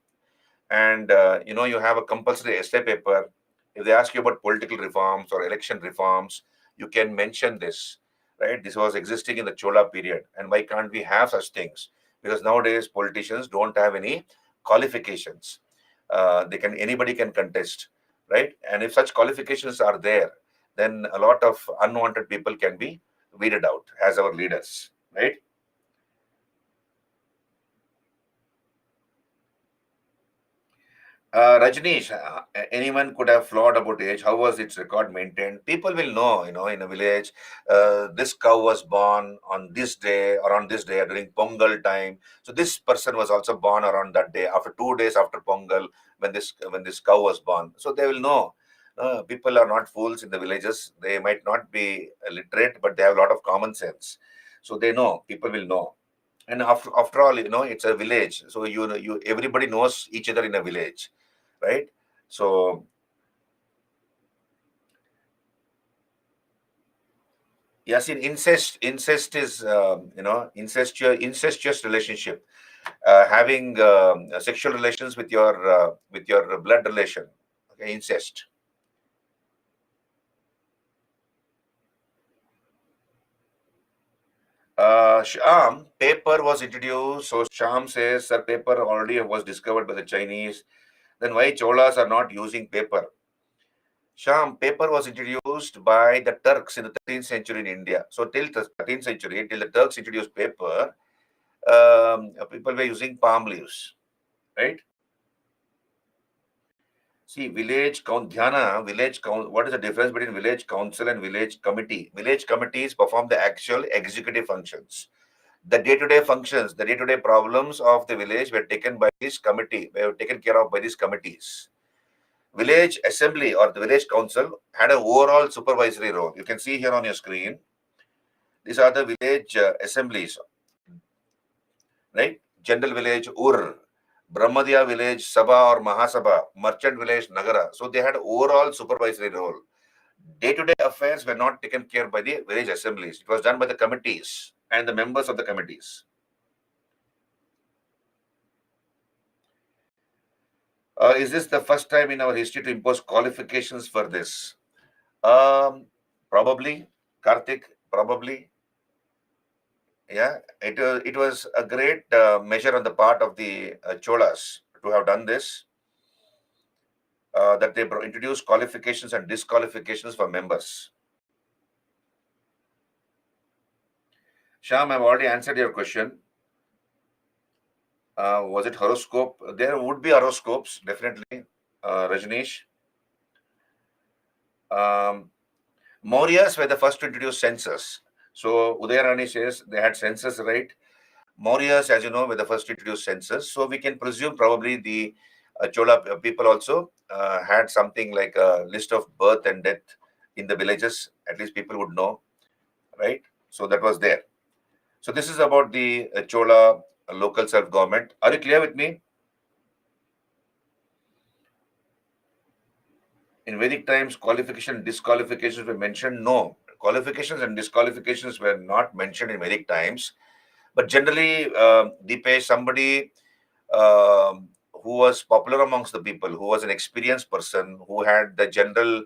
And you have a compulsory essay paper. If they ask you about political reforms or election reforms, you can mention this, right? This was existing in the Chola period. And why can't we have such things? Because nowadays politicians don't have any qualifications. Anybody can contest, right? And if such qualifications are there, then a lot of unwanted people can be weeded out as our leaders, right? Rajneesh, anyone could have flawed about age. How was its record maintained? People will know, in a village, this cow was born on this day or on this day during Pongal time. So this person was also born around that day, after 2 days after Pongal, when this cow was born. So they will know. People are not fools in the villages. They might not be literate, but they have a lot of common sense. So they know. People will know. And after all, it's a village. So everybody knows each other in a village, right? So yes, in incest is incestuous relationship, having sexual relations with your blood relation. Okay, incest. Sham, paper was introduced. So Sham says, sir, paper already was discovered by the Chinese. Then why Cholas are not using paper? Sham, paper was introduced by the Turks in the 13th century in India. So till the 13th century, till the Turks introduced paper, people were using palm leaves, right? See, village count, Dhyana, village count. What is the difference between village council and village committee? Village committees perform the actual executive functions. The day-to-day functions, the day-to-day problems of the village were taken by this committee, were taken care of by these committees. Village assembly or the village council had an overall supervisory role. You can see here on your screen. These are the village assemblies, right? General village Ur, Brahmadya village Sabha or Mahasabha, merchant village Nagara. So they had overall supervisory role. Day-to-day affairs were not taken care by the village assemblies. It was done by the committees and the members of the committees. Is this the first time in our history to impose qualifications for this? Probably, Karthik, probably. Yeah, it was a great measure on the part of the Cholas to have done this, that they introduced qualifications and disqualifications for members. Sham, I've already answered your question. Was it horoscope? There would be horoscopes, definitely, Rajneesh. Mauryas were the first to introduce census. So Udayarani says they had census, right? Mauryas, as you know, were the first to introduce census. So we can presume probably the Chola people also had something like a list of birth and death in the villages. At least people would know, right? So that was there. So this is about the Chola local self-government. Are you clear with me? In Vedic times, qualification and disqualifications were mentioned. No, qualifications and disqualifications were not mentioned in Vedic times. But generally, Deepesh, somebody who was popular amongst the people, who was an experienced person, who had the general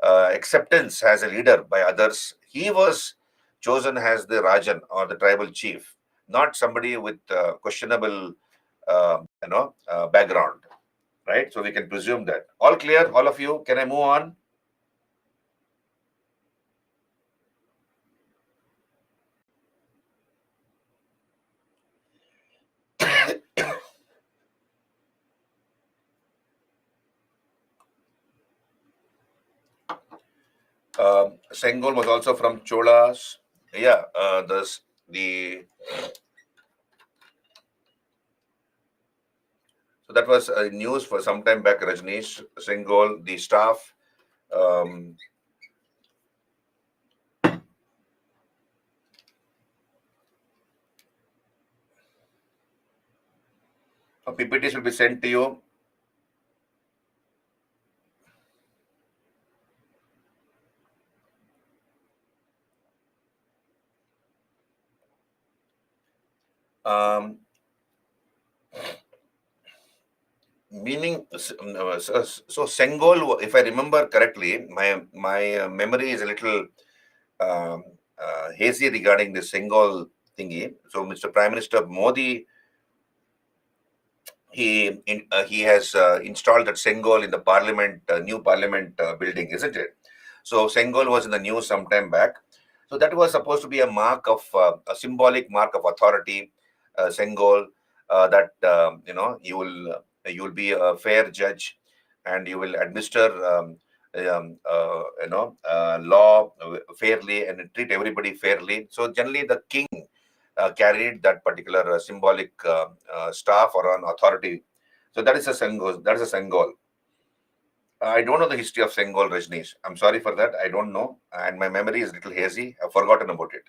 acceptance as a leader by others, he was chosen as the Rajan or the tribal chief, not somebody with questionable, background, right? So we can presume that. All clear, all of you? Can I move on? Sengol was also from Cholas. Yeah, the so that was news for some time back. Rajneesh Sengol, the staff. PPTs will be sent to you. Meaning, so Sengol, if I remember correctly, my memory is a little hazy regarding the Sengol thingy. So Mr. Prime Minister Modi, he has installed that Sengol in the parliament, new parliament building, isn't it? So Sengol was in the news some time back. So that was supposed to be a mark of a symbolic mark of authority, Sengol, that you will be a fair judge and you will administer law fairly and treat everybody fairly. So generally, the king carried that particular symbolic staff or an authority. So that is a Sengol. That is a Sengol. I don't know the history of Sengol, Rajneesh. I'm sorry for that. I don't know. And my memory is a little hazy. I've forgotten about it.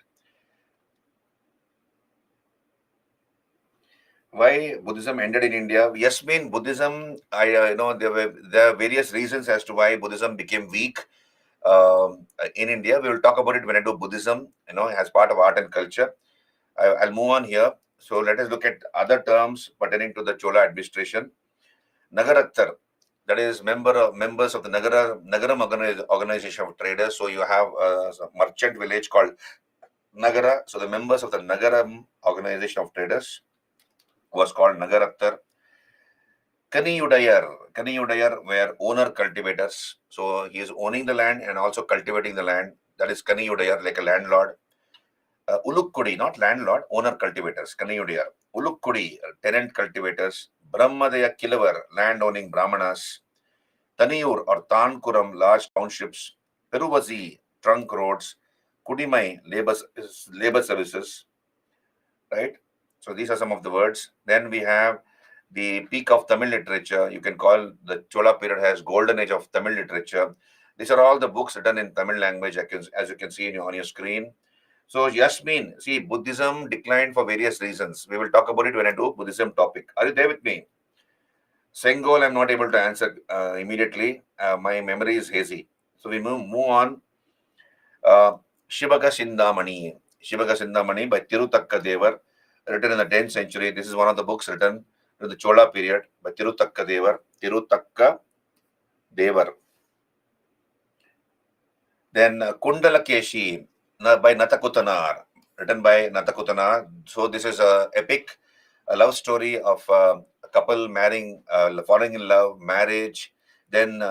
Why Buddhism ended in India? Yes, mean Buddhism, there are various reasons as to why Buddhism became weak in India. We will talk about it when I do Buddhism, as part of art and culture. I'll move on here. So let us look at other terms pertaining to the Chola administration. Nagarattar, that is members of the Nagaram organization of traders. So you have a merchant village called Nagara. So the members of the Nagaram organization of traders was called Nagarattar. Kaniyudayar were owner cultivators. So he is owning the land and also cultivating the land. That is Kaniyudayar, like a landlord. Ulukkudi, not landlord, owner cultivators, Kaniyudayar. Ulukkudi, tenant cultivators. Brahmadaya Kilavar, land owning Brahmanas. Taniyur or Tankuram, large townships. Peruvasi, trunk roads. Kudimai, labor services, right? So these are some of the words. Then we have the peak of Tamil literature. You can call the Chola period as golden age of Tamil literature. These are all the books written in Tamil language, as you can see on your screen. So Yasmin, see, Buddhism declined for various reasons. We will talk about it when I do Buddhism topic. Are you there with me? Sengol, I'm not able to answer immediately. My memory is hazy. So we move on. Shivaga Sindhamani. Shivaga Sindhamani by Tirutakka Devar, written in the 10th century. This is one of the books written in the Chola period by Tirutakka Devar. Tirutakka Devar. Then Kundalakeshi by Natakutanar, written by Natakutanar. So this is a epic, a love story of a couple marrying, falling in love, marriage, then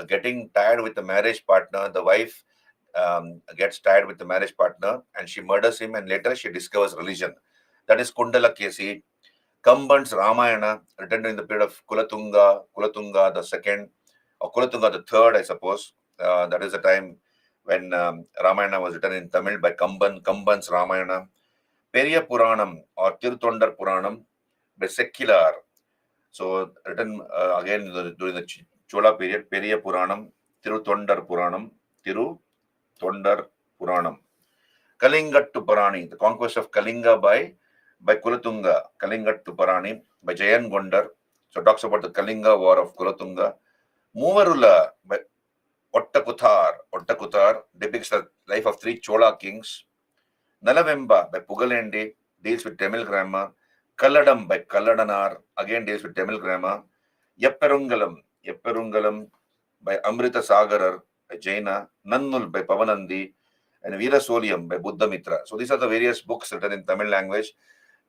getting tired with the marriage partner. The wife gets tired with the marriage partner and she murders him, and later she discovers religion. That is Kundalakesi. Kamban's Ramayana, written during the period of Kulatunga the second, or Kulatunga the third, I suppose. That is the time when Ramayana was written in Tamil by Kamban's Ramayana. Periya Puranam or Tirutondar Puranam by Secular. So written again during the Chola period. Periya Puranam, Tirutondar Puranam, Tirutondar Puranam. Kalingattu Parani, the conquest of Kalinga by Kulatunga. Kalingattu Parani by Jayan Gondar. So talks about the Kalinga War of Kulatunga. Muvarula by Ottakuthar depicts the life of three Chola kings. Nalavemba by Pugalende deals with Tamil grammar. Kalladam by Kalladanar again deals with Tamil grammar. Yepperungalam by Amrita Sagarar by Jaina. Nannul by Pavanandi. And Veerasolyam by Buddhamitra. So these are the various books written in Tamil language.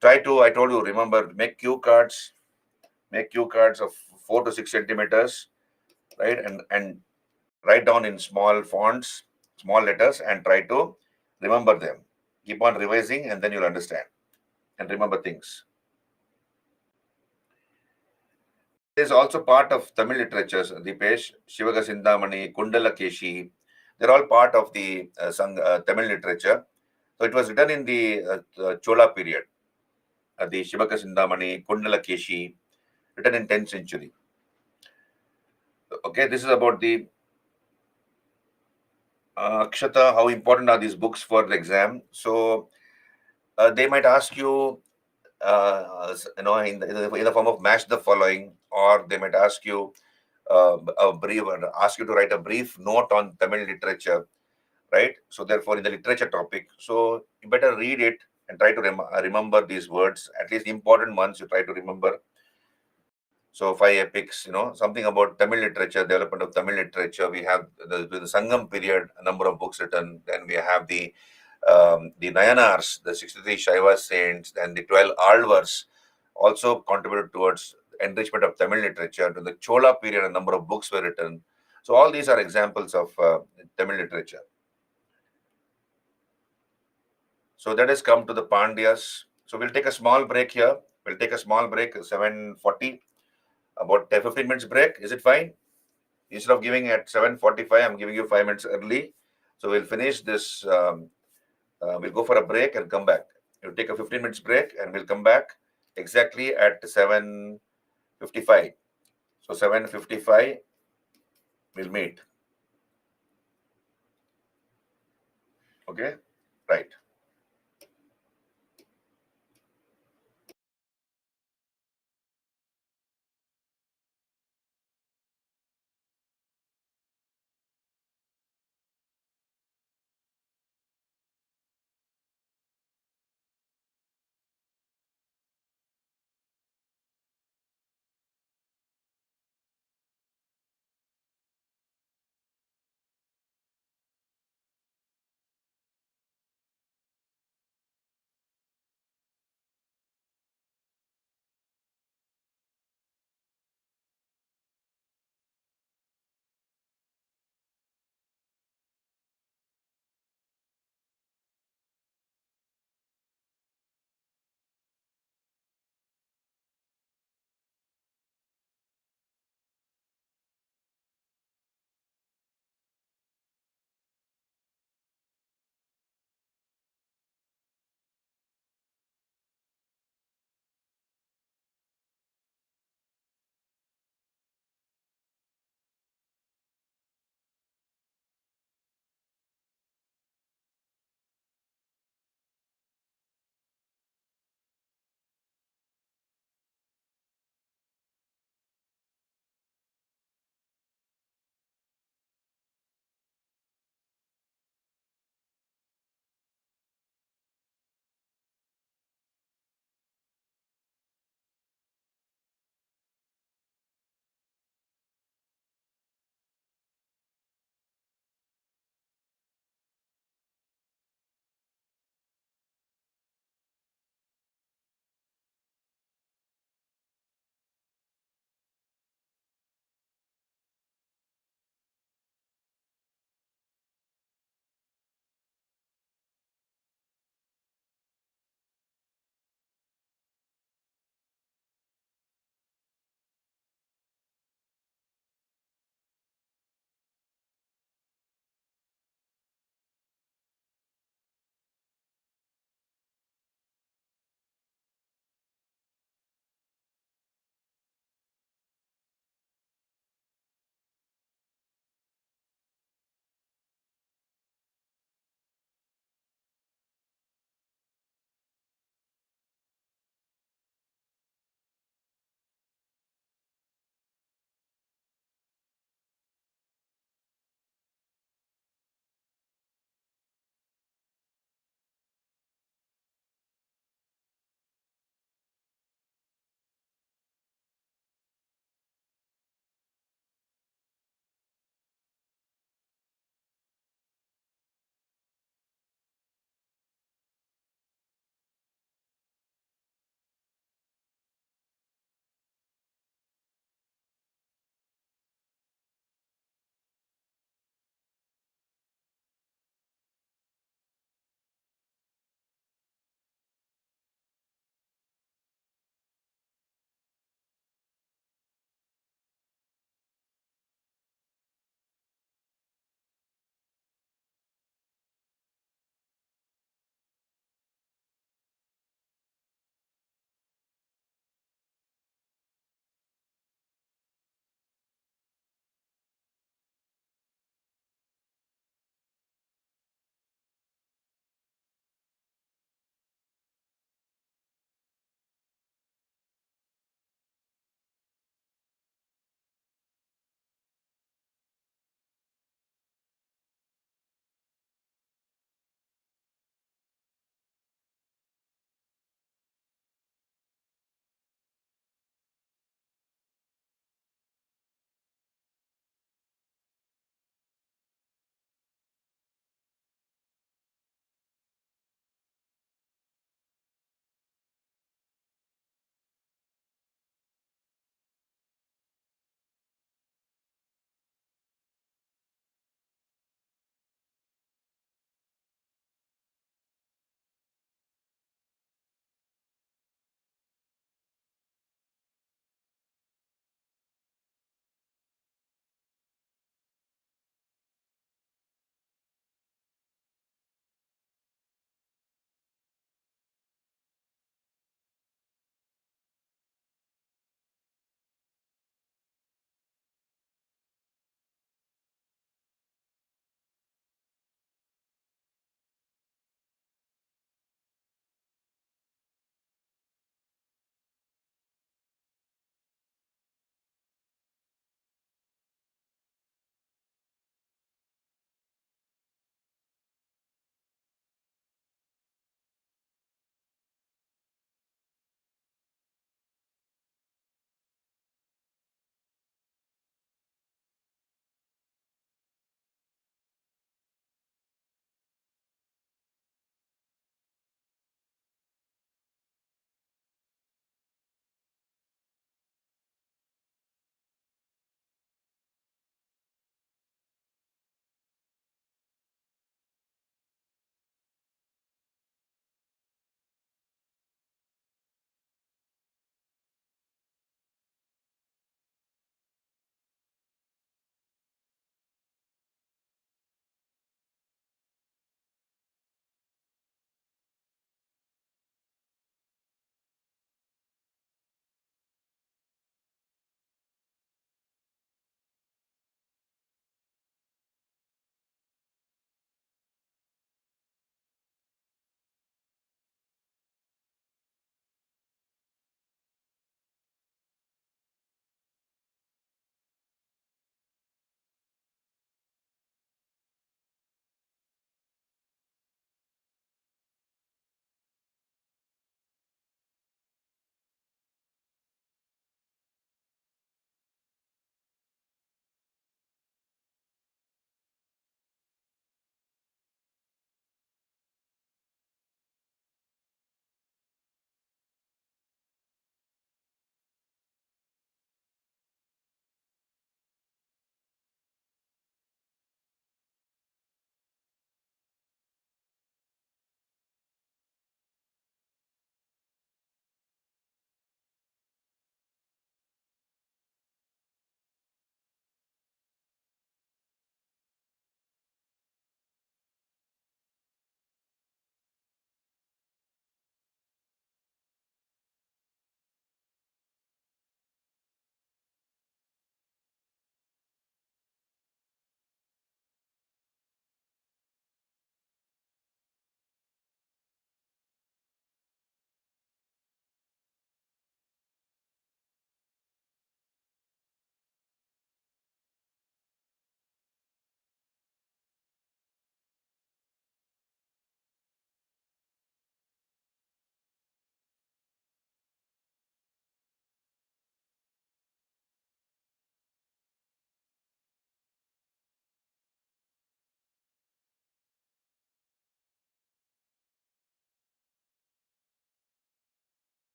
Try to, I told you, remember, make cue cards of 4 to 6 centimeters, right? And write down in small fonts, small letters, and try to remember them. Keep on revising, and then you'll understand and remember things. It is also part of Tamil literatures, Dipesh, Shivaga Sindhamani, Kundalakeshi. They're all part of the Tamil literature. So it was written in the Chola period. The Shivaga Sindhamani, Kundalakeshi, written in 10th century. Okay, this is about the Akshata, how important are these books for the exam? So they might ask you, in the form of match the following, or they might ask you ask you to write a brief note on Tamil literature, right? So therefore, in the literature topic, so you better read it and try to remember these words, at least important ones you try to remember. So 5 epics, something about Tamil literature, development of Tamil literature. We have the Sangam period, a number of books written. Then we have the Nayanars, the 63 Shaiva saints, and the 12 Alvars also contributed towards enrichment of Tamil literature. To the Chola period, a number of books were written. So all these are examples of Tamil literature. So that has come to the Pandyas. So we'll take a small break here. We'll take a small break, 7:40. About 15 minutes break. Is it fine? Instead of giving at 7:45, I'm giving you 5 minutes early. So we'll finish this. We'll go for a break and come back. We'll take a 15 minutes break and we'll come back exactly at 7:55. So 7:55, we'll meet. Okay? Right.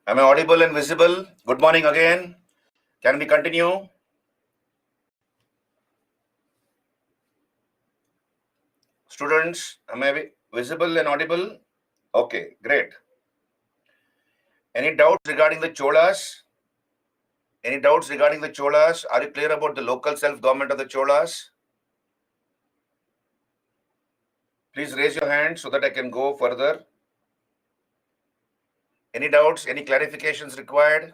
Am I audible and visible? Good morning again. Can we continue? Students, am I visible and audible? Okay, great. Any doubts regarding the Cholas? Any doubts regarding the Cholas? Are you clear about the local self-government of the Cholas? Please raise your hand so that I can go further. Any doubts? Any clarifications required?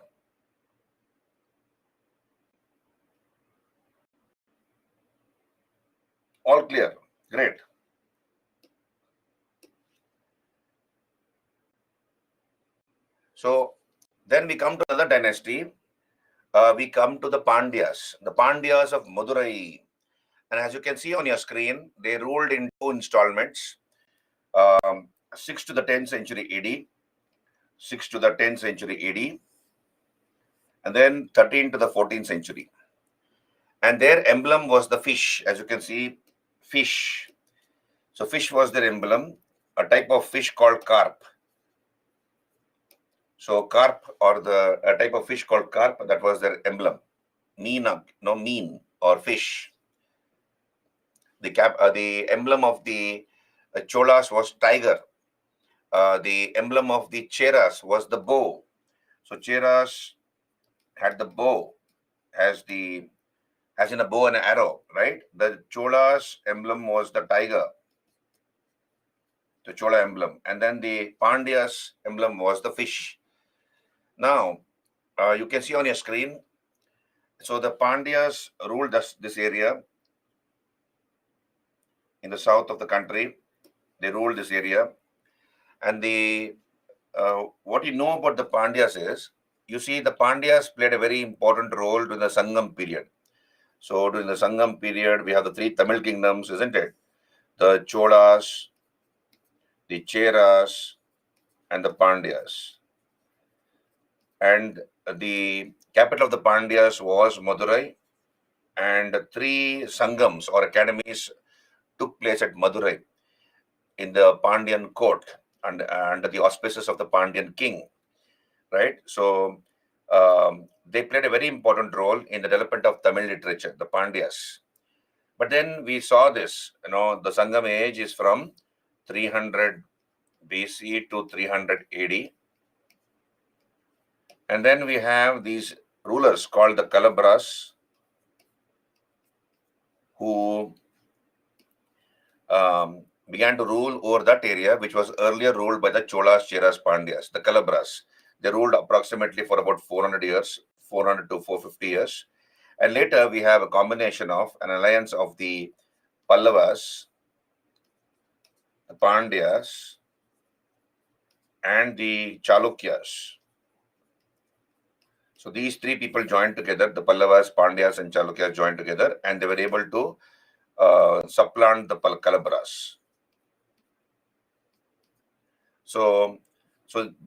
All clear. Great. So then we come to another dynasty. We come to the Pandyas. The Pandyas of Madurai. And as you can see on your screen, they ruled in two installments. 6th to the 10th century AD, 6th to the 10th century AD, and then 13th to the 14th century. And their emblem was the fish, as you can see, fish. So fish was their emblem, a type of fish called carp. So carp, or a type of fish called carp, that was their emblem. Mean or fish. The emblem of the Cholas was tiger. The emblem of the Cheras was the bow. So Cheras had the bow as in a bow and arrow, right? The Chola's emblem was the tiger, the Chola emblem, and then the Pandya's emblem was the fish. Now, you can see on your screen. So the Pandyas ruled this area in the south of the country. They ruled this area, and what you know about the Pandyas is, you see, the Pandyas played a very important role during the Sangam period. So during the Sangam period, we have the three Tamil kingdoms, isn't it? The Cholas, the Cheras, and the Pandyas. And the capital of the Pandyas was Madurai, and three Sangams or academies took place at Madurai in the Pandyan court under the auspices of the Pandyan king, right? So they played a very important role in the development of Tamil literature, the Pandyas. But then we saw this, the Sangam age is from 300 BC to 300 AD. And then we have these rulers called the Kalabras, who began to rule over that area, which was earlier ruled by the Cholas, Cheras, Pandyas, the Kalabras. They ruled approximately for about 400 years, 400 to 450 years. And later we have a combination of an alliance of the Pallavas, the Pandyas, and the Chalukyas. So these three people joined together, the Pallavas, Pandyas, and Chalukyas joined together, and they were able to supplant the Kalabras. So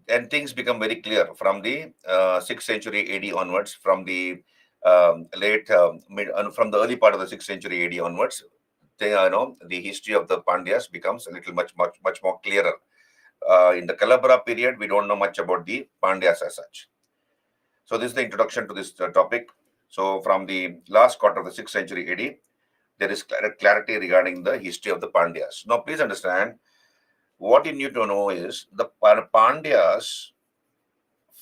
and things become very clear from the 6th century AD onwards, from the from the early part of the 6th century AD onwards. The history of the Pandyas becomes a little much more clearer. In the Kalabara period, we don't know much about the Pandyas as such. So this is the introduction to this topic. So from the last quarter of the 6th century AD, there is clarity regarding the history of the Pandyas. Now, please understand, what you need to know is the Pandyas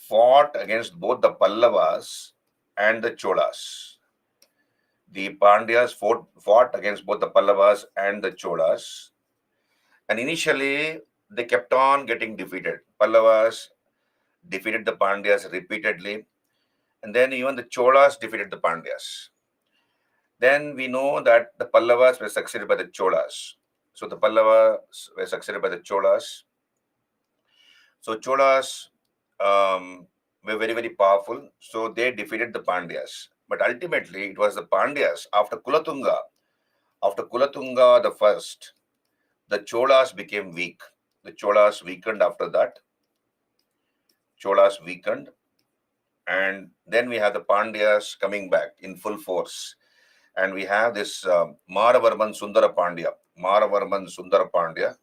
fought against both the Pallavas and the Cholas. The Pandyas fought against both the Pallavas and the Cholas. And initially, they kept on getting defeated. Pallavas defeated the Pandyas repeatedly. And then even the Cholas defeated the Pandyas. Then we know that the Pallavas were succeeded by the Cholas. So the Pallavas were succeeded by the Cholas. So Cholas were very, very powerful. So they defeated the Pandyas. But ultimately, it was the Pandyas after Kulatunga. After Kulatunga the first, the Cholas became weak. The Cholas weakened after that. Cholas weakened. And then we have the Pandyas coming back in full force. And we have this Maravarman Sundara Pandya. Maravarman Sundara Pandya.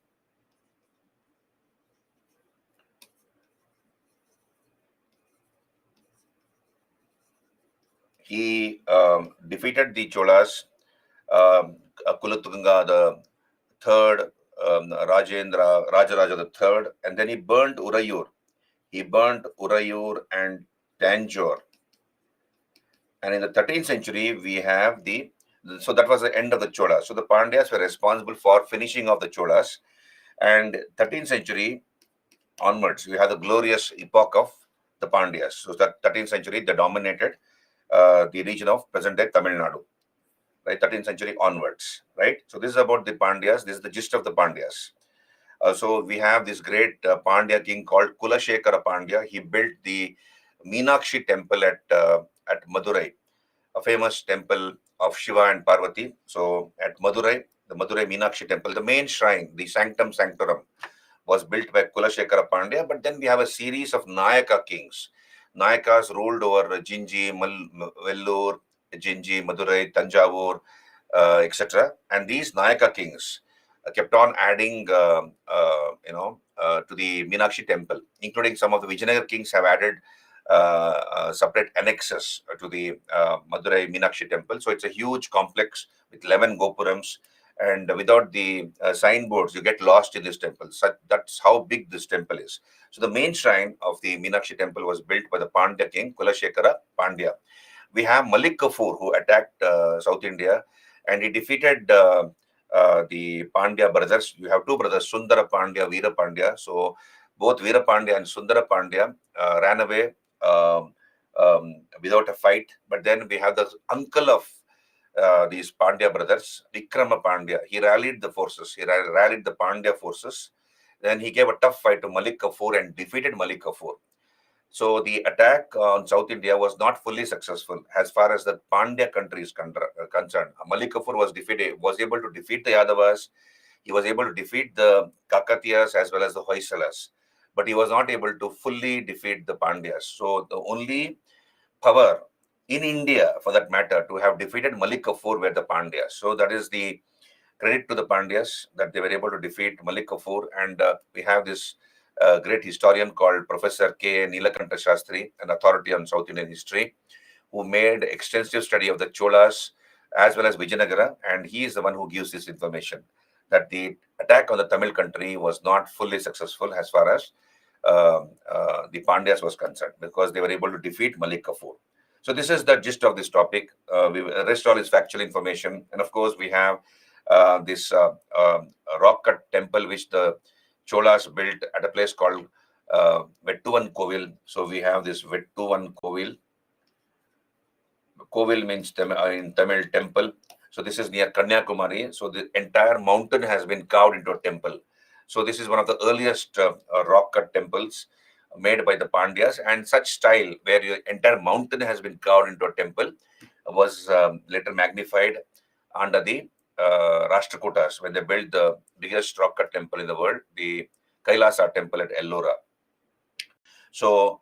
He defeated the Cholas, Kulatunga the third, Rajaraja the third, and then he burnt Urayur. He burnt Urayur and Tanjore. And in the 13th century, we have so that was the end of the Cholas. So the Pandyas were responsible for finishing off the Cholas. And 13th century onwards, we have the glorious epoch of the Pandyas. So that 13th century, they dominated the region of present-day Tamil Nadu, right? 13th century onwards, right? So this is about the Pandyas. This is the gist of the Pandyas. So we have this great Pandya king called Kulashekara Pandya. He built the Meenakshi temple at Madurai, a famous temple of Shiva and Parvati. So at Madurai, the Madurai Meenakshi temple, the main shrine, the Sanctum Sanctorum, was built by Kulashekara Pandya. But then we have a series of Nayaka kings. Nayakas ruled over Jinji, Vellore, Jinji, Madurai, Tanjavur, etc. And these Nayaka kings kept on adding, to the Meenakshi temple, including some of the Vijayanagar kings have added separate annexes to the Madurai Meenakshi temple. So it's a huge complex with 11 gopurams. And without the signboards, you get lost in this temple. So that's how big this temple is. So the main shrine of the Meenakshi temple was built by the Pandya king, Kulashekara Pandya. We have Malik Kafur, who attacked South India, and he defeated the Pandya brothers. You have two brothers, Sundara Pandya, Veera Pandya. So both Veera Pandya and Sundara Pandya ran away without a fight. But then we have the uncle of these Pandya brothers, Vikrama Pandya. He rallied the forces. He rallied the Pandya forces. Then he gave a tough fight to Malik Kafur and defeated Malik Kafur. So the attack on South India was not fully successful as far as the Pandya country is concerned. Malik Kafur was able to defeat the Yadavas. He was able to defeat the Kakatiyas as well as the Hoysalas, but he was not able to fully defeat the Pandyas. So the only power in India, for that matter, to have defeated Malik Kafur were the Pandyas. So that is the credit to the Pandyas that they were able to defeat Malik Kafur. And we have this great historian called Professor K. Nilakanta Shastri, an authority on South Indian history, who made extensive study of the Cholas as well as Vijayanagara. And he is the one who gives this information that the attack on the Tamil country was not fully successful as far as the Pandyas was concerned, because they were able to defeat Malik Kafur. So this is the gist of this topic. The rest all is factual information. And of course, we have this rock cut temple which the Cholas built at a place called Vettuvan Kovil. So we have this Vettuvan Kovil. Kovil means in Tamil temple. So this is near Kanyakumari. So the entire mountain has been carved into a temple. So this is one of the earliest rock cut temples made by the Pandyas, and such style where your entire mountain has been carved into a temple was later magnified under the Rashtrakutas when they built the biggest rock cut temple in the world, the Kailasa temple at Ellora. So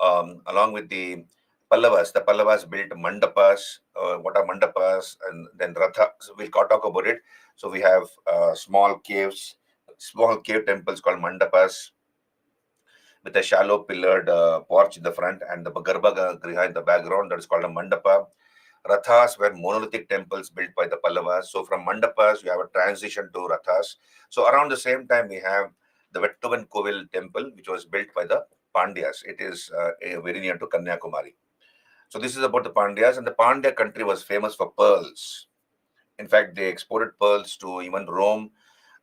along with the Pallavas built mandapas. What are mandapas? And then ratha. So we'll talk about it. So we have small cave temples called mandapas with a shallow pillared porch in the front and the Garbha Griha in the background. That is called a mandapa. Rathas were monolithic temples built by the Pallavas. So from mandapas, you have a transition to rathas. So around the same time, we have the Vettuvan Kovil temple, which was built by the Pandyas. It is very near to Kanyakumari. So this is about the Pandyas, and the Pandya country was famous for pearls. In fact, they exported pearls to even Rome.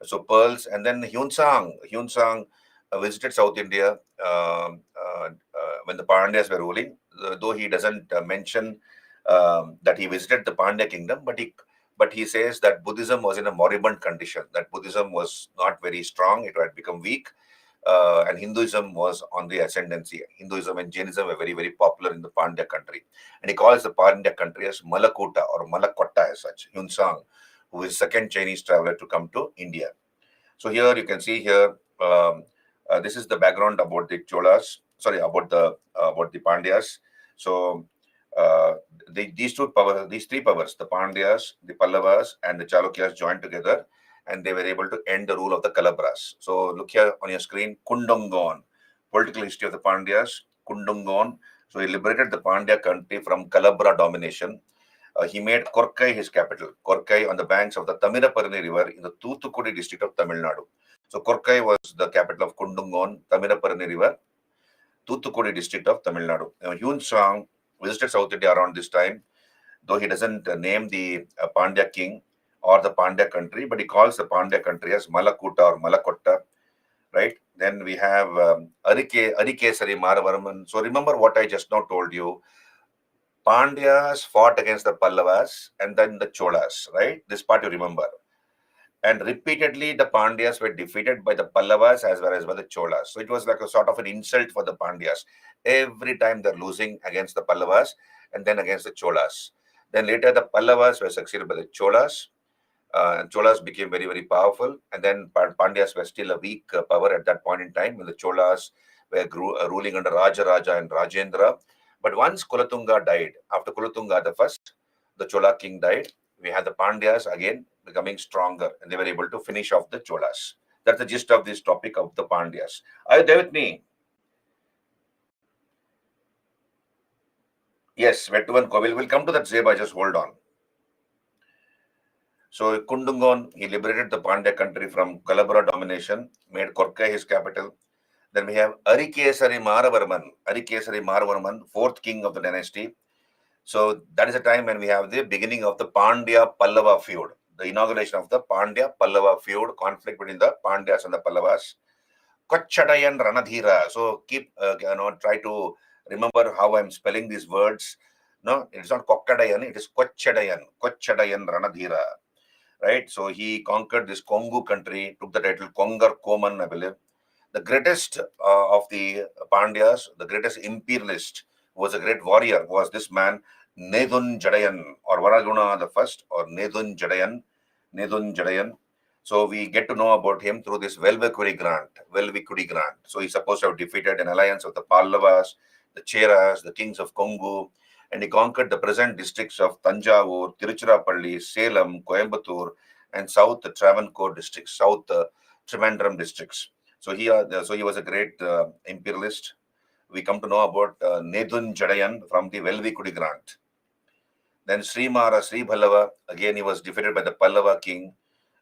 So pearls, and then Hyun Sang visited South India when the Pandyas were ruling. Though he doesn't mention that he visited the Pandya kingdom, but he says that Buddhism was in a moribund condition. That Buddhism was not very strong; it had become weak. And Hinduism was on the ascendancy. Hinduism and Jainism were very, very popular in the Pandya country. And he calls the Pandya country as Malakuta or Malakotta as such. Hyun Sang, who is second Chinese traveler to come to India. So here you can see here, this is the background about the Cholas, about the Pandyas. So these three powers, the Pandyas, the Pallavas, and the Chalukyas joined together, and they were able to end the rule of the Kalabras. So look here on your screen, Kundungon, political history of the Pandyas, Kundungon. So he liberated the Pandya country from Kalabra domination. He made Korkai his capital. Korkai on the banks of the Tamiraparni river in the Thoothukudi district of Tamil Nadu. So Korkai was the capital of Kundungon, Tamiraparni river, Thoothukudi district of Tamil Nadu. Yun Song visited South India around this time, though he doesn't name the Pandya king or the Pandya country, but he calls the Pandya country as Malakuta or Malakotta, right? Then we have Arikesari Maravarman. So remember what I just now told you. Pandyas fought against the Pallavas and then the Cholas, right? This part you remember. And repeatedly, the Pandyas were defeated by the Pallavas as well as by the Cholas. So it was like a sort of an insult for the Pandyas. Every time they're losing against the Pallavas and then against the Cholas. Then later, the Pallavas were succeeded by the Cholas. Cholas became very, very powerful. And then Pandyas were still a weak power at that point in time when the Cholas were ruling under Raja and Rajendra. But once Kulatunga died, after Kulatunga the first, the Chola king died, we had the Pandyas again becoming stronger and they were able to finish off the Cholas. That's the gist of this topic of the Pandyas. Are you there with me? Yes, Vetuvan Kovil. We'll come to that, Zeba. Just hold on. So Kundungon, he liberated the Pandya country from Kalabara domination, made Korkai his capital. Then we have Arikesari Maravarman, fourth king of the dynasty. So that is a time when we have the beginning of the Pandya Pallava feud, the inauguration of the Pandya Pallava feud, conflict between the Pandyas and the Pallavas. Kochadayan Ranadhira. So keep, try to remember how I'm spelling these words. No, it's not Kokkadayan, it is Kochadayan Ranadhira. Right? So he conquered this Kongu country, took the title Kongar Koman, I believe. The greatest of the Pandyas, the greatest imperialist, was a great warrior, was this man, Nedun Jadayan, or Varaguna the first, or Nedun Jadayan. So we get to know about him through this Velvikudi Grant. So he's supposed to have defeated an alliance of the Pallavas, the Cheras, the kings of Kongu, and he conquered the present districts of Tanjavur, Tiruchirappalli, Salem, Coimbatore, and South Travancore districts, South Trivandrum districts. So he was a great imperialist. We come to know about Nedun Jadayan from the Velvikudi Grant. Then Sri Ballava, again he was defeated by the Pallava king,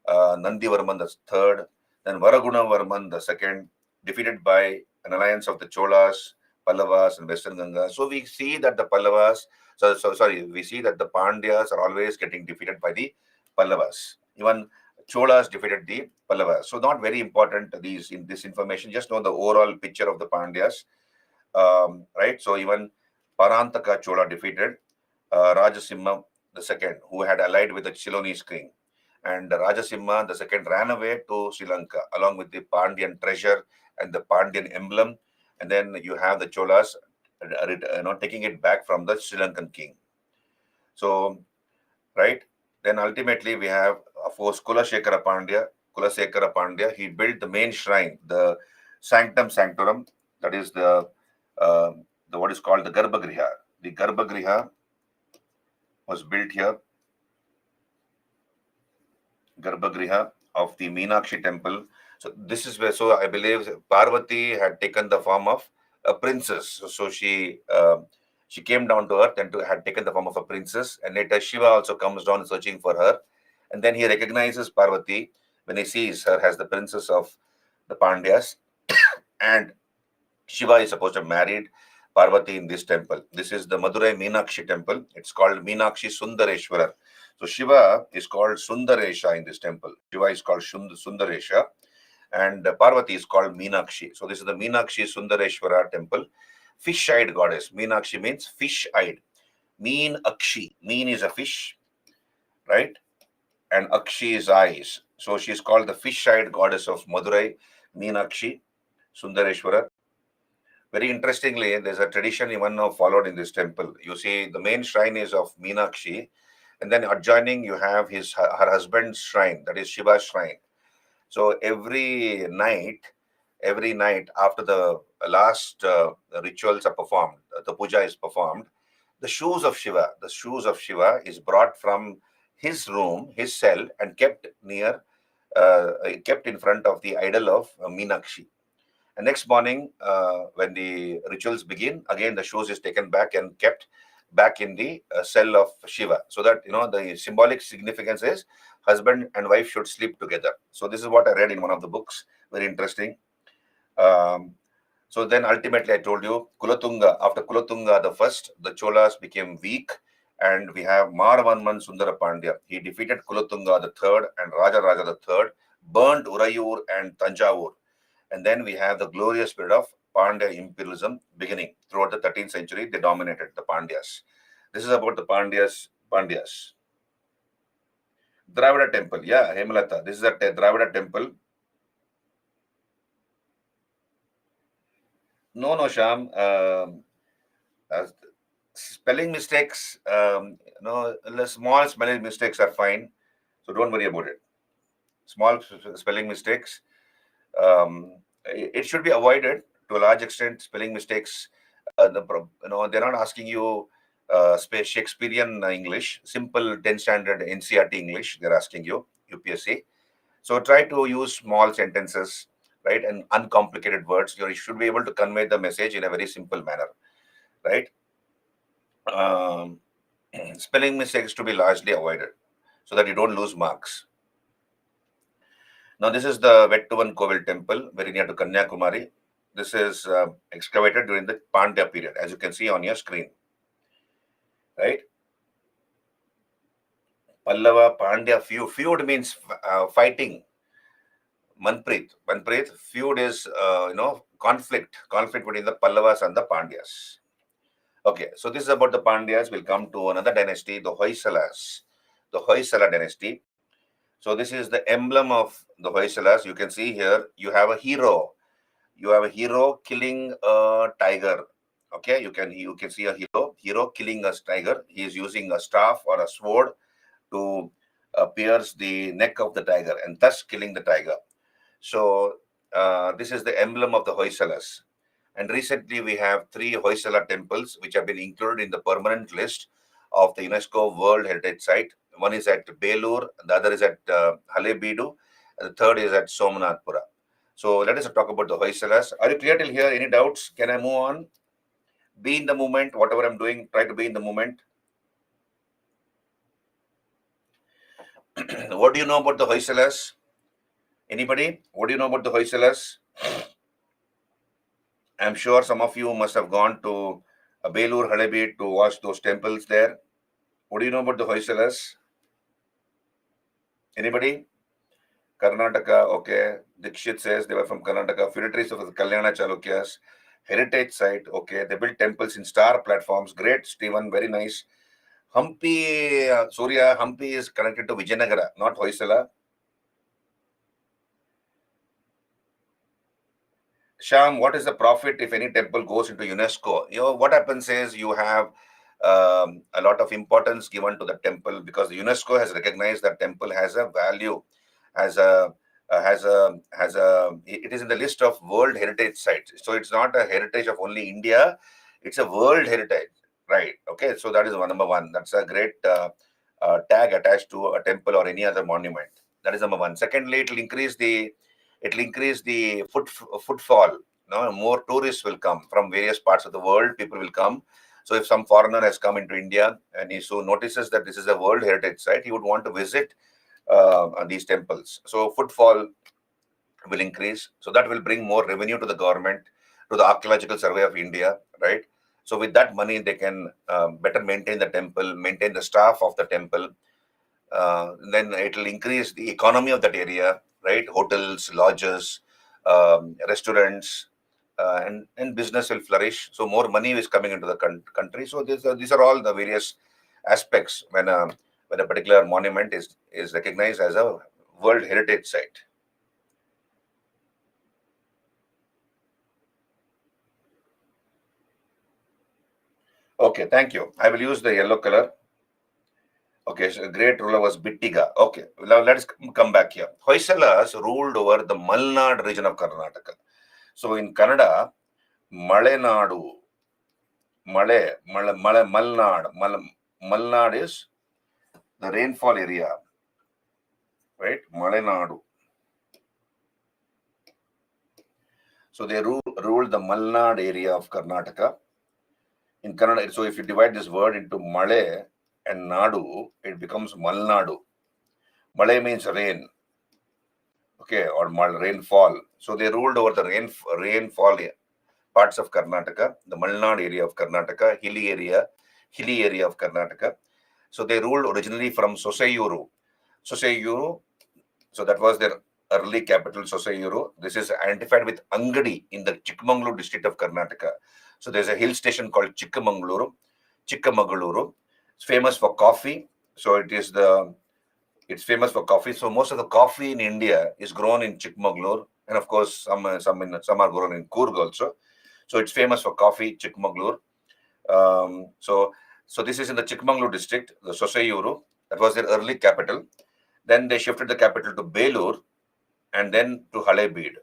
Nandivarman III. Then Varagunavarman II, defeated by an alliance of the Cholas, Pallavas, and Western Ganga. So we see that the Pallavas, we see that the Pandyas are always getting defeated by the Pallavas. Even Cholas defeated the Pallavas. So not very important in this information. Just know the overall picture of the Pandyas, right? So even Parantaka Chola defeated Rajasimha II, who had allied with the Ceylonese king. And Rajasimha II ran away to Sri Lanka along with the Pandyan treasure and the Pandyan emblem. And then you have the Cholas, taking it back from the Sri Lankan king. So, right. Then ultimately we have, of course, Kulasekara Pandya. He built the main shrine, the Sanctum Sanctorum, that is the what is called the Garbhagriha. The Garbhagriha was built here. Garbhagriha of the Meenakshi temple. So this is where, so I believe Parvati had taken the form of a princess. So she came down to earth and had taken the form of a princess. And later Shiva also comes down searching for her. And then he recognizes Parvati when he sees her as the princess of the Pandyas. And Shiva is supposed to have married Parvati in this temple. This is the Madurai Meenakshi temple. It's called Meenakshi Sundareshwarar. So Shiva is called Sundaresha in this temple. Shiva is called Sundaresha and Parvati is called Meenakshi. So this is the Meenakshi Sundareshwara temple. Fish-eyed goddess. Meenakshi means fish-eyed. Meen Akshi. Meen is a fish, right? And Akshi is eyes. So she is called the fish-eyed goddess of Madurai, Meenakshi Sundareshwara. Very interestingly, there's a tradition even now followed in this temple. You see, the main shrine is of Meenakshi, and then adjoining you have her husband's shrine, that is Shiva's shrine. So every night after the last rituals are performed, the puja is performed, the shoes of Shiva is brought from his room, his cell, and kept in front of the idol of Meenakshi. And next morning, when the rituals begin, again the shoes is taken back and kept back in the cell of Shiva, so that the symbolic significance is husband and wife should sleep together. So this is what I read in one of the books. Very interesting. So then ultimately I told you Kulatunga, after Kulatunga the first, the Cholas became weak, and we have Maravanman Sundara Pandya. He defeated Kulatunga the third and Raja Raja the third, burnt Urayur and Tanjavur. And then we have the glorious period of Pandya imperialism beginning. Throughout the 13th century, they dominated the Pandyas. This is about the Pandyas. Dravida temple. Yeah, Hemalata. This is a Dravida temple. No, Sham. Spelling mistakes, the small spelling mistakes are fine. So don't worry about it. Small spelling mistakes, it should be avoided to a large extent. Spelling mistakes, they're not asking you Shakespearean English, simple 10 standard NCERT English. They're asking you UPSC. So try to use small sentences, right, and uncomplicated words. You should be able to convey the message in a very simple manner, right? Spelling mistakes to be largely avoided so that you don't lose marks. Now, this is the Vettuvan Kovil temple, very near to Kanyakumari. This is excavated during the Pandya period, as you can see on your screen, right? Pallava, Pandya, feud. Feud means fighting. Manpreet, feud is, conflict between the Pallavas and the Pandyas. Okay, so this is about the Pandyas. We'll come to another dynasty, the Hoysalas, the Hoysala dynasty. So this is the emblem of the Hoysalas. You can see here, you have a hero. You have a hero killing a tiger. Okay, you can see a hero killing a tiger. He is using a staff or a sword to pierce the neck of the tiger and thus killing the tiger. So this is the emblem of the Hoysalas. And recently we have 3 Hoysala temples which have been included in the permanent list of the UNESCO World Heritage Site. One is at Belur, the other is at Halebeedu, and the third is at Somanathpura. So let us talk about the Hoysalas. Are you clear till here? Any doubts? Can I move on? Be in the moment. Whatever I'm doing, try to be in the moment. What do you know about the Hoysalas? Anybody? What do you know about the Hoysalas? I'm sure some of you must have gone to Belur, Halebeed to watch those temples there. What do you know about the Hoysalas? Anybody? Karnataka, okay. Dikshit says they were from Karnataka. Feudatories of the Kalyana Chalukyas. Heritage site, okay. They built temples in star platforms. Great, Stephen, very nice. Hampi, Surya, Hampi is connected to Vijayanagara, not Hoysala. Sham, what is the profit if any temple goes into UNESCO? What happens is you have a lot of importance given to the temple because the UNESCO has recognized that temple has a value, it is in the list of World Heritage Sites. So it's not a heritage of only India, it's a World Heritage, right? Okay, so that is number one. That's a great tag attached to a temple or any other monument. That is number one. Secondly, it will increase the footfall. More tourists will come from various parts of the world. People will come. So if some foreigner has come into India and he so notices that this is a World Heritage Site, he would want to visit these temples. So footfall will increase. So that will bring more revenue to the government, to the Archaeological Survey of India, right? So with that money, they can better maintain the temple, maintain the staff of the temple. Then it will increase the economy of that area, right? Hotels, lodges, restaurants, and business will flourish. So more money is coming into the country. So these are all the various aspects when a particular monument is recognized as a World Heritage Site. Okay, thank you. I will use the yellow color. Okay, so great ruler was Bittiga. Okay, now let's come back here. Hoysalas ruled over the Malnad region of Karnataka. So in Kannada, Malenadu, Malnad is the rainfall area, right? Malenadu. So they ruled the Malnad area of Karnataka. in Kannada. So if you divide this word into Male and Nadu, it becomes Malnadu. Male means rain, okay, or rainfall. So they ruled over the rainfall parts of Karnataka, the Malnad area of Karnataka, hilly area of Karnataka. So they ruled originally from Sosayuru. Sosayuru, so that was their early capital, Sosayuru. This is identified with Angadi in the Chikmagaluru district of Karnataka. So there's a hill station called Chikmagaluru. It's famous for coffee. So it's famous for coffee. So most of the coffee in India is grown in Chikmagaluru, and of course some are grown in Coorg also. So it's famous for coffee, Chikmagaluru. So this is in the Chikmagaluru district, the Sosayuru. That was their early capital. Then they shifted the capital to Belur and then to Halebeed.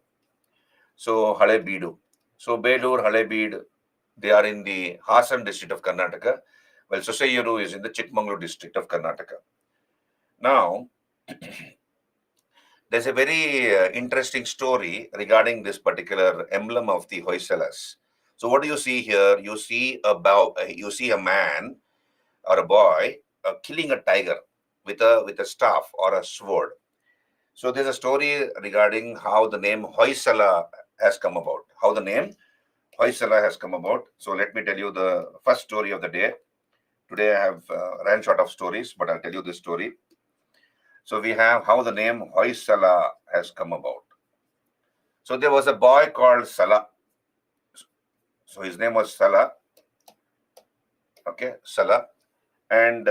So Halebeedu. So Belur, Halebeed, they are in the Hassan district of Karnataka, while Sosayuru is in the Chikmagaluru district of Karnataka. Now, there's a very interesting story regarding this particular emblem of the Hoysalas. So what do you see here? You see a man or a boy killing a tiger with a staff or a sword. So there's a story regarding how the name Hoysala has come about. So let me tell you the first story of the day. Today I have ran short of stories, but I'll tell you this story. So we have how the name Hoysala has come about. So there was a boy called Sala. So his name was Sala. Okay, Sala. And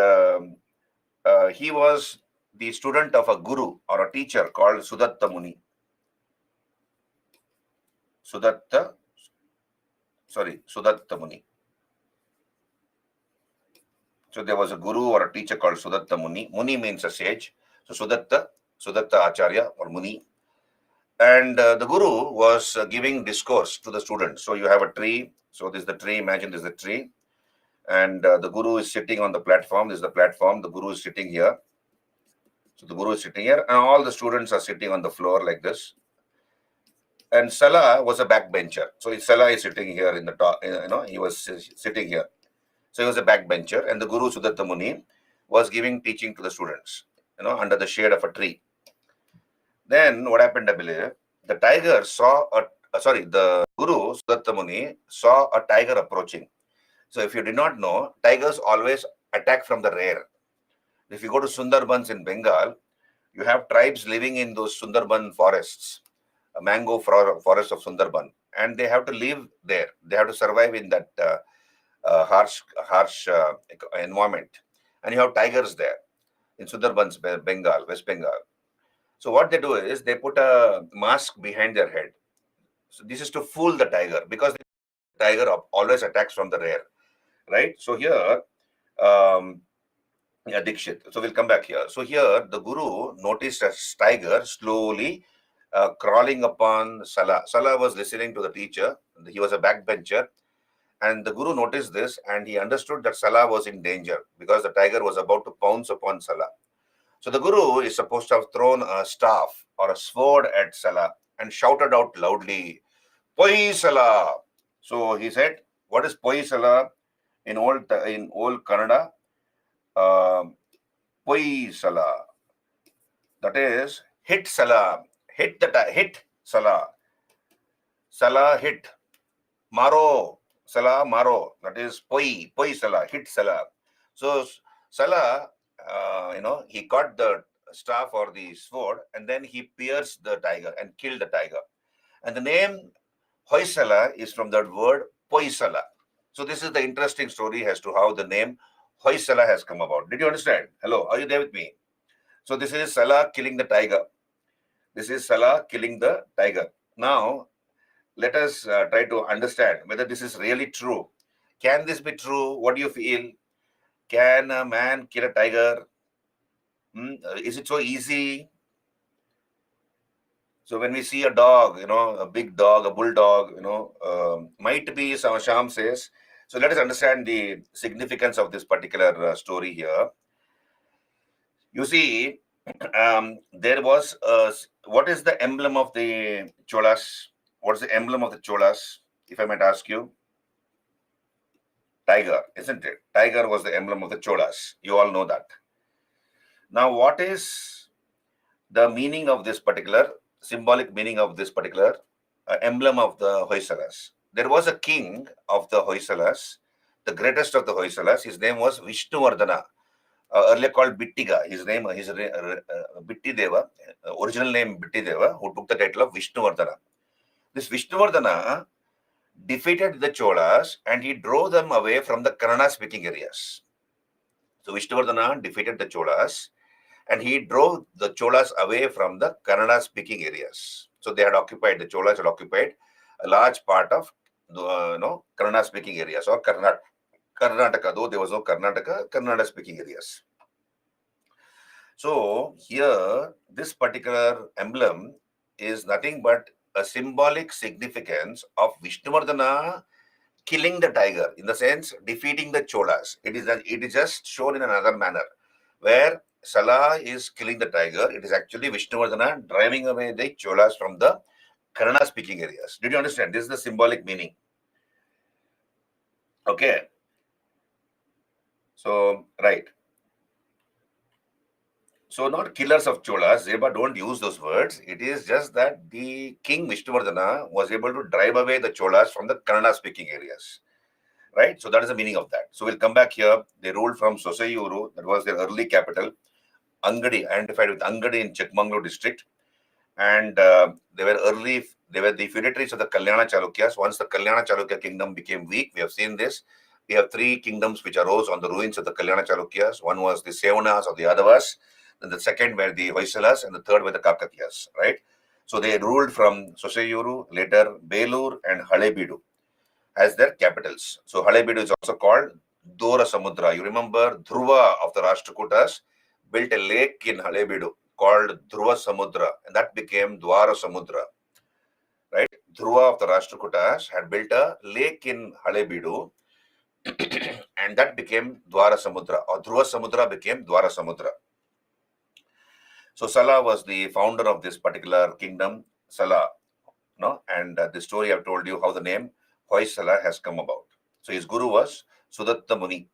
he was the student of a guru or a teacher called Sudatta Muni. Sudatta Muni. So there was a guru or a teacher called Sudatta Muni. Muni means a sage. So Sudatta Acharya or Muni. And the guru was giving discourse to the students. So you have a tree. So this is the tree. Imagine this is the tree. And the guru is sitting on the platform. This is the platform. The guru is sitting here. So the guru is sitting here, and all the students are sitting on the floor like this. And Sala was a backbencher. So Sala is sitting here in the top. He was sitting here. So he was a backbencher, and the guru Sudatta Muni was giving teaching to the students, under the shade of a tree. Then what happened, I believe, the guru Sudatta Muni saw a tiger approaching. So if you did not know, tigers always attack from the rear. If you go to Sundarbans in Bengal, you have tribes living in those Sundarban forests, a mango forest of Sundarban, and they have to live there. They have to survive in that harsh environment. And you have tigers there in Sundarbans, Bengal, West Bengal. So what they do is they put a mask behind their head. So this is to fool the tiger, because the tiger always attacks from the rear, right? So here, Dikshit. So we'll come back here. So here, the guru noticed a tiger slowly crawling upon Sala. Sala was listening to the teacher. He was a backbencher. And the guru noticed this, and he understood that Sala was in danger because the tiger was about to pounce upon Sala. So the guru is supposed to have thrown a staff or a sword at Sala and shouted out loudly, "Poi Sala!" So he said, "What is Poi Sala in old Kannada? Poi Sala. That is hit Sala. Hit Sala. Sala hit. Maro. Sala maro. That is Poi Sala. Hit Sala. So Sala, he caught the staff or the sword, and then he pierced the tiger and killed the tiger. And the name Hoysala is from that word Poisala. So this is the interesting story as to how the name Hoysala has come about. Did you understand? Hello, are you there with me? So this is Sala killing the tiger. Now, let us try to understand whether this is really true. Can this be true? What do you feel? Can a man kill a tiger? Is it so easy? So when we see a dog, a big dog, a bulldog, might be, Sham says. So let us understand the significance of this particular story here. You see, there was what is the emblem of the Cholas? What's the emblem of the Cholas, if I might ask you? Tiger, isn't it? Tiger was the emblem of the Cholas. You all know that. Now, what is the meaning of this particular, symbolic meaning of this particular emblem of the Hoysalas? There was a king of the Hoysalas, the greatest of the Hoysalas. His name was Vishnuvardhana, earlier called Bittiga. His name, Bittideva, original name Bittideva, who took the title of Vishnuvardhana. This Vishnuvardhana defeated the Cholas and he drove them away from the Kannada speaking areas. So Vishnuvardhana defeated the Cholas and he drove the Cholas away from the Kannada speaking areas. So they had occupied, the Cholas had occupied a large part of the Kannada speaking areas or Karnataka, though there was no Karnataka, Kannada speaking areas. So here, this particular emblem is nothing but a symbolic significance of Vishnuvardhana killing the tiger, in the sense defeating the Cholas. It is just shown in another manner, where Salah is killing the tiger. It is actually Vishnuvardhana driving away the Cholas from the Kannada speaking areas. Did you understand? This is the symbolic meaning. Okay. So, right. So, not killers of Cholas. Zeba don't use those words. It is just that the king Vishnuvardhana was able to drive away the Cholas from the Kannada speaking areas. Right? So that is the meaning of that. So we'll come back here. They ruled from Sosayuru, that was their early capital. Angadi, identified with Angadi in Chikmagalur district. And they were the feudatories of the Kalyana Chalukyas. Once the Kalyana Chalukya kingdom became weak, we have seen this. We have three kingdoms which arose on the ruins of the Kalyana Chalukyas. One was the Sevanas or the Yadavas. Then the second were the Hoysalas, and the third were the Kakatiyas, right? So they ruled from Sosayuru, later Belur and Halebeedu as their capitals. So Halebeedu is also called Dora Samudra. You remember Dhruva of the Rashtrakutas built a lake in Halebeedu called Dhruva Samudra, and that became Dwara Samudra. Right? Dhruva of the Rashtrakutas had built a lake in Halebeedu, and that became Dwara Samudra, or Dhruva Samudra became Dwara Samudra. So Sala was the founder of this particular kingdom, Sala. No? And the story I've told you how the name Hoysala has come about. So his guru was Sudatta Muni.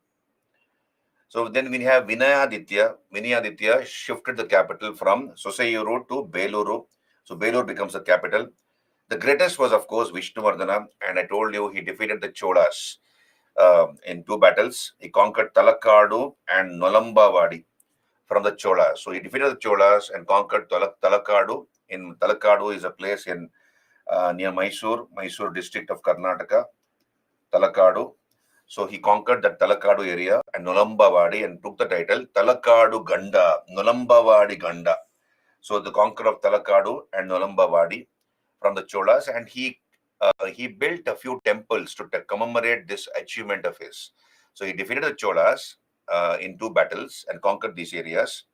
So then we have Vinayaditya. Vinayaditya shifted the capital from Sosayuru to Beluru. So Belur becomes the capital. The greatest was, of course, Vishnuvardhana. And I told you he defeated the Cholas in two battles. He conquered Talakkadu and Nolambavadi from the Cholas. So he defeated the Cholas and conquered Talakkadu. In Talakkadu is a place in near Mysore district of Karnataka, Talakkadu. So he conquered that Talakkadu area and Nolambavadi and took the title Talakkadu Ganda, Nolambavadi Ganda. So the conqueror of Talakkadu and Nolambavadi from the Cholas, and he built a few temples to commemorate this achievement of his. So he defeated the Cholas in two battles and conquered these areas,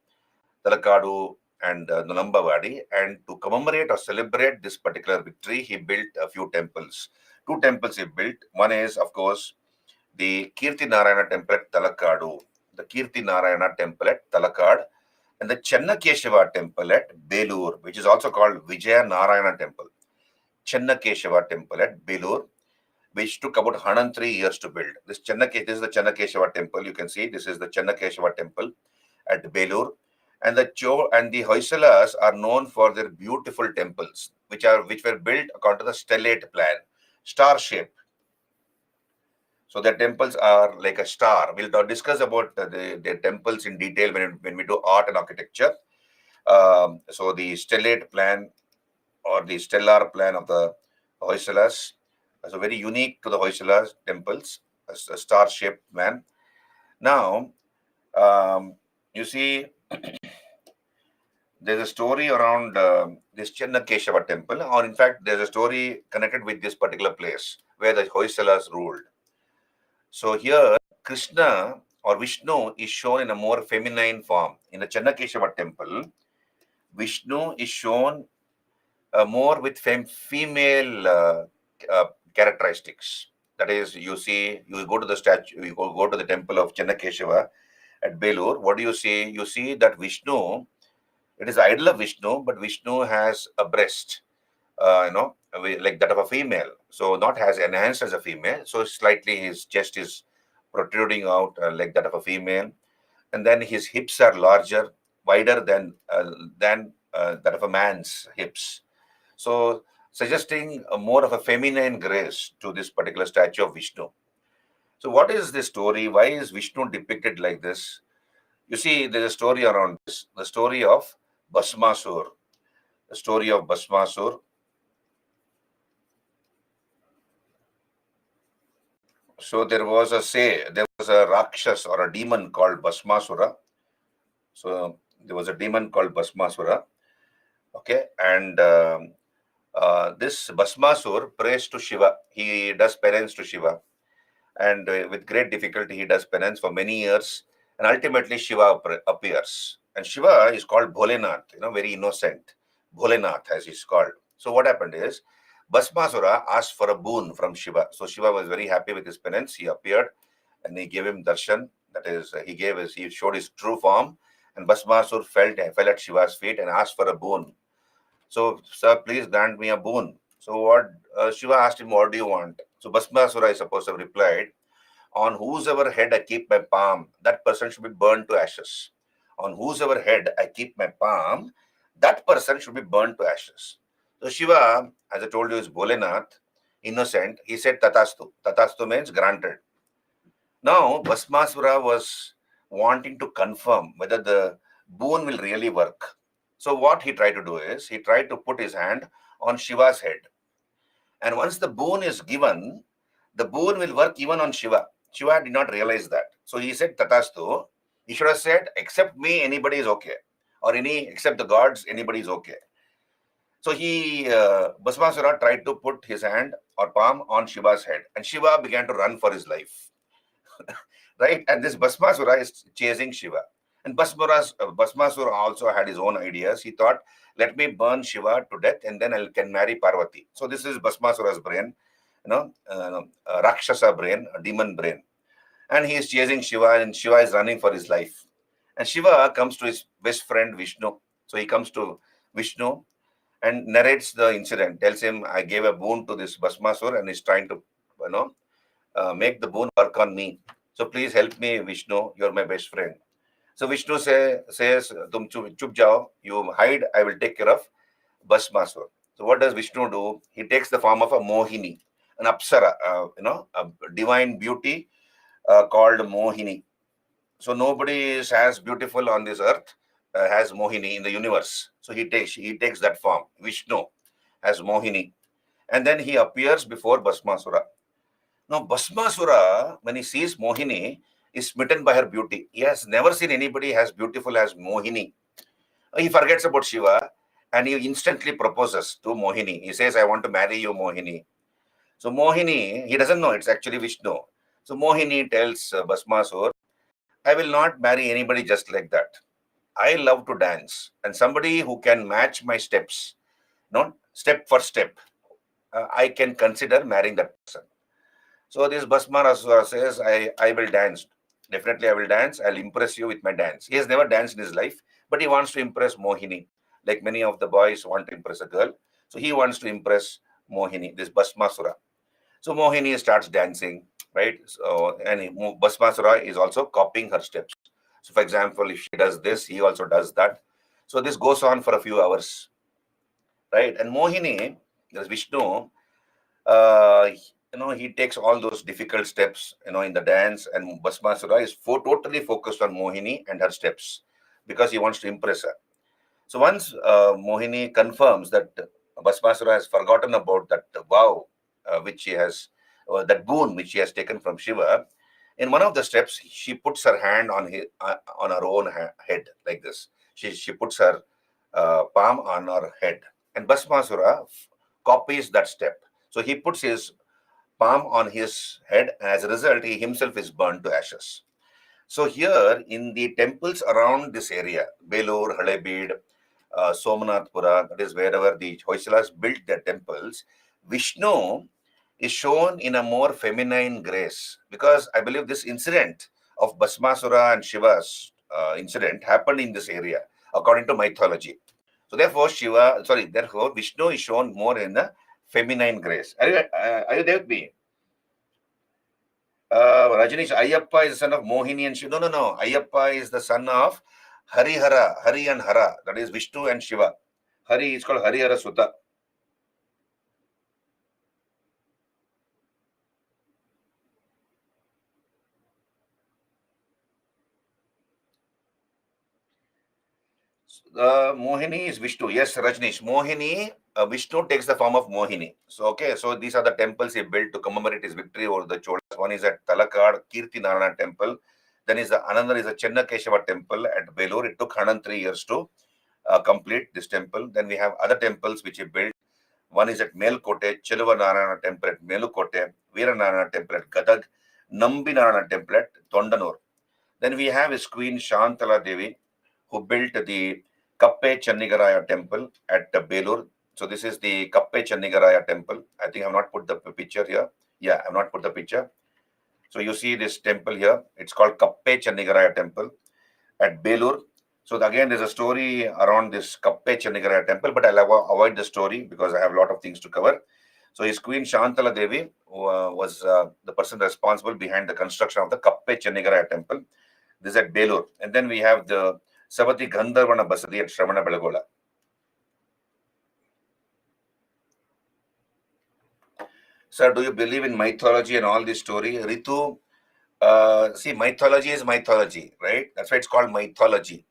Talakkadu and Nolambavadi, and to commemorate or celebrate this particular victory, he built a few temples. Two temples he built. One is, of course, the Kirti Narayana temple at Talakkadu, the Kirti Narayana temple at Talakkad, and the Chennakeshava temple at Belur, which is also called Vijaya Narayana temple. Chennakeshava temple at Belur, which took about 103 years to build. This is the Chennakeshava temple. You can see this is the Chennakeshava temple at Belur. And the Hoysalas are known for their beautiful temples, which were built according to the stellate plan, star shape. So their temples are like a star. We'll discuss about their temples in detail when we do art and architecture. So the stellate plan or the stellar plan of the Hoysalas is very unique to the Hoysalas temples, a star-shaped plan. Now, you see, there's a story around this Chennakeshava temple, or in fact, there's a story connected with this particular place where the Hoysalas ruled. So here, Krishna or Vishnu is shown in a more feminine form. In the Chennakeshava temple, Vishnu is shown more with female characteristics. That is, you go to the statue, you go to the temple of Chennakeshava at Belur. What do you see? You see that Vishnu, it is the idol of Vishnu, but Vishnu has a breast, like that of a female. So not as enhanced as a female. So slightly his chest is protruding out like that of a female, and then his hips are larger, wider than that of a man's hips. So suggesting a more of a feminine grace to this particular statue of Vishnu. So what is this story? Why is Vishnu depicted like this? You see, there's a story around this. The story of Bhasmasur. The story of Bhasmasur. So there was a Rakshas or a demon called Bhasmasura. So there was a demon called Bhasmasura. Okay, and this Bhasmasur prays to Shiva. He does penance to Shiva, and with great difficulty he does penance for many years, and ultimately Shiva appears. And Shiva is called Bholenath, very innocent. Bholenath, as he's called. So what happened is, Bhasmasura asked for a boon from Shiva. So Shiva was very happy with his penance. He appeared and he gave him darshan. That is, he showed his true form. And Bhasmasur fell at Shiva's feet and asked for a boon. So, sir, please grant me a boon. So what Shiva asked him, what do you want? So Bhasmasura is supposed to have replied, on whosever head I keep my palm, that person should be burned to ashes. On whosever head I keep my palm, that person should be burned to ashes. So Shiva, as I told you, is Bholenath, innocent. He said Tatastu. Tatastu means granted. Now, Bhasmasura was wanting to confirm whether the boon will really work. So what he tried to do is, he tried to put his hand on Shiva's head. And once the boon is given, the boon will work even on Shiva. Shiva did not realize that. So he said, Tatastu. He should have said, except me, anybody is okay. Or except the gods, anybody is okay. So Bhasmasura tried to put his hand or palm on Shiva's head. And Shiva began to run for his life. Right? And this Bhasmasura is chasing Shiva. And Bhasmasura also had his own ideas. He thought, let me burn Shiva to death and then I can marry Parvati. So this is Bhasmasura's brain, Rakshasa brain, a demon brain. And he is chasing Shiva and Shiva is running for his life. And Shiva comes to his best friend Vishnu. So he comes to Vishnu and narrates the incident, tells him, I gave a boon to this Bhasmasura and he's trying to, make the boon work on me. So please help me, Vishnu. You're my best friend. So Vishnu says, Tum chup jao, you hide, I will take care of Bhasmasura. So what does Vishnu do? He takes the form of a Mohini, an Apsara, a divine beauty called Mohini. So nobody is as beautiful on this earth as Mohini in the universe. So he takes that form, Vishnu, as Mohini. And then he appears before Bhasmasura. Now, Bhasmasura, when he sees Mohini, is smitten by her beauty. He has never seen anybody as beautiful as Mohini. He forgets about Shiva and he instantly proposes to Mohini. He says, I want to marry you, Mohini. So Mohini, he doesn't know it's actually Vishnu. So Mohini tells Bhasmasura, I will not marry anybody just like that. I love to dance, and somebody who can match my steps, step for step, I can consider marrying that person. So this Bhasmasura says, I will dance. Definitely I will dance. I'll impress you with my dance. He has never danced in his life, but he wants to impress Mohini. Like many of the boys want to impress a girl. So he wants to impress Mohini, this Bhasmasura. So Mohini starts dancing, right? So, and Bhasmasura is also copying her steps. So for example, if she does this, he also does that. So this goes on for a few hours, right? And Mohini, there's Vishnu, he takes all those difficult steps, in the dance, and Bhasmasura is totally focused on Mohini and her steps because he wants to impress her. So once Mohini confirms that Bhasmasura has forgotten about that vow, which she has, that boon which she has taken from Shiva, in one of the steps, she puts her hand on her own head like this. She puts her palm on her head, and Bhasmasura copies that step. So he puts his palm on his head, and as a result, he himself is burned to ashes. So here in the temples around this area, Belur, Halebid, Somanathpura, that is wherever the Hoysalas built their temples, Vishnu is shown in a more feminine grace, because I believe this incident of Bhasmasura and Shiva's incident happened in this area, according to mythology. So therefore, Vishnu is shown more in a feminine grace. Are you there with me? Rajanish, Ayyappa is the son of Mohini and Shiva. No. Ayyappa is the son of Harihara, Hari and Hara. That is Vishnu and Shiva. Hari is called Harihara Sutta. Mohini is Vishnu. Yes, Rajnish. Mohini, Vishnu takes the form of Mohini. So these are the temples he built to commemorate his victory over the Cholas. One is at Talakad, Kirti Narayana temple. Then another is a Chennakeshava temple at Belur. It took 103 years to complete this temple. Then we have other temples which he built. One is at Melkote, Cheluva Narayana temple at Melukote, Veera Narayana temple at Gadag, Nambi Narayana temple at Tondanur. Then we have his queen Shantala Devi, who built the Kappe Channigaraya temple at Belur. So this is the Kappe Channigaraya temple. I think I have not put the picture here. Yeah, I have not put the picture. So you see this temple here. It's called Kappe Channigaraya temple at Belur. So again, there's a story around this Kappe Channigaraya temple, but I'll avoid the story because I have a lot of things to cover. So his queen Shantala Devi was the person responsible behind the construction of the Kappe Channigaraya temple. This is at Belur. And then we have the Savati Gandharvana Basadi at Shravana Belagola. Sir, do you believe in mythology and all this story? Ritu, see, mythology is mythology, right? That's why it's called mythology.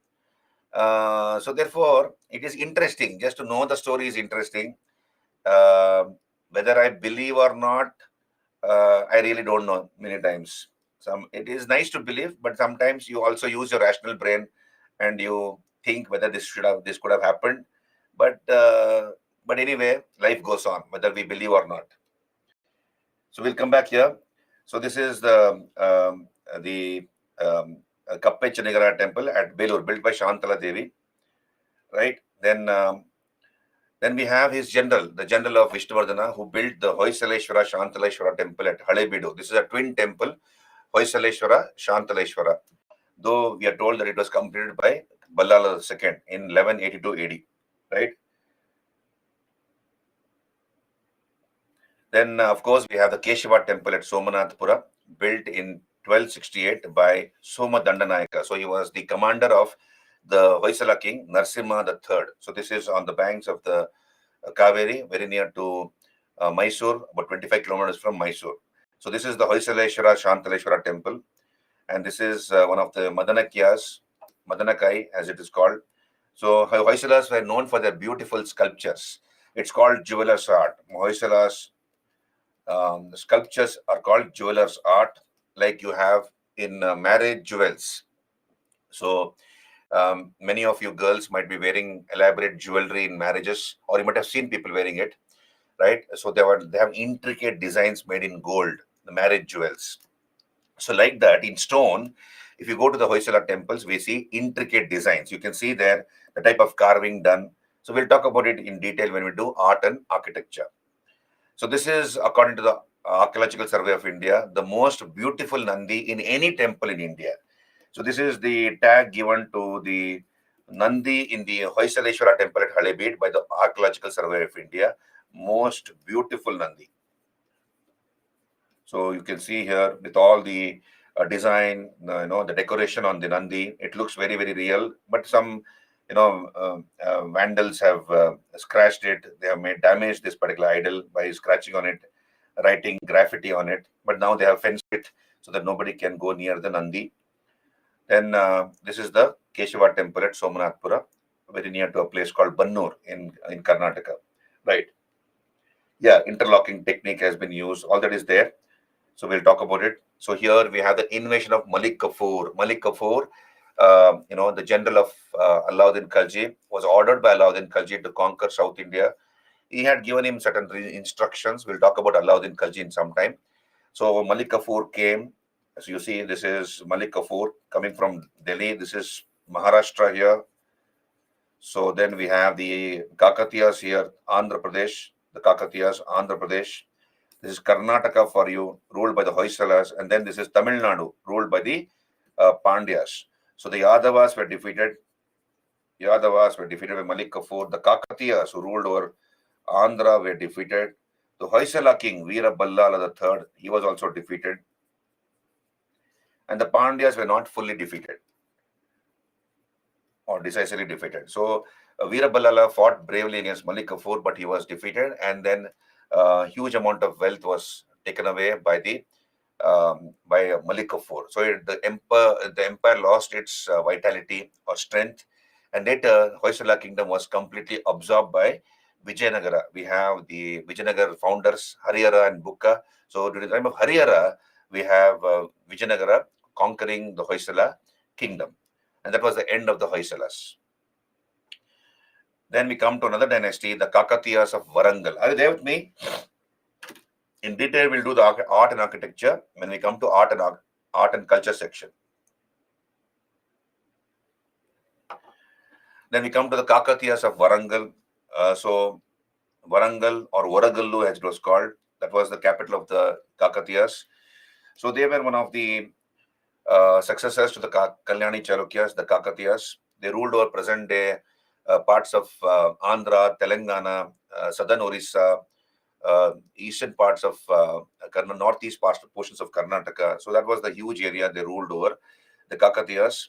So therefore, it is interesting. Just to know the story is interesting. Whether I believe or not, I really don't know many times. It is nice to believe, but sometimes you also use your rational brain and you think whether this could have happened. But anyway, life goes on, whether we believe or not. So we'll come back here. So this is the Kappe Channigaraya temple at Belur, built by Shantala Devi. Right? Then we have his general, the general of Vishnuvardhana, who built the Hoysaleshwara Shantaleshwara temple at Halebeedu. This is a twin temple, Hoysaleshwara Shantaleshwara. Though we are told that it was completed by Ballala II in 1182 AD. Right? Then, of course, we have the Keshava temple at Somanathpura, built in 1268 by Soma Dandanayaka. So he was the commander of the Hoysala king, Narsimha III. So this is on the banks of the Kaveri, very near to Mysore, about 25 kilometers from Mysore. So this is the Hoysaleshwara Shantaleshwara temple. And this is one of the Madanakai, as it is called. So Hoysalas were known for their beautiful sculptures. It's called jeweler's art. Hoysala's sculptures are called jeweler's art, like you have in marriage jewels. So many of you girls might be wearing elaborate jewelry in marriages, or you might have seen people wearing it, right? So they have intricate designs made in gold, the marriage jewels. So like that, in stone, if you go to the Hoysala temples, we see intricate designs. You can see there the type of carving done. So we'll talk about it in detail when we do art and architecture. So this is, according to the Archaeological Survey of India, the most beautiful Nandi in any temple in India. So this is the tag given to the Nandi in the Hoysaleshwara temple at Halebeed by the Archaeological Survey of India. Most beautiful Nandi. So you can see here with all the design, the decoration on the Nandi, it looks very, very real. But some, vandals have scratched it. They have made damage this particular idol by scratching on it, writing graffiti on it. But now they have fenced it so that nobody can go near the Nandi. Then this is the Keshava temple at Somanathpura, very near to a place called Bannur in Karnataka. Right. Yeah, interlocking technique has been used. All that is there. So we'll talk about it. So here we have the invasion of Malik Kafur. Malik Kafur, the general of Alauddin Khalji, was ordered by Alauddin Khalji to conquer South India. He had given him certain instructions. We'll talk about Alauddin Khalji in some time. So Malik Kafur came. So you see, this is Malik Kafur coming from Delhi. This is Maharashtra here. So then we have the Kakatiyas here, Andhra Pradesh. The Kakatiyas, Andhra Pradesh. This is Karnataka for you, ruled by the Hoysalas. And then this is Tamil Nadu, ruled by the Pandyas. So the Yadavas were defeated. Yadavas were defeated by Malik Kafur. The Kakatiyas, who ruled over Andhra, were defeated. The Hoysala king, Veera Ballala III, he was also defeated. and the Pandyas were not fully defeated or decisively defeated. So Veeraballala fought bravely against Malik Kafur, but he was defeated, and then huge amount of wealth was taken away by Malik Kafur. So the empire lost its vitality or strength, and later Hoysala kingdom was completely absorbed by Vijayanagara. We have the Vijayanagara founders Harihara and Bukka. So during the time of Harihara, we have Vijayanagara conquering the Hoysala kingdom, and that was the end of the Hoysalas. Then we come to another dynasty, the Kakatiyas of Warangal. Are you there with me? In detail, we'll do the art and architecture when we come to art and culture section. Then we come to the Kakatiyas of Warangal. So Warangal or Waragallu, as it was called, that was the capital of the Kakatiyas. So they were one of the successors to the Kalyani Chalukyas, the Kakatiyas. They ruled over present-day parts of Andhra, Telangana, southern Orissa, eastern parts of northeast portions of Karnataka. So that was the huge area they ruled over, the Kakatiyas.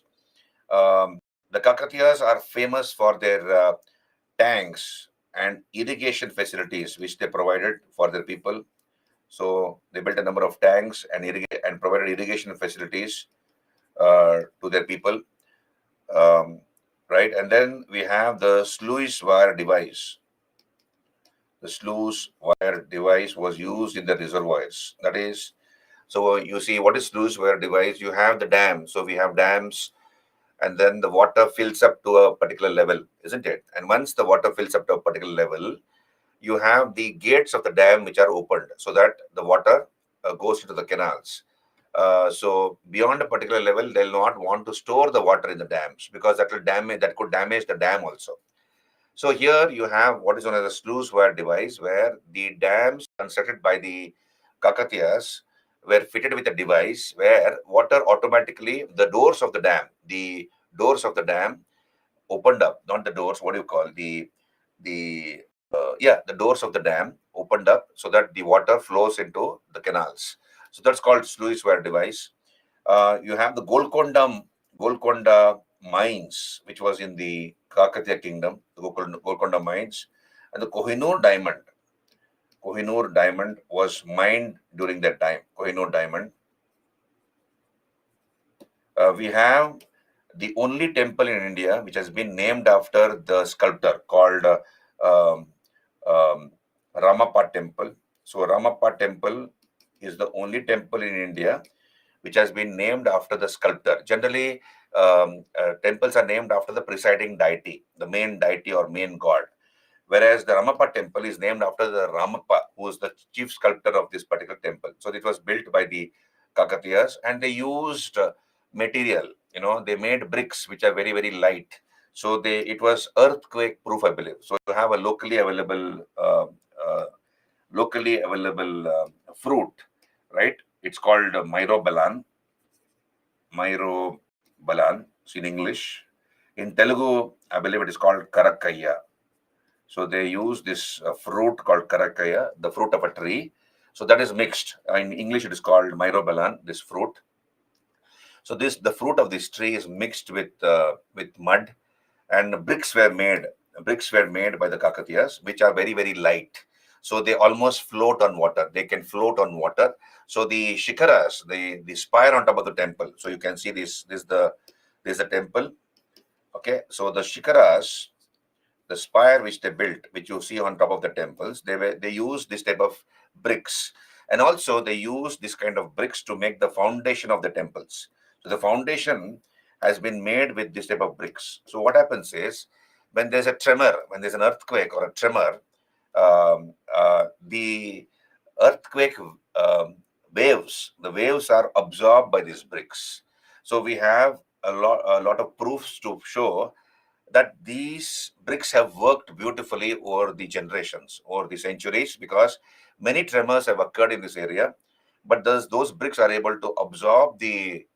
The Kakatiyas are famous for their tanks and irrigation facilities which they provided for their people. So they built a number of tanks and provided irrigation facilities to their people. Right, and then we have the sluice wire device. The sluice wire device was used in the reservoirs. That is, so you see, what is sluice wire device? You have the dam. So we have dams, and then the water fills up to a particular level, isn't it? And once the water fills up to a particular level, you have the gates of the dam which are opened so that the water goes into the canals. So beyond a particular level, they'll not want to store the water in the dams because that could damage the dam also. So here you have what is known as a sluice wire device, where the dams constructed by the Kakatiyas were fitted with a device where water automatically, the doors of the dam opened up, not the doors, what do you call the doors of the dam opened up so that the water flows into the canals. So that's called sluice wire device. You have the Golconda mines, which was in the Kakatiya kingdom, the Golconda mines, and the Kohinoor diamond. Kohinoor diamond was mined during that time. Kohinoor diamond. We have the only temple in India which has been named after the sculptor called Ramappa temple. So Ramappa temple is the only temple in India which has been named after the sculptor. Generally, temples are named after the presiding deity, the main deity or main god. Whereas the Ramappa temple is named after the Ramappa, who is the chief sculptor of this particular temple. So it was built by the Kakatiyas, and they used material. They made bricks which are very, very light. So it was earthquake proof, I believe. So you have a locally available fruit, right? It's called myrobalan. So in English. In Telugu, I believe it is called karakaya. So they use this fruit called karakaya, the fruit of a tree. So that is mixed. In English, it is called myrobalan, this fruit. So the fruit of this tree is mixed with mud, and bricks were made by the Kakatiyas, which are very, very light. So they almost float on water. They can float on water. So the shikaras, the spire on top of the temple. So you can see this is the temple. Okay, so the shikaras, the spire which they built, which you see on top of the temples, they use this type of bricks, and also they use this kind of bricks to make the foundation of the temples. So the foundation has been made with this type of bricks. So what happens is, when there's a tremor, when there's an earthquake or a tremor, the earthquake the waves are absorbed by these bricks. So we have a lot of proofs to show that these bricks have worked beautifully over the generations, over the centuries, because many tremors have occurred in this area, but those bricks are able to absorb the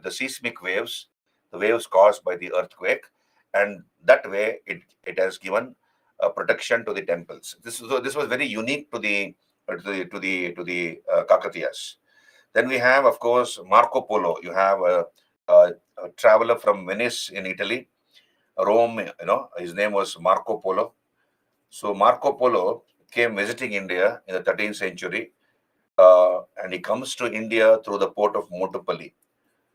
seismic waves, the waves caused by the earthquake, and that way it has given protection to the temples. This was very unique to the Kakatiyas. Then we have, of course, Marco Polo. You have a traveler from Venice in Italy, Rome. His name was Marco Polo. So Marco Polo came visiting India in the 13th century, and he comes to India through the port of Motupalli.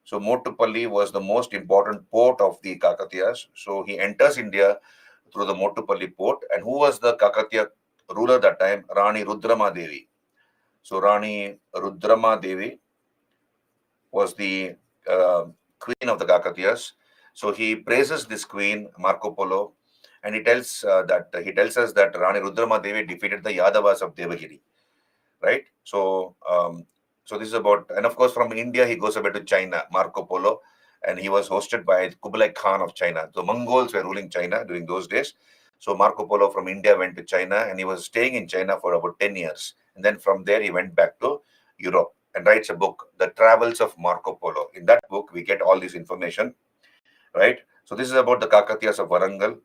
So Motupalli was the most important port of the Kakatiyas. So he enters India through the Motupalli port. And who was the Kakatiya ruler that time? Rani Rudrama Devi. So Rani Rudrama Devi was the queen of the Kakatiyas. So he praises this queen, Marco Polo, and he tells us that Rani Rudrama Devi defeated the Yadavas of Devagiri, right? So this is about, and of course from India he goes over to China, Marco Polo, and he was hosted by Kublai Khan of China. The Mongols were ruling China during those days. So Marco Polo from India went to China, and he was staying in China for about 10 years. And then from there he went back to Europe and writes a book, The Travels of Marco Polo. In that book we get all this information, right? So this is about the Kakatiyas of Warangal.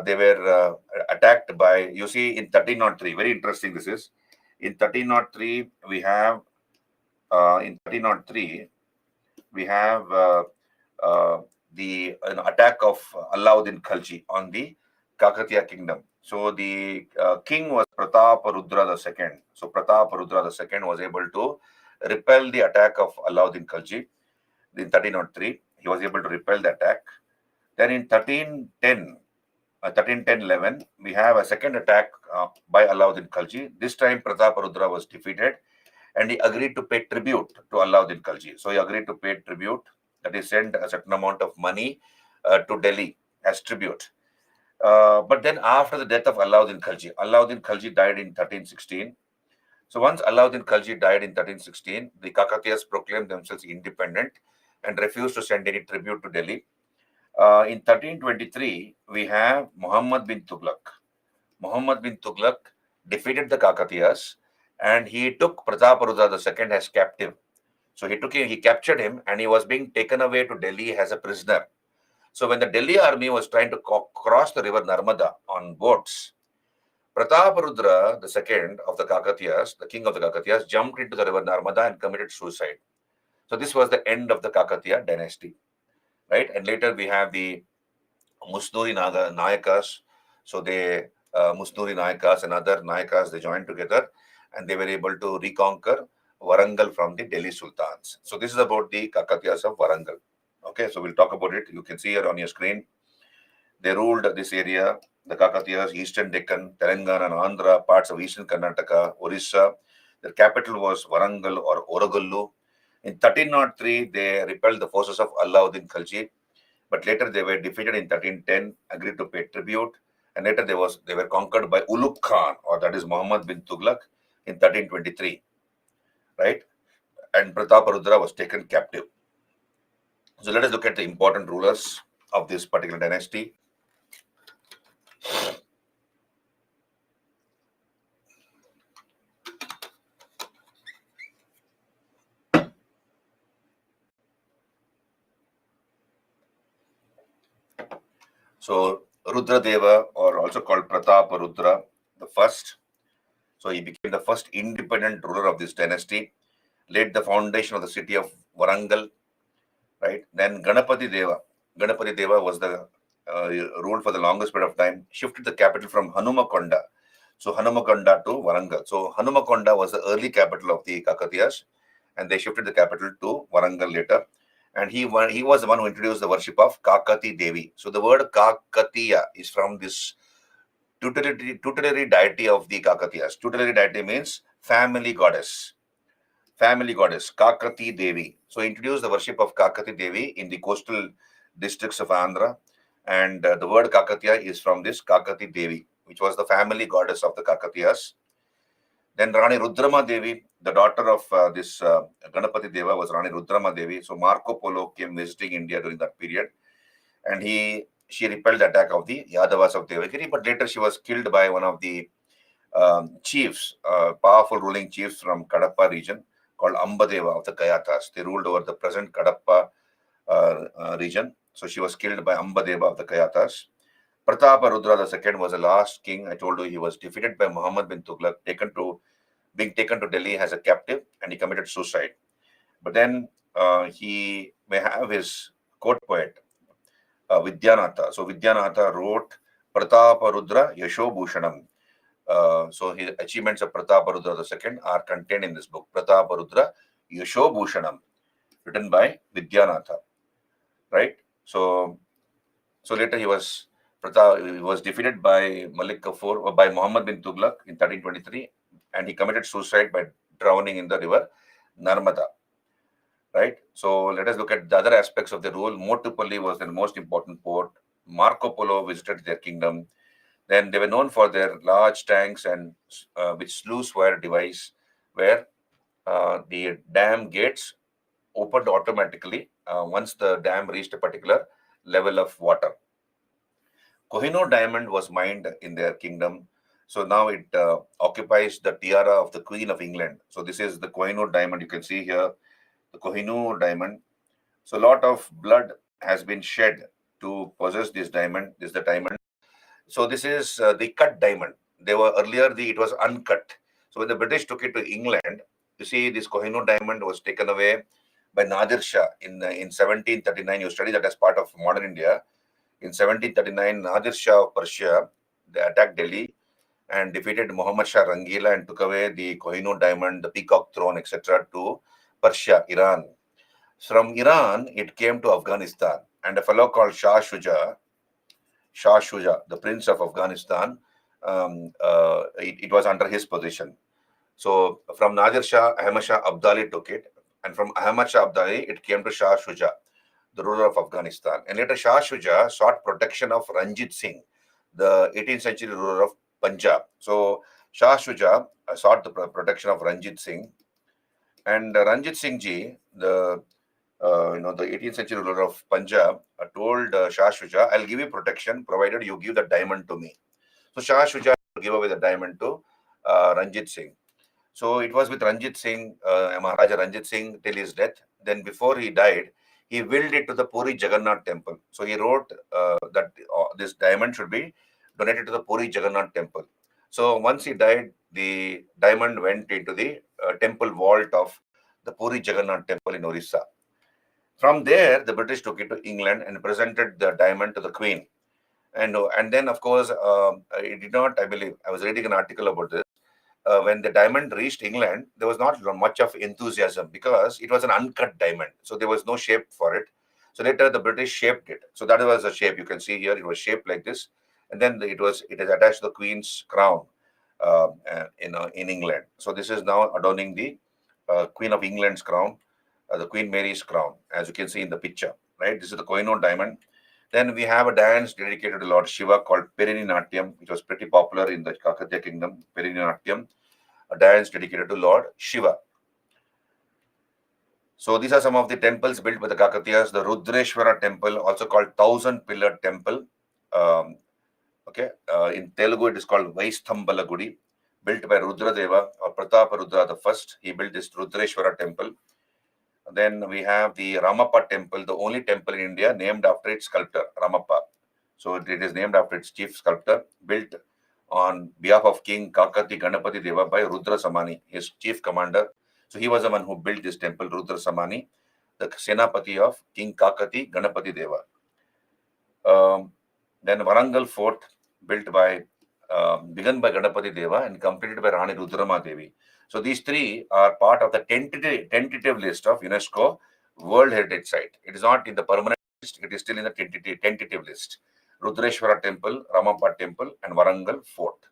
They were attacked by, you see, in 1303. Very interesting this is. In 1303 we have in 1303 we have the attack of Alauddin Khalji on the Kakatiya kingdom. So the king was Prataparudra II. So Prataparudra II was able to repel the attack of Alauddin Khalji in 1303. He was able to repel the attack. Then in 1310-11, we have a second attack by Alauddin Khalji. This time Prataparudra was defeated, and he agreed to pay tribute to Alauddin Khalji. So he agreed to pay tribute, that he sent a certain amount of money to Delhi as tribute. But then after the death of Alauddin Khalji died in 1316. So once Alauddin Khalji died in 1316, the Kakatiyas proclaimed themselves independent and refused to send any tribute to Delhi. In 1323, we have Muhammad bin Tughlaq. Muhammad bin Tughlaq defeated the Kakatiyas, and he took Prataparudra II as captive. So he captured him, and he was being taken away to Delhi as a prisoner. So when the Delhi army was trying to cross the river Narmada on boats, Prataparudra II of the Kakatiyas, the king of the Kakatiyas, jumped into the river Narmada and committed suicide. So this was the end of the Kakatiya dynasty, right? And later we have the Musnuri Nayakas. So Musnuri Nayakas and other Nayakas, they joined together, and they were able to reconquer Warangal from the Delhi Sultans. So this is about the Kakatiyas of Warangal. Okay, so we'll talk about it. You can see here on your screen. They ruled this area, the Kakatiyas, Eastern Deccan, Telangana and Andhra, parts of Eastern Karnataka, Orissa. Their capital was Warangal or Oragallu. In 1303, they repelled the forces of Alauddin Khalji, but later they were defeated in 1310, agreed to pay tribute, and later they were conquered by Ulugh Khan, or that is Muhammad bin Tughlaq, in 1323, right? And Prataparudra was taken captive. So let us look at the important rulers of this particular dynasty. So Rudradeva, or also called Prataparudra the first. So he became the first independent ruler of this dynasty, laid the foundation of the city of Warangal, right? Then Ganapati Deva was the ruled for the longest period of time, shifted the capital from Hanumakonda. So Hanumakonda to Warangal. So Hanumakonda was the early capital of the Kakatiyas, and they shifted the capital to Warangal later. And he was the one who introduced the worship of Kakati Devi. So the word Kakatiya is from this tutelary deity of the Kakatiyas. Tutelary deity means family goddess. Family goddess, Kakati Devi. So he introduced the worship of Kakati Devi in the coastal districts of Andhra. And the word Kakatiya is from this Kakati Devi, which was the family goddess of the Kakatiyas. Then Rani Rudrama Devi, the daughter of this Ganapati Deva, was Rani Rudrama Devi. So Marco Polo came visiting India during that period, and she repelled the attack of the Yadavas of Devagiri, but later she was killed by one of the chiefs, powerful ruling chiefs from Kadapa region called Ambadeva of the Kayathas. They ruled over the present Kadapa region. So she was killed by Ambadeva of the Kayathas. Prataparudra II was the last king. I told you he was defeated by Muhammad bin Tughlaq, being taken to Delhi as a captive, and he committed suicide. But then he may have his court poet, Vidyanatha. So Vidyanatha wrote Prataparudra Yashobhushanam. So his achievements of Prataparudra II are contained in this book, Prataparudra Yashobhushanam, written by Vidyanatha. Right? So later he was defeated by Malik Kafur or by Muhammad bin Tughlaq in 1323, and he committed suicide by drowning in the river Narmada. Right? So let us look at the other aspects of the rule. Motupalli was the most important port. Marco Polo visited their kingdom. Then they were known for their large tanks and with sluice wire device, where the dam gates opened automatically once the dam reached a particular level of water. Kohinoor diamond was mined in their kingdom. So now it occupies the tiara of the Queen of England. So this is the Kohinoor diamond. You can see here the Kohinoor diamond. So a lot of blood has been shed to possess this diamond. This is the diamond. So this is the cut diamond. They were earlier it was uncut. So when the British took it to England, you see this Kohinoor diamond was taken away by Nadir Shah in 1739. You study that as part of modern India. In 1739, Nadir Shah of Persia, they attacked Delhi and defeated Muhammad Shah Rangila and took away the Kohinoor diamond, the peacock throne, etc. to Persia, Iran. From Iran, it came to Afghanistan, and a fellow called Shah Shuja, the prince of Afghanistan, it was under his position. So from Nadir Shah, Ahmad Shah Abdali took it, and from Ahmad Shah Abdali, it came to Shah Shuja, the ruler of Afghanistan. And later Shah Shuja sought protection of Ranjit Singh, the 18th century ruler of Punjab. So Shah Shuja sought the protection of Ranjit Singh, and Ranjit Singh ji, the 18th century ruler of Punjab, told Shah Shuja, "I'll give you protection provided you give the diamond to me." So Shah Shuja gave away the diamond to Ranjit Singh. So it was with Ranjit Singh, Maharaja Ranjit Singh, till his death. Then before he died, he willed it to the Puri Jagannath temple. So he wrote that this diamond should be donated to the Puri Jagannath temple. So once he died, the diamond went into the temple vault of the Puri Jagannath temple in Orissa. From there, the British took it to England and presented the diamond to the Queen. And then, of course, it did not, I believe, I was reading an article about this. When the diamond reached England, there was not much of enthusiasm because it was an uncut diamond. So there was no shape for it. So later the British shaped it. So that was a shape. You can see here, it was shaped like this. And then it is attached to the Queen's crown in England. So this is now adorning the Queen of England's crown, the Queen Mary's crown, as you can see in the picture, right? This is the Kohinoor diamond. Then we have a dance dedicated to Lord Shiva called Perini Natyam, which was pretty popular in the Kakatiya kingdom, Perini Natyam, a dance dedicated to Lord Shiva. So these are some of the temples built by the Kakatiyas. The Rudreshwara temple, also called 1,000-pillared temple. In Telugu, it is called Vaisthambala Gudi, built by Rudradeva or Prataparudra I. He built this Rudreshwara temple. Then we have the Ramappa temple, the only temple in India named after its sculptor, Ramappa. So it is named after its chief sculptor, built on behalf of King Kakati Ganapati Deva by Rudra Samani, his chief commander. So he was the one who built this temple, Rudra Samani, the Senapati of King Kakati Ganapati Deva. Then Warangal Fort, begun by Ganapati Deva and completed by Rani Rudrama Devi. So these three are part of the tentative list of UNESCO World Heritage Site. It is not in the permanent list, it is still in the tentative list. Rudreshwara Temple, Ramappa Temple, and Warangal Fort.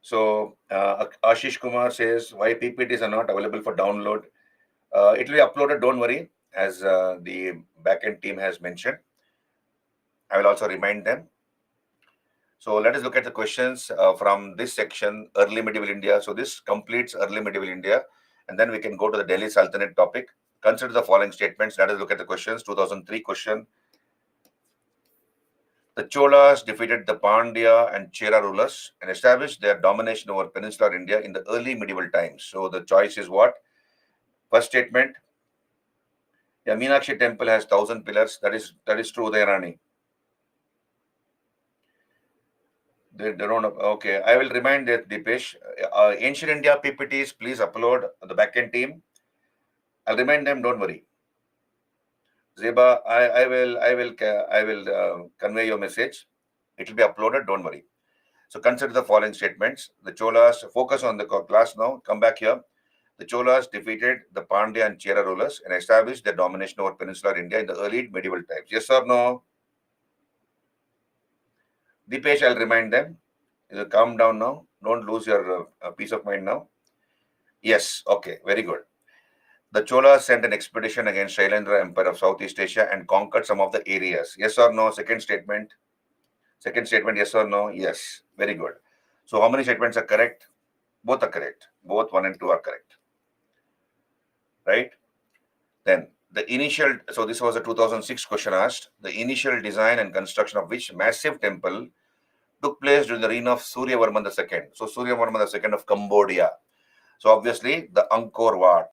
So Ashish Kumar says, why PPTs are not available for download? It will be uploaded, don't worry, as the backend team has mentioned. I will also remind them. So let us look at the questions from this section, early medieval India. So this completes early medieval India, and then we can go to the Delhi Sultanate topic. Consider the following statements. Let us look at the questions. 2003 question. The Cholas defeated the Pandya and Chera rulers and established their domination over peninsular India in the early medieval times. So the choice is what? First statement. Yeah, Meenakshi temple has 1,000 pillars. That is true, Udayarani. They don't. Okay, I will remind that Deepesh. Ancient India PPTs, please upload the backend team. I'll remind them. Don't worry. Zeba, I will convey your message. It will be uploaded. Don't worry. So consider the following statements. The Cholas, focus on the class now. Come back here. The Cholas defeated the Pandya and Chera rulers and established their domination over peninsular India in the early medieval times. Yes or no? Deepesh, I'll remind them. Calm down now. Don't lose your peace of mind now. Yes. Okay. Very good. The Cholas sent an expedition against Shailendra Empire of Southeast Asia and conquered some of the areas. Yes or no? Second statement. Second statement, yes or no? Yes. Very good. So how many statements are correct? Both are correct. Both 1 and 2 are correct. Right? Then the initial, so this was a 2006 question asked. The initial design and construction of which massive temple took place during the reign of Suryavarman II. So Suryavarman II of Cambodia. So obviously the Angkor Wat.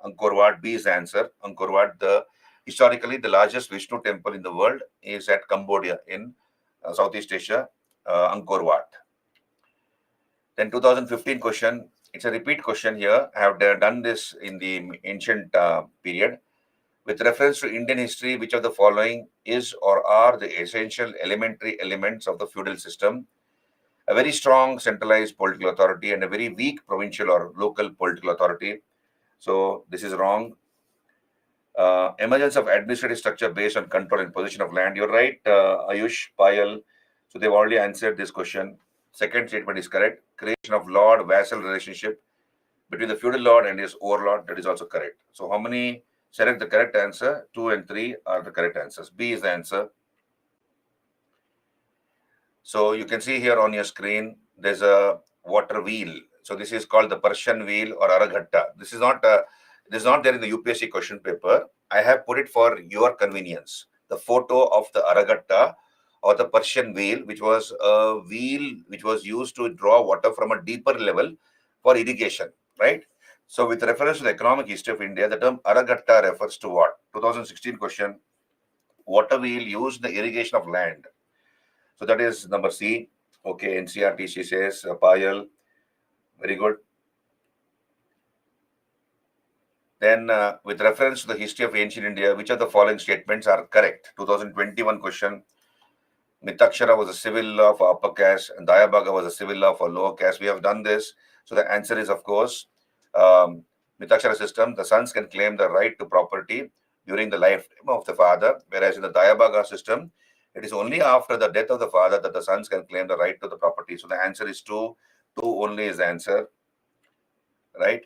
Angkor Wat, B is the answer. Angkor Wat, historically the largest Vishnu temple in the world is at Cambodia in Southeast Asia, Angkor Wat. Then 2015 question, it's a repeat question here. I have done this in the ancient period. With reference to Indian history, which of the following is or are the essential elementary elements of the feudal system? A very strong centralized political authority and a very weak provincial or local political authority. So this is wrong. Emergence of administrative structure based on control and position of land. You're right, Ayush, Payal. So they've already answered this question. Second statement is correct. Creation of lord-vassal relationship between the feudal lord and his overlord. That is also correct. So how many select the correct answer? 2 and 3 are the correct answers. B is the answer. So you can see here on your screen, there's a water wheel. So this is called the Persian wheel or Araghatta. This is not there in the UPSC question paper. I have put it for your convenience. The photo of the Araghatta or the Persian wheel, which was a wheel which was used to draw water from a deeper level for irrigation, right? So with reference to the economic history of India, the term Araghatta refers to what? 2016 question. Water wheel used in the irrigation of land. So that is number C. Okay, NCRTC says, Payal. Very good. Then with reference to the history of ancient India, which of the following statements are correct? 2021 question. Mitakshara was a civil law for upper caste and Dayabaga was a civil law for lower caste. We have done this. So the answer is, of course, Mitakshara system, the sons can claim the right to property during the lifetime of the father, whereas in the Dayabaga system, it is only after the death of the father that the sons can claim the right to the property. So the answer is 2. 2 only is the answer, right?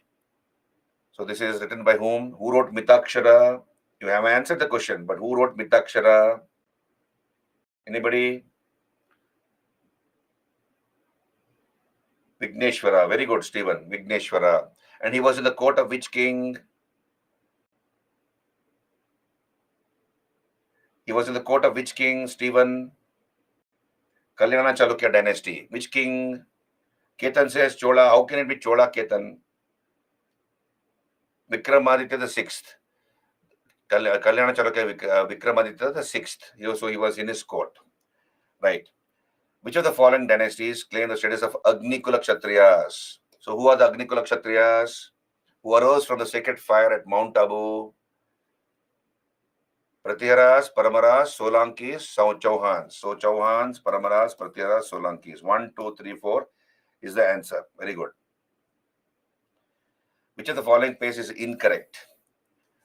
So this is written by whom? Who wrote Mitakshara? You have answered the question, but who wrote Mitakshara? Anybody? Vigneshwara. Very good, Stephen. Vigneshwara. And he was in the court of which king? He was in the court of which king, Stephen? Kalyana Chalukya dynasty. Which king? Ketan says Chola. How can it be Chola Ketan? Vikramaditya the 6th. Kalyana Chalukya Vikramaditya the 6th. So he was in his court. Right. Which of the following dynasties claim the status of Agnikula Kshatriyas? So who are the Agnikula Kshatriyas? Who arose from the sacred fire at Mount Abu? Pratiharas, Paramaras, Solankis, Chauhans. So Chauhans, Paramaras, Pratiharas, Solankis. 1, 2, 3, 4 is the answer. Very good. Which of the following place is incorrect?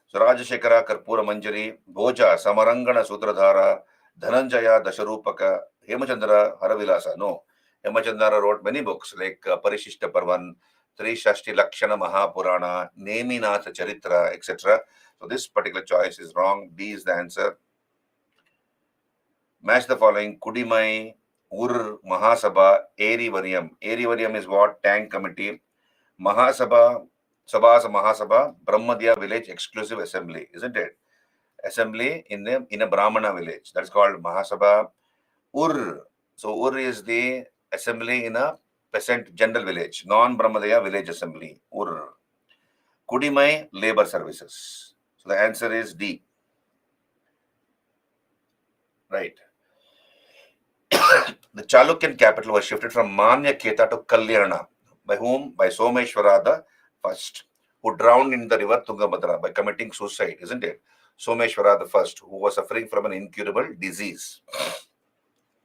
So Rajashekara, Karpura Manjari, Bhoja, Samarangana Sudradhara, Dhananjaya, Dasharupaka, Hemachandra, Haravilasa. No. Hemachandra wrote many books like Parishishta Parvan, Trishashti Lakshana Mahapurana, Neminath Charitra, etc. So this particular choice is wrong. D is the answer. Match the following. Kudimai, Ur, Mahasabha, Erivariam. Erivariam is what? Tank Committee. Mahasabha, Mahasabha, Brahmadya Village Exclusive Assembly, isn't it? Assembly in a Brahmana village. That's called Mahasabha. Ur. So Ur is the assembly in a peasant general village, non-Brahmadaya village assembly. Ur. Kudimai, labor services. So the answer is D. Right. The Chalukyan capital was shifted from Manyaketa to Kalyana. By whom? By Someshwara the first, who drowned in the river Tungabhadra by committing suicide, isn't it? Someshwara the first, who was suffering from an incurable disease.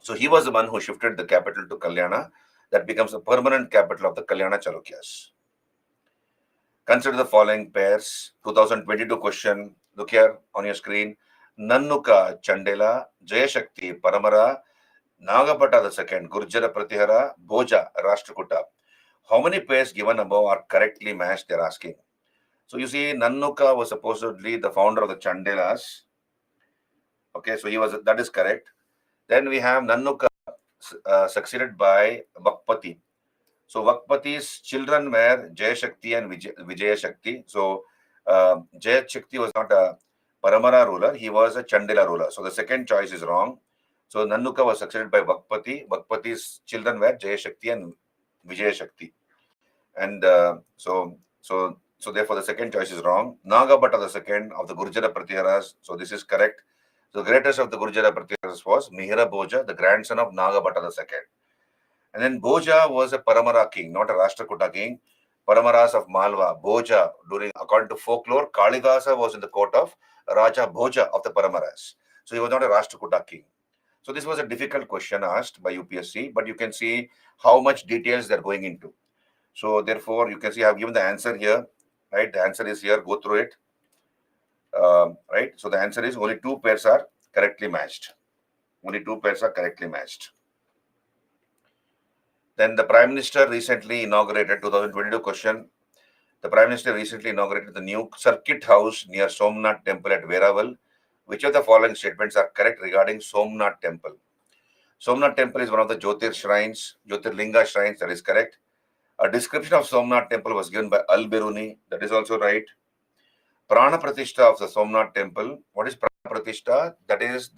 So he was the one who shifted the capital to Kalyana. That becomes the permanent capital of the Kalyana Chalukyas. Consider the following pairs. 2022 question. Look here on your screen. Nannuka Chandela, Jayashakti Paramara, Nagabhata the second, Gurjara Pratihara, Bhoja Rashtrakuta. How many pairs given above are correctly matched? They're asking. So you see, Nannuka was supposedly the founder of the Chandelas. Okay, so that is correct. Then we have Nannuka succeeded by Vakpati. So Vakpati's children were Jayashakti and Vijayashakti. So Jayashakti was not a Paramara ruler, he was a Chandela ruler. So the second choice is wrong. So Nannuka was succeeded by Vakpati. Vakpati's children were Jayashakti and Vijayashakti. And so therefore the second choice is wrong. Nagabhata the second of the Gurjara Pratiharas. So this is correct. So the greatest of the Gurjara Pratiharas was Mihira Bhoja, the grandson of Nagabhata the second. And then Bhoja was a Paramara king, not a Rashtrakuta king. Paramaras of Malwa, Bhoja, according to folklore, Kalidasa was in the court of Raja Bhoja of the Paramaras. So he was not a Rashtrakuta king. So this was a difficult question asked by UPSC, but you can see how much details they're going into. So therefore, you can see I've given the answer here, right? The answer is here, go through it, right? So the answer is only two pairs are correctly matched. Only two pairs are correctly matched. Then the Prime Minister recently inaugurated, 2022 question, the Prime Minister recently inaugurated the new circuit house near Somnath Temple at Veraval. Which of the following statements are correct regarding Somnath Temple? Somnath Temple is one of the Jyotirlinga shrines, that is correct. A description of Somnath Temple was given by Al-Biruni, that is also right. Prana Pratishtha of the Somnath Temple. What is Prana Pratishtha? That is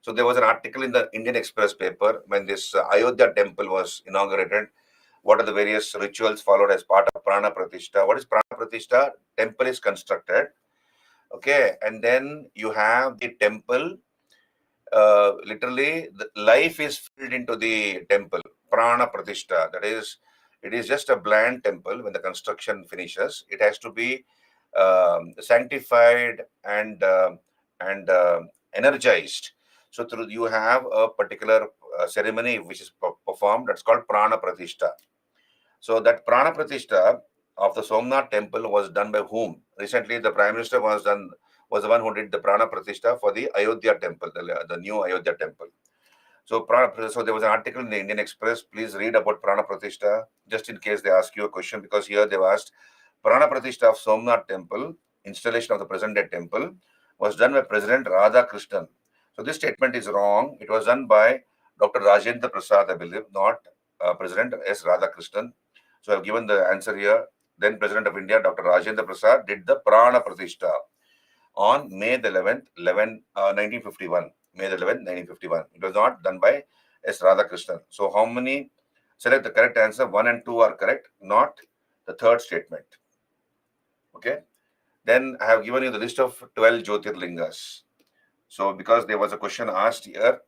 so there was an article in the Indian Express paper when this Ayodhya temple was inaugurated. What are the various rituals followed as part of Prana Pratishtha? What is Prana Pratishtha? Temple is constructed. Okay, and then you have the temple. Literally, the life is filled into the temple. Prana Pratishtha. That is, it is just a bland temple. When the construction finishes, it has to be sanctified and energized. So through you have a particular ceremony which is performed. That's called Prana Pratishtha. So that Prana Pratishtha of the Somnath temple was done by whom? Recently, the Prime Minister was the one who did the Prana Pratishtha for the Ayodhya temple, the new Ayodhya temple. So there was an article in the Indian Express. Please read about Prana Pratishtha, just in case they ask you a question, because here they've asked Prana Pratishtha of Somnath temple, installation of the present day temple, was done by President Radha Krishnan. So this statement is wrong. It was done by Dr. Rajendra Prasad, I believe, not President S. Radhakrishnan. So I've given the answer here. Then President of India, Dr. Rajendra Prasad, did the Prana Pratishtha on May the 11th, 1951. May the 11th, 1951. It was not done by S. Radhakrishnan. So how many? Select the correct answer. 1 and 2 are correct, not the third statement. Okay. Then I have given you the list of 12 Jyotirlingas. So because there was a question asked here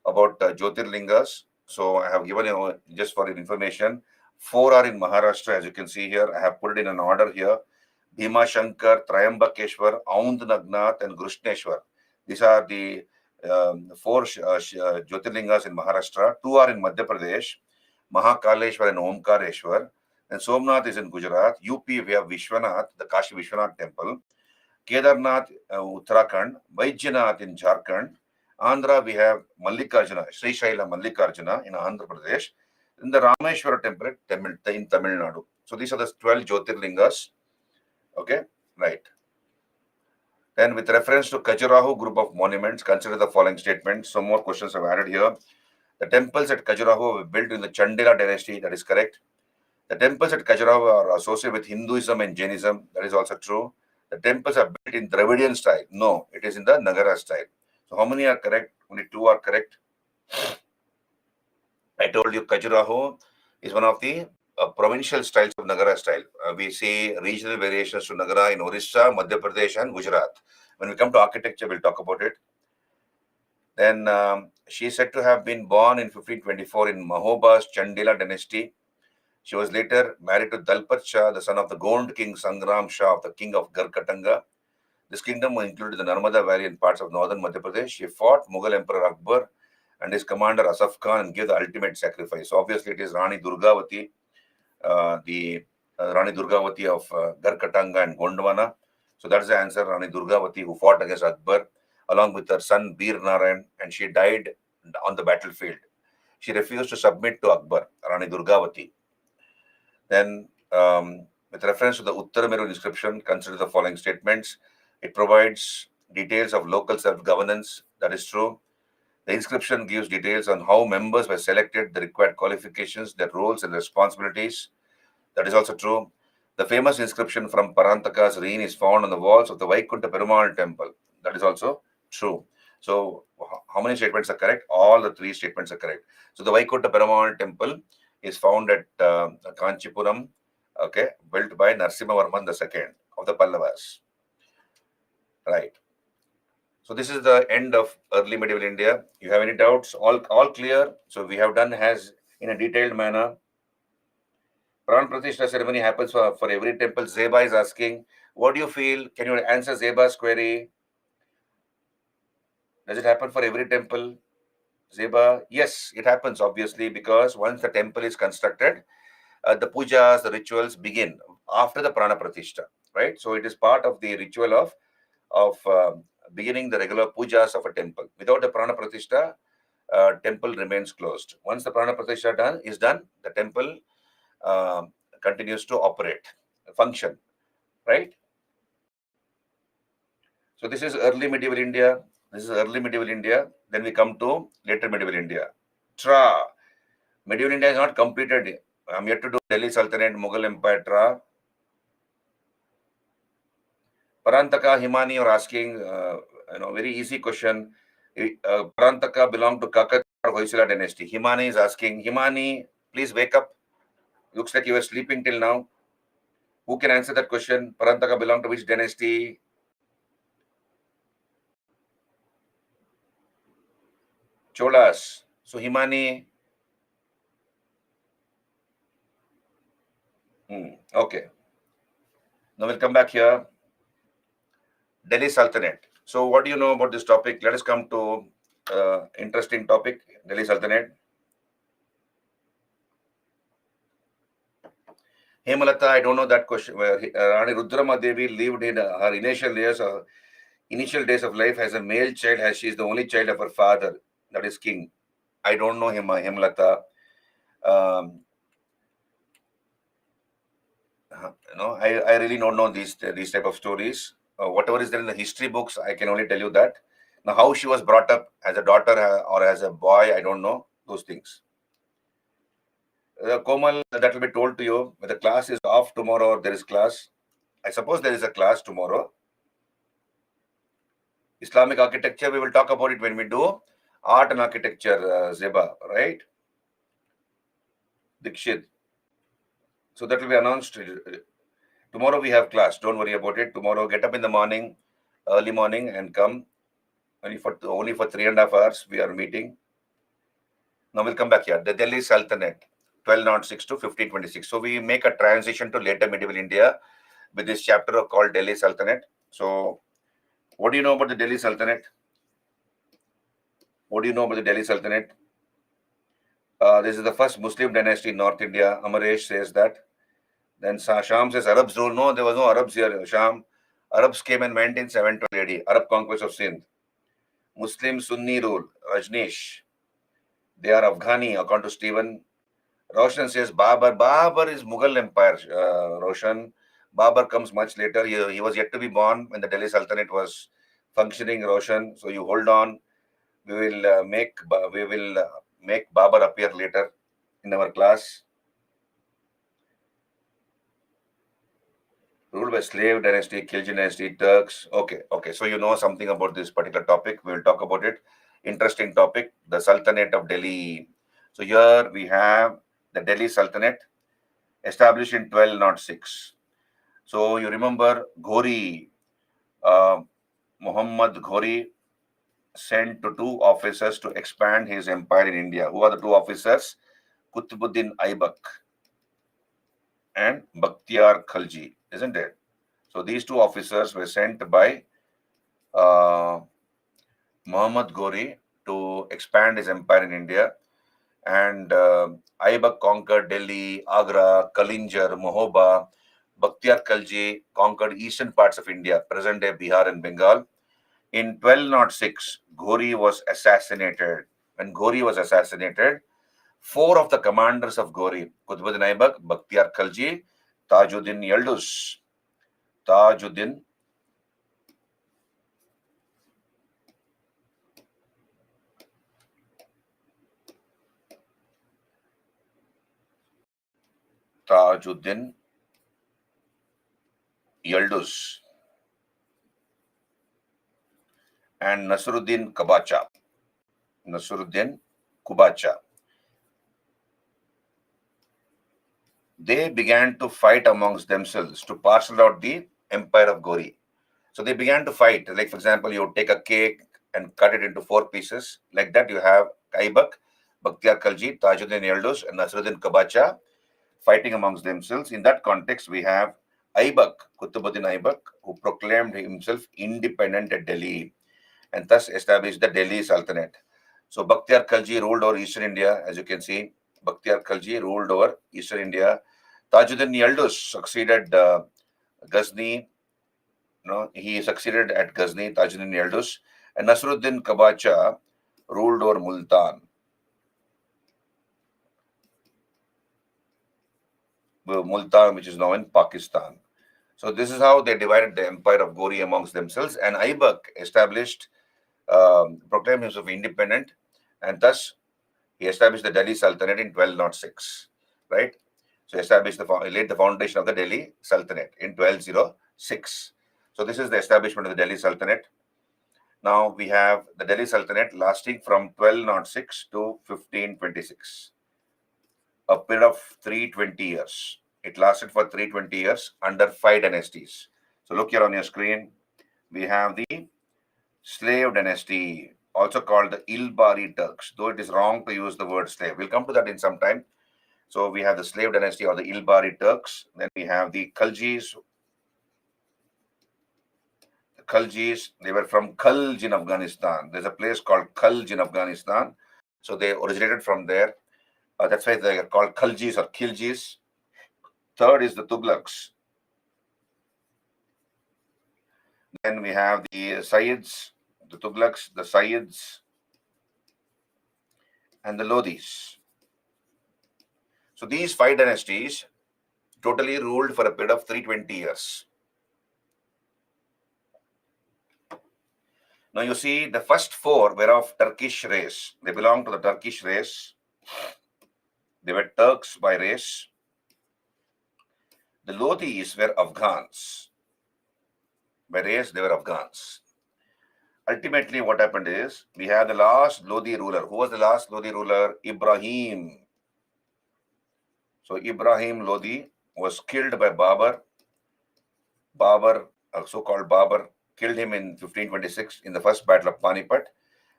about Jyotirlingas, so I have given you, just for your information, 4 are in Maharashtra, as you can see here. I have put it in an order here. Bhima Shankar, Trayambakeshwar, Aund Nagnath, and Grushneshwar. These are the 4 Jyotirlingas in Maharashtra. 2 are in Madhya Pradesh, Mahakaleshwar and Omkareshwar. And Somnath is in Gujarat. UP, we have Vishwanath, the Kashi Vishwanath temple. Kedarnath, Uttarakhand. Vaidyanath in Jharkhand. Andhra, we have Mallikarjuna, Sri Shaila Mallikarjuna in Andhra Pradesh. In the Rameshwara temple in Tamil Nadu. So these are the 12 Jyotirlingas. Okay, right. Then with reference to Khajuraho group of monuments, consider the following statements. Some more questions I've added here. The temples at Khajuraho were built in the Chandela dynasty. That is correct. The temples at Khajuraho are associated with Hinduism and Jainism. That is also true. The temples are built in Dravidian style. No, it is in the Nagara style. So how many are correct? Only 2 are correct. I told you Khajuraho is one of the provincial styles of Nagara style. We see regional variations to Nagara in Orissa, Madhya Pradesh, and Gujarat. When we come to architecture, we'll talk about it. Then She is said to have been born in 1524 in Mahoba's Chandela dynasty. She was later married to Dalpat Shah, the son of the Gond king Sangram Shah, the king of Garkatanga. This kingdom included the Narmada Valley and parts of northern Madhya Pradesh. She fought Mughal Emperor Akbar and his commander Asaf Khan and gave the ultimate sacrifice. So obviously, it is Rani Durgavati, the Rani Durgavati of Garkatanga and Gondwana. So that's the answer, Rani Durgavati, who fought against Akbar along with her son Bir Narayan, and she died on the battlefield. She refused to submit to Akbar, Rani Durgavati. Then, with reference to the Uttarameru inscription, consider the following statements. It provides details of local self-governance. That is true. The inscription gives details on how members were selected, the required qualifications, their roles and responsibilities. That is also true. The famous inscription from Parantaka's reign is found on the walls of the Vaikunta Perumal temple. That is also true. So, how many statements are correct? All the three statements are correct. So, the Vaikunta Perumal temple is found at Kanchipuram, okay, built by Narasimhavarman II of the Pallavas. Right. So this is the end of early medieval India. You have any doubts? All clear. So we have done as in a detailed manner. Pran Pratishtha ceremony happens for every temple. Zeba is asking, what do you feel? Can you answer Zeba's query? Does it happen for every temple? Zeba, yes, it happens obviously, because once the temple is constructed, the pujas, the rituals begin after the Prana Pratishtha, right? So it is part of the ritual of beginning the regular pujas of a temple. Without the Prana Pratishtha, temple remains closed. Once the Prana Pratishtha is done, the temple continues to operate, function, right? So this is early medieval India. This is early medieval India. Then we come to later medieval India. Tra. Medieval India is not completed. I'm yet to do Delhi Sultanate, Mughal Empire, Tra. Parantaka, Himani are asking, very easy question. Parantaka belonged to Kakatiya or Hoysala dynasty. Himani is asking, Himani, please wake up. Looks like you were sleeping till now. Who can answer that question? Parantaka belonged to which dynasty? Cholas. So Himani. Okay. Now we'll come back here. Delhi Sultanate. So what do you know about this topic? Let us come to interesting topic, Delhi Sultanate. Hemalata, I don't know that question. Rani Rudrama Devi lived in her initial days of life as a male child, as she is the only child of her father, that is king. I don't know Hemalata. I really don't know these type of stories. Whatever is there in the history books, I can only tell you that. Now, how she was brought up as a daughter or as a boy, I don't know those things. Komal, that will be told to you. Whether the class is off tomorrow or there is class. I suppose there is a class tomorrow. Islamic architecture, we will talk about it when we do art and architecture, Zeba, right? Dikshit. So that will be announced. Tomorrow we have class. Don't worry about it. Tomorrow, get up in the morning, early morning, and come. Only for 3.5 hours we are meeting. Now we'll come back here. The Delhi Sultanate, 1206 to 1526. So we make a transition to later medieval India with this chapter called Delhi Sultanate. So what do you know about the Delhi Sultanate? What do you know about the Delhi Sultanate? This is the first Muslim dynasty in North India. Amaresh says that. Then Sham says Arabs rule. No, there was no Arabs here. Sham. Arabs came and went in 712 AD. Arab conquest of Sindh. Muslim Sunni rule. Rajneesh. They are Afghani, according to Stephen. Roshan says Babur. Babur is Mughal Empire, Roshan. Babur comes much later. He was yet to be born when the Delhi Sultanate was functioning, Roshan. So you hold on. We will make Babur appear later in our class. Ruled by slave dynasty, Khilji dynasty, Turks. Okay. So you know something about this particular topic. We will talk about it. Interesting topic, the Sultanate of Delhi. So here we have the Delhi Sultanate, established in 1206. So you remember Ghori, Muhammad Ghori. sent to two officers to expand his empire in India. Who are the two officers? Qutbuddin Aibak and Bakhtiar Khalji, isn't it? So these two officers were sent by Muhammad Ghori to expand his empire in India. And Aibak conquered Delhi, Agra, Kalinjar, Mohoba. Bakhtiar Khalji conquered eastern parts of India, present-day Bihar and Bengal. In 1206, Ghori was assassinated. When Ghori was assassinated, four of the commanders of Ghori, Qutbuddin Aibak, Bakhtiar Khalji, Tajuddin Yildiz, Tajuddin Tajuddin Yildiz and Nasruddin Kabacha. Nasruddin Kubacha. They began to fight amongst themselves to parcel out the empire of Ghori. So they began to fight. Like, for example, you take a cake and cut it into four pieces. Like that, you have Aibak, Bakhtiar Khalji, Tajuddin Yildiz, and Nasruddin Kabacha fighting amongst themselves. In that context, we have Aibak, Qutbuddin Aibak, who proclaimed himself independent at Delhi and thus established the Delhi Sultanate. So Bakhtiar Khalji ruled over Eastern India, as you can see. Bakhtiar Khalji ruled over Eastern India. Tajuddin Yildiz succeeded Ghazni. No, he succeeded at Ghazni, Tajuddin Yildiz, and Nasruddin Kabacha ruled over Multan. Multan, which is now in Pakistan. So this is how they divided the empire of Ghori amongst themselves. And Aibak proclaimed himself independent, and thus he established the Delhi Sultanate in 1206. Right? So he laid the foundation of the Delhi Sultanate in 1206. So this is the establishment of the Delhi Sultanate. Now we have the Delhi Sultanate lasting from 1206 to 1526, a period of 320 years. It lasted for 320 years under 5 dynasties. So look here on your screen. We have the slave dynasty, also called the Ilbari Turks, though it is wrong to use the word slave. We'll come to that in some time. So we have the slave dynasty or the Ilbari Turks. Then we have the Khaljis. The Khaljis, they were from Khalj in Afghanistan. There's a place called Khalj in Afghanistan. So they originated from there. That's why they are called Khaljis or Khiljis. Third is the Tughlaqs. Then we have the Sayyids, the Tughlaqs, the Sayyids, and the Lodhis. So these 5 dynasties totally ruled for a period of 320 years. Now you see the first 4 were of Turkish race. They belonged to the Turkish race. They were Turks by race. The Lodhis were Afghans. By race, they were Afghans. Ultimately, what happened is, we have the last Lodhi ruler. Who was the last Lodhi ruler? Ibrahim. So Ibrahim Lodhi was killed by Babur. Babur, so-called Babur, killed him in 1526 in the first battle of Panipat.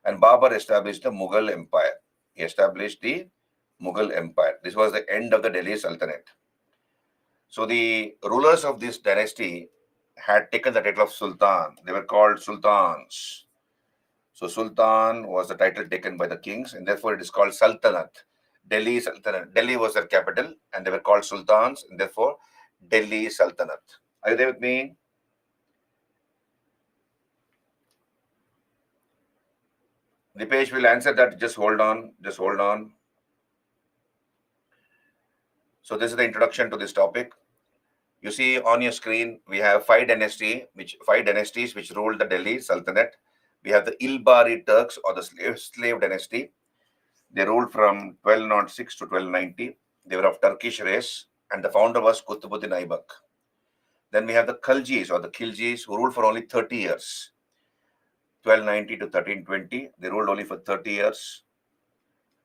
And Babur established the Mughal Empire. He established the Mughal Empire. This was the end of the Delhi Sultanate. So the rulers of this dynasty had taken the title of Sultan. They were called Sultans. So Sultan was the title taken by the kings, and therefore it is called Sultanate. Delhi Sultanate. Delhi was their capital, and they were called Sultans, and therefore Delhi Sultanate. Are you there with me? Dipesh will answer that. Just hold on. Just hold on. So this is the introduction to this topic. You see on your screen, we have 5 dynasties which ruled the Delhi Sultanate. We have the Ilbari Turks or the slave dynasty. They ruled from 1206 to 1290. They were of Turkish race, and the founder was Qutbuddin Aibak. Then we have the Khaljis or the Khiljis, who ruled for only 30 years. 1290 to 1320. They ruled only for 30 years.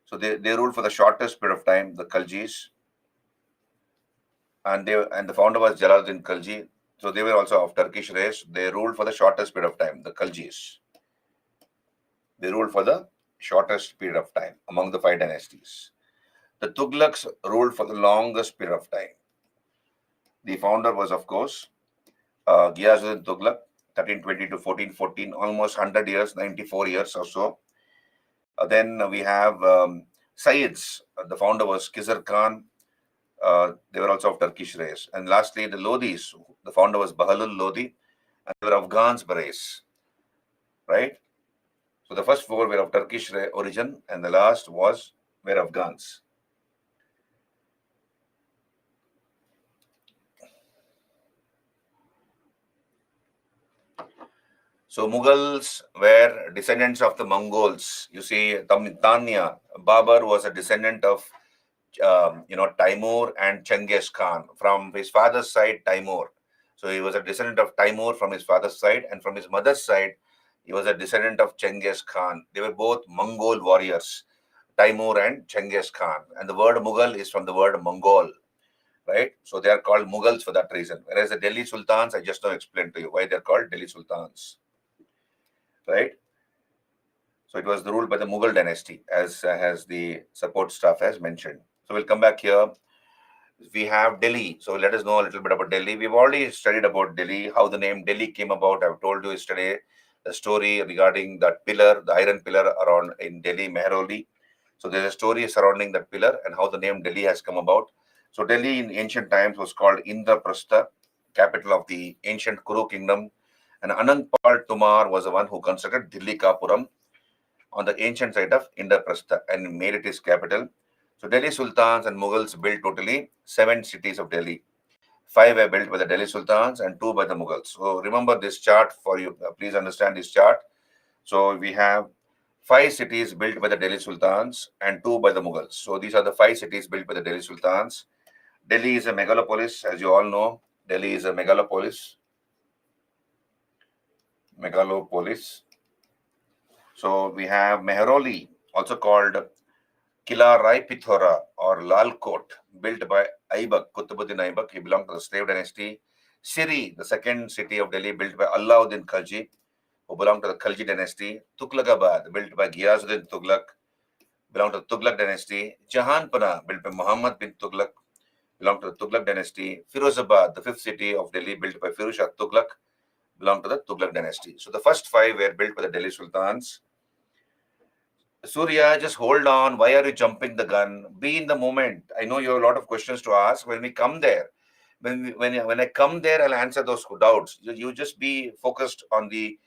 So they ruled for the shortest period of time, the Khaljis. And the founder was Jalaluddin Khalji. So they were also of Turkish race. They ruled for the shortest period of time, the Khaljis. They ruled for the shortest period of time among the 5 dynasties. The Tughlaqs ruled for the longest period of time. The founder was, of course, Ghiyazuddin Tughlaq, 1320 to 1414, almost 100 years, 94 years or so. Then we have Sayyids. The founder was Khizr Khan. They were also of Turkish race. And lastly, the Lodhis. The founder was Bahalul Lodhi, and they were Afghans by race. Right? So the first four were of Turkish origin, and the last were Afghans. So Mughals were descendants of the Mongols. You see, Tanya, Babur was a descendant of Timur and Genghis Khan. From his father's side, Timur. So he was a descendant of Timur from his father's side, and from his mother's side, he was a descendant of Genghis Khan. They were both Mongol warriors, Timur and Genghis Khan. And the word Mughal is from the word Mongol, right? So they are called Mughals for that reason. Whereas the Delhi Sultans, I just now explained to you why they're called Delhi Sultans, right? So it was ruled by the Mughal dynasty, as the support staff has mentioned. So we'll come back here. We have Delhi. So let us know a little bit about Delhi. We've already studied about Delhi, how the name Delhi came about. I've told you yesterday the story regarding that pillar, the iron pillar around in Delhi, Mehroli. So there's a story surrounding that pillar and how the name Delhi has come about. So Delhi in ancient times was called Indraprastha, capital of the ancient Kuru kingdom. And Anangpal Tumar was the one who constructed Dilli Kapuram on the ancient site of Indraprastha and made it his capital. So Delhi Sultans and Mughals built totally 7 cities of Delhi. 5 were built by the Delhi Sultans and 2 by the Mughals. So remember this chart for you. Please understand this chart. So we have 5 cities built by the Delhi Sultans and 2 by the Mughals. So these are the 5 cities built by the Delhi Sultans. Delhi is a megalopolis, as you all know. Delhi is a megalopolis. So we have Mehroli, also called Kila Rai Pithora or Lal Kot, built by Aibak, Qutbuddin Aibak. He belonged to the slave dynasty. Siri, the second city of Delhi, built by Alauddin Khalji, who belonged to the Khalji dynasty. Tughlaqabad, built by Ghiyazuddin Tughlaq, belonged to the Tughlaq dynasty. Jahanpana, built by Muhammad bin Tughlaq, belonged to the Tughlaq dynasty. Firozabad, the fifth city of Delhi, built by Firuz Shah Tughlaq, belonged to the Tughlaq dynasty. So the first 5 were built by the Delhi Sultans. Surya, just hold on. Why are you jumping the gun? Be in the moment. I know you have a lot of questions to ask. When we come there, when I come there, I'll answer those doubts. You just be focused on the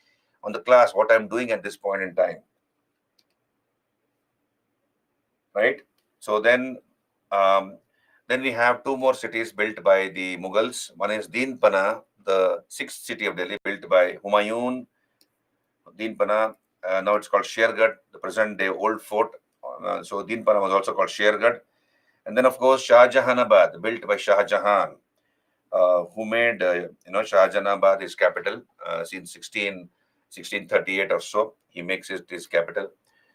class, what I'm doing at this point in time, right? So then we have 2 more cities built by the Mughals. One is Deenpana, the 6th city of Delhi, built by Humayun. Deenpana. Now it's called Shergarh, the present-day old fort. So Deenpana was also called Shergarh. And then, of course, Shah Jahanabad, built by Shah Jahan, who made Shah Jahanabad his capital since 1638 or so. He makes it his capital,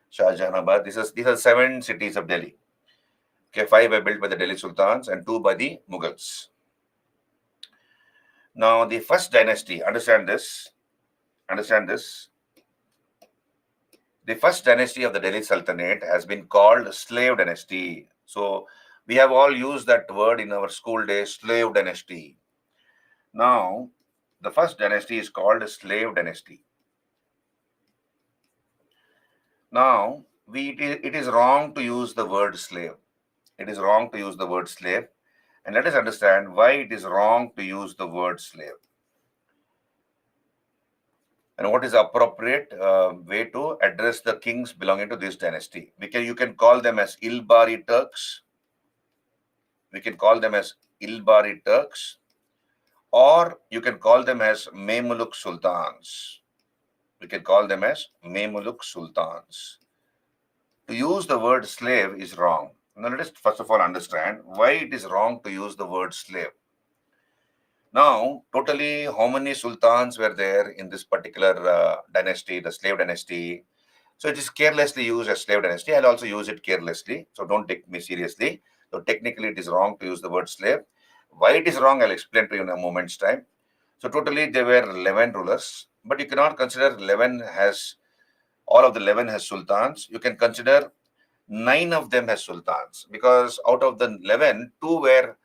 Shah Jahanabad. These are 7 cities of Delhi. Okay, 5 were built by the Delhi Sultans and 2 by the Mughals. Now, the first dynasty, understand this. The first dynasty of the Delhi Sultanate has been called slave dynasty. So we have all used that word in our school days, slave dynasty. Now, the first dynasty is called slave dynasty. Now, it is wrong to use the word slave. It is wrong to use the word slave. And let us understand why it is wrong to use the word slave. And what is the appropriate way to address the kings belonging to this dynasty? You can call them as Ilbari Turks. We can call them as Ilbari Turks, or you can call them as Memluk Sultans. We can call them as Memluk Sultans. To use the word slave is wrong. Now let us first of all understand why it is wrong to use the word slave. Now, totally, how many sultans were there in this particular dynasty, the slave dynasty? So it is carelessly used as slave dynasty. I'll also use it carelessly. So don't take me seriously. So technically, it is wrong to use the word slave. Why it is wrong, I'll explain to you in a moment's time. So totally, there were 11 rulers, but you cannot consider 11 as all of the 11 has sultans, you can consider 9 of them as sultans, because out of the 11, 2 were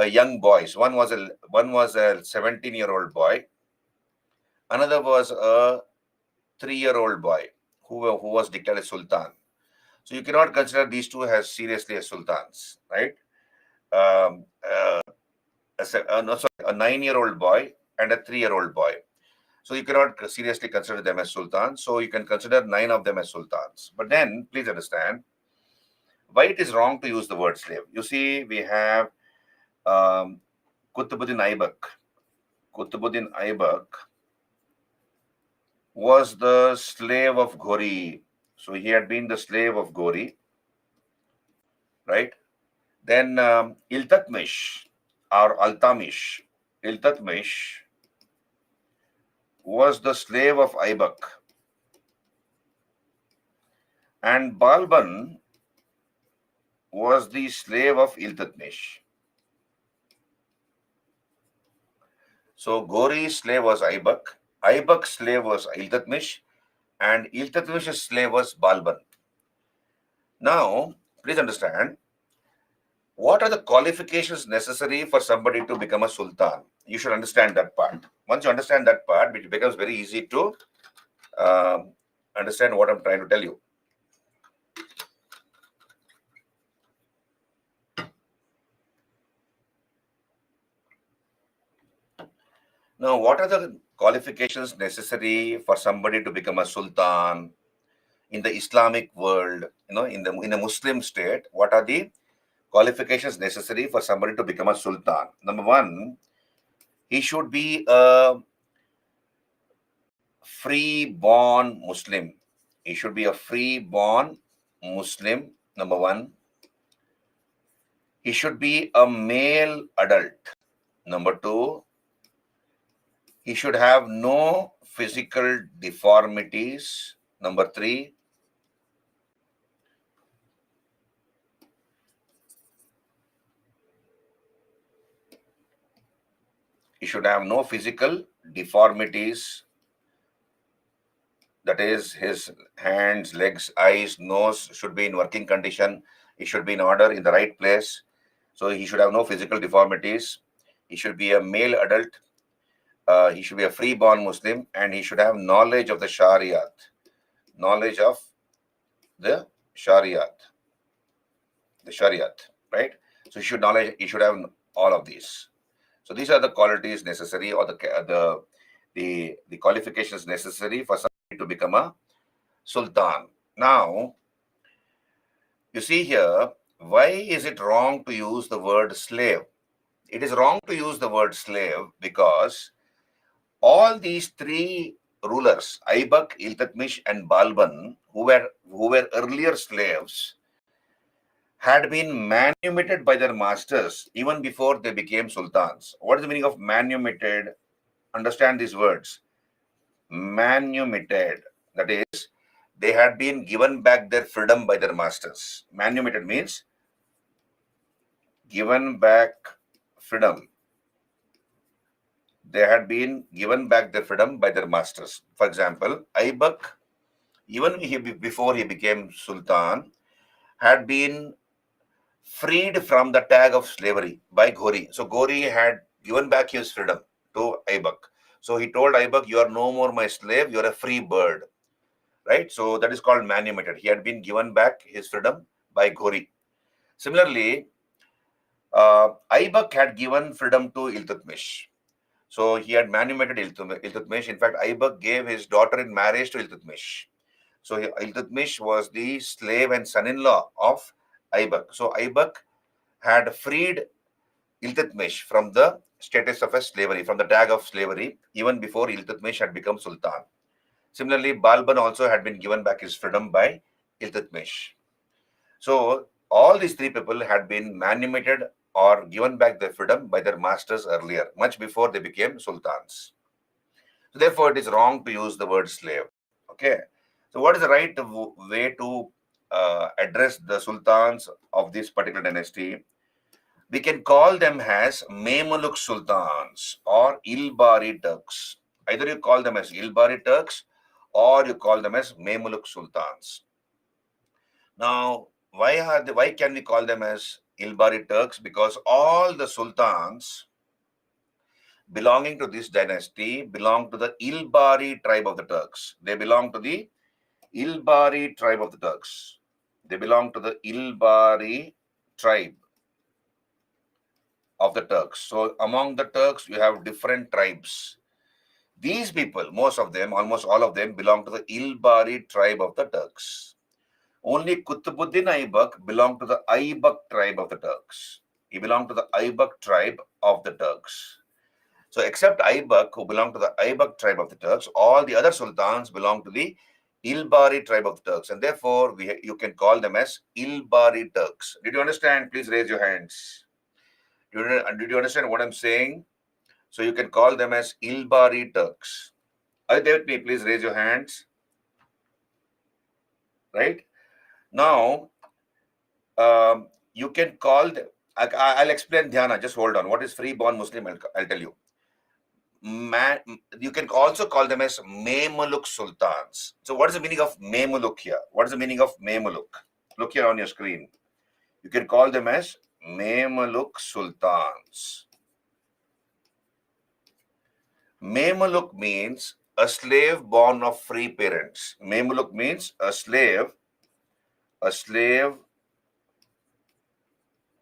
young boys. One was a 17-year-old boy. Another was a 3-year-old boy who was declared a sultan. So you cannot consider these two as seriously as sultans, right? A 9-year-old boy and a 3-year-old boy. So you cannot seriously consider them as sultans. So you can consider 9 of them as sultans. But then please understand why it is wrong to use the word slave. You see, we have Qutbuddin Aibak. Qutbuddin Aibak was the slave of Ghori. So he had been the slave of Ghori, right? Then Iltutmish or Altamish. Iltutmish was the slave of Aibak. And Balban was the slave of Iltutmish. So Ghori's slave was Aibak, Aibak's slave was Iltutmish, and Iltutmish's slave was Balban. Now, please understand, what are the qualifications necessary for somebody to become a sultan? You should understand that part. Once you understand that part, it becomes very easy to understand what I'm trying to tell you. Now, what are the qualifications necessary for somebody to become a sultan in the Islamic world? In a Muslim state, what are the qualifications necessary for somebody to become a sultan? Number one, he should be a free-born Muslim. He should be a free-born Muslim, number one. He should be a male adult. Number two, he should have no physical deformities. Number three, he should have no physical deformities. That is, his hands, legs, eyes, nose should be in working condition. He should be in order, in the right place. So he should have no physical deformities. He should be a male adult. He should be a free-born Muslim, and he should have knowledge of the Shariat. Knowledge of the Shariat. The Shariat, right? So he should have all of these. So these are the qualities necessary, or the qualifications necessary for somebody to become a sultan. Now, you see here, why is it wrong to use the word slave? It is wrong to use the word slave because all these three rulers, Aibak, Iltutmish, and Balban, who were earlier slaves, had been manumitted by their masters even before they became sultans. What is the meaning of manumitted? Understand these words. Manumitted, that is, they had been given back their freedom by their masters. Manumitted means given back freedom. They had been given back their freedom by their masters. For example, Aibak, even before he became sultan, had been freed from the tag of slavery by Ghori. So Ghori had given back his freedom to Aibak. So he told Aibak, "You are no more my slave, you are a free bird." Right? So that is called manumitted. He had been given back his freedom by Ghori. Similarly, Aibak had given freedom to Iltutmish. So he had manumitted Iltutmish. In fact, Aibak gave his daughter in marriage to Iltutmish. So Iltutmish was the slave and son-in-law of Aibak. So Aibak had freed Iltutmish from the status of a slavery, from the tag of slavery, even before Iltutmish had become sultan. Similarly, Balban also had been given back his freedom by Iltutmish. So all these three people had been manumitted or given back their freedom by their masters earlier, much before they became sultans. So therefore, it is wrong to use the word slave. Okay. So what is the right way to address the sultans of this particular dynasty? We can call them as Memluk Sultans or Ilbari Turks. Either you call them as Ilbari Turks or you call them as Mamluk sultans. Now, why can we call them as Ilbari Turks? Because all the sultans belonging to this dynasty belong to the Ilbari tribe of the Turks. They belong to the Ilbari tribe of the Turks. They belong to the Ilbari tribe of the Turks. So among the Turks, you have different tribes. These people, most of them, almost all of them, belong to the Ilbari tribe of the Turks. Only Qutbuddin Aybak belonged to the Aybak tribe of the Turks. He belonged to the Aybak tribe of the Turks. So except Aybak, who belonged to the Aybak tribe of the Turks, all the other sultans belong to the Ilbari tribe of the Turks. And therefore, you can call them as Ilbari Turks. Did you understand? Please raise your hands. Did you understand what I'm saying? So you can call them as Ilbari Turks. Are you there with me? Please raise your hands. Right? Now, you can call them. I'll explain Dhyana. Just hold on. What is free-born Muslim? I'll tell you. You can also call them as Mamluk sultans. So what is the meaning of Mamluk here? What is the meaning of Mamluk? Look here on your screen. You can call them as Mamluk sultans. Mamluk means a slave born of free parents. Mamluk means a slave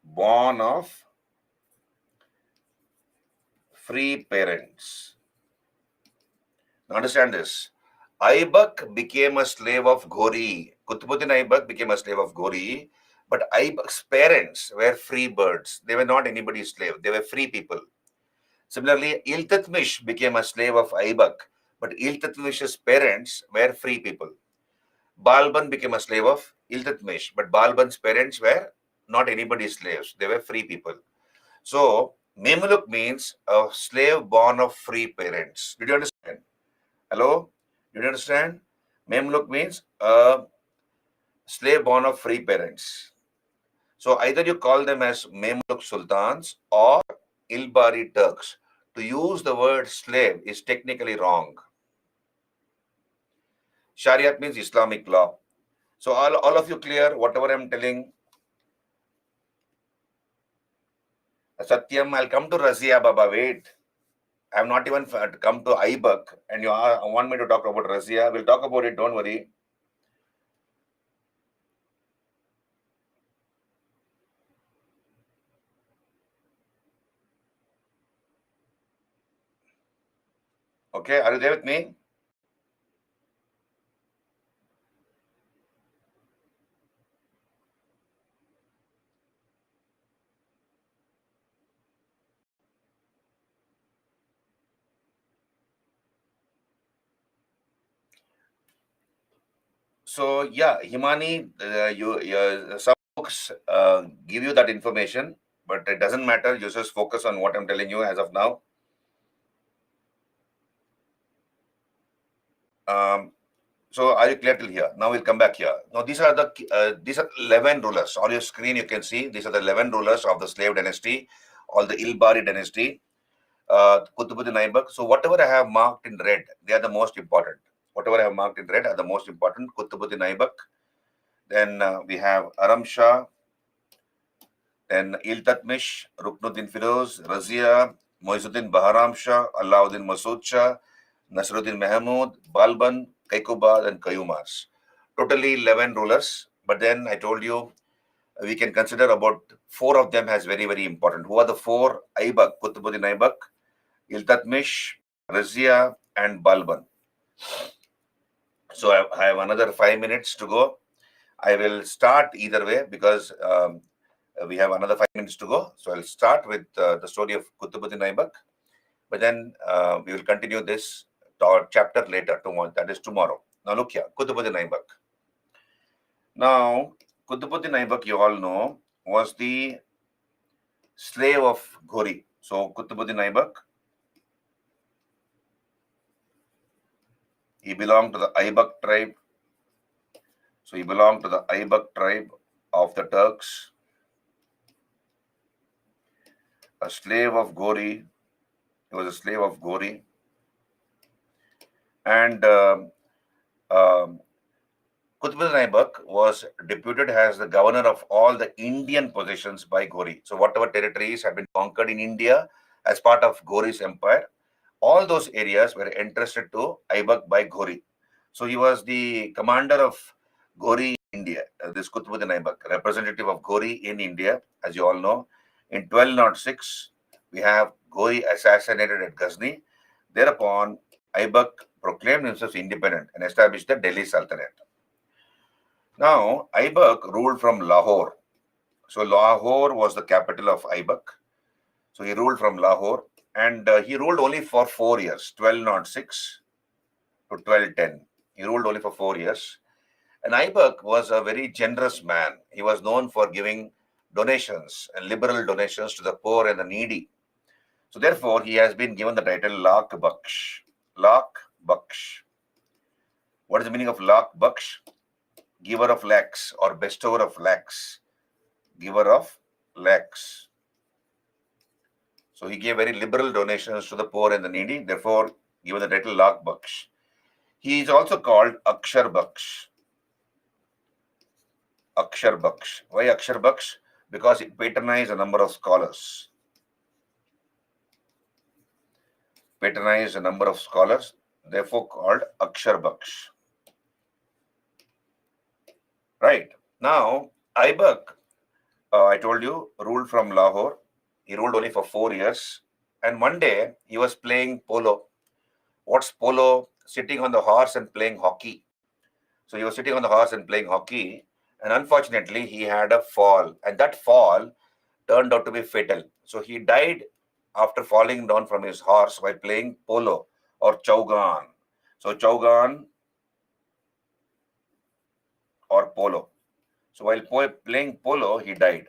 born of free parents. Now understand this. Aybak became a slave of Ghori. Qutbuddin Aybak became a slave of Ghori, but Aybak's parents were free birds. They were not anybody's slave. They were free people. Similarly, Iltutmish became a slave of Aybak, but Iltutmish's parents were free people. Balban became a slave of Iltutmish, but Balban's parents were not anybody's slaves. They were free people. So, Mamluk means a slave born of free parents. Did you understand? Hello? Did you understand? Mamluk means a slave born of free parents. So, either you call them as Mamluk sultans or Ilbari Turks. To use the word slave is technically wrong. Shariat means Islamic law. So, all of you clear whatever I'm telling? Satyam, I'll come to Razia, Baba. Wait. I have not even come to Aybak, and you want me to talk about Razia. We'll talk about it, don't worry. Okay, are you there with me? So yeah, Himani, some books give you that information, but it doesn't matter. You just focus on what I'm telling you as of now. So are you clear till here? Now we'll come back here. Now these are 11 rulers on your screen. You can see these are the 11 rulers of the slave dynasty, or the Ilbari dynasty, Qutbuddin Aybak. So whatever I have marked in red, they are the most important. Whatever I have marked in red are the most important. Qutbuddin Aybak. Then we have Aram Shah. Then Iltutmish, Ruknuddin Firoz, Razia, Moizuddin Baharam Shah, Alauddin Masood Shah, Nasruddin Mahmud, Balban, Kaikubad, and Kayumars. Totally 11 rulers. But then I told you we can consider about 4 of them as very, very important. Who are the 4? Aybak, Qutbuddin Aybak, Iltutmish, Razia, and Balban. So I have another 5 minutes to go. I will start either way because we have another 5 minutes to go. So I'll start with the story of Qutbuddin Aybak, but then we will continue this chapter later, tomorrow. That is tomorrow. Now look here, Qutbuddin Aybak. Now, Qutbuddin Aybak, you all know, was the slave of Ghori. So Qutbuddin Aybak, he belonged to the Aybak tribe. So he belonged to the Aybak tribe of the Turks. A slave of Ghori. He was a slave of Ghori. And Um, Qutbuddin Aibak was deputed as the governor of all the Indian possessions by Ghori. So whatever territories had been conquered in India as part of Ghori's empire, all those areas were entrusted to Aibak by Ghori. So he was the commander of Ghori in India, this Qutbuddin Aibak, representative of Ghori in India, as you all know. In 1206, we have Ghori assassinated at Ghazni. Thereupon, Aibak proclaimed himself independent and established the Delhi Sultanate. Now, Aibak ruled from Lahore. So Lahore was the capital of Aibak. So he ruled from Lahore, and he ruled only for 4 years, 1206 to 1210. He ruled only for 4 years. And Aibak was a very generous man. He was known for giving donations and liberal donations to the poor and the needy. So therefore, he has been given the title Lak Baksh. Lak Baksh. What is the meaning of Lak Baksh? Giver of lakhs or bestower of lakhs. Giver of lakhs. So he gave very liberal donations to the poor and the needy, therefore given the title Lak Baksh. He is also called Akshar Baksh. Akshar Baksh. Why Akshar Baksh? Because it patronized a number of scholars. Patronized a number of scholars, therefore called Akshar Baksh. Right. Now, Aibak, I told you, ruled from Lahore. He ruled only for 4 years. And one day, he was playing polo. What's polo? Sitting on the horse and playing hockey. So he was sitting on the horse and playing hockey. And unfortunately, he had a fall. And that fall turned out to be fatal. So he died after falling down from his horse while playing polo or chaugan. So chaugan or polo. So while playing polo, he died.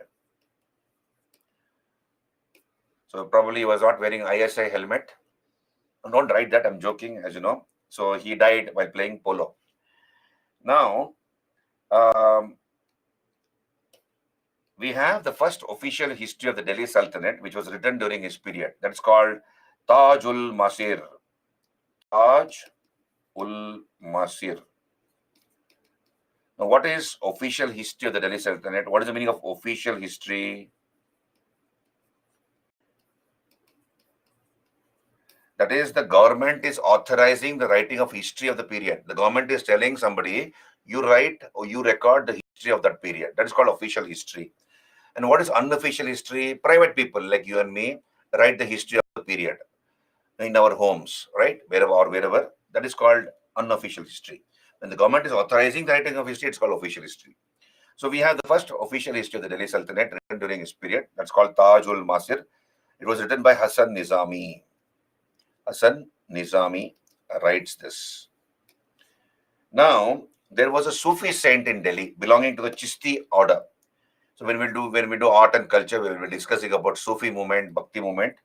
So probably he was not wearing ISI helmet. Don't write that, I'm joking, as you know. So he died while playing polo. Now, we have the first official history of the Delhi Sultanate, which was written during his period. That's called Taj-ul Masir. Taj-ul Masir. Now, what is official history of the Delhi Sultanate? What is the meaning of official history? That is, the government is authorizing the writing of history of the period. The government is telling somebody, you write or you record the history of that period. That is called official history. And what is unofficial history? Private people like you and me write the history of the period in our homes, right? Wherever. That is called unofficial history. When the government is authorizing the writing of history, it's called official history. So we have the first official history of the Delhi Sultanate written during his period. That's called Taj-ul Masir. It was written by Hasan Nizami. Hasan Nizami writes this. Now, there was a Sufi saint in Delhi belonging to the Chishti order. So when we do art and culture, we will be discussing about Sufi movement, Bhakti movement.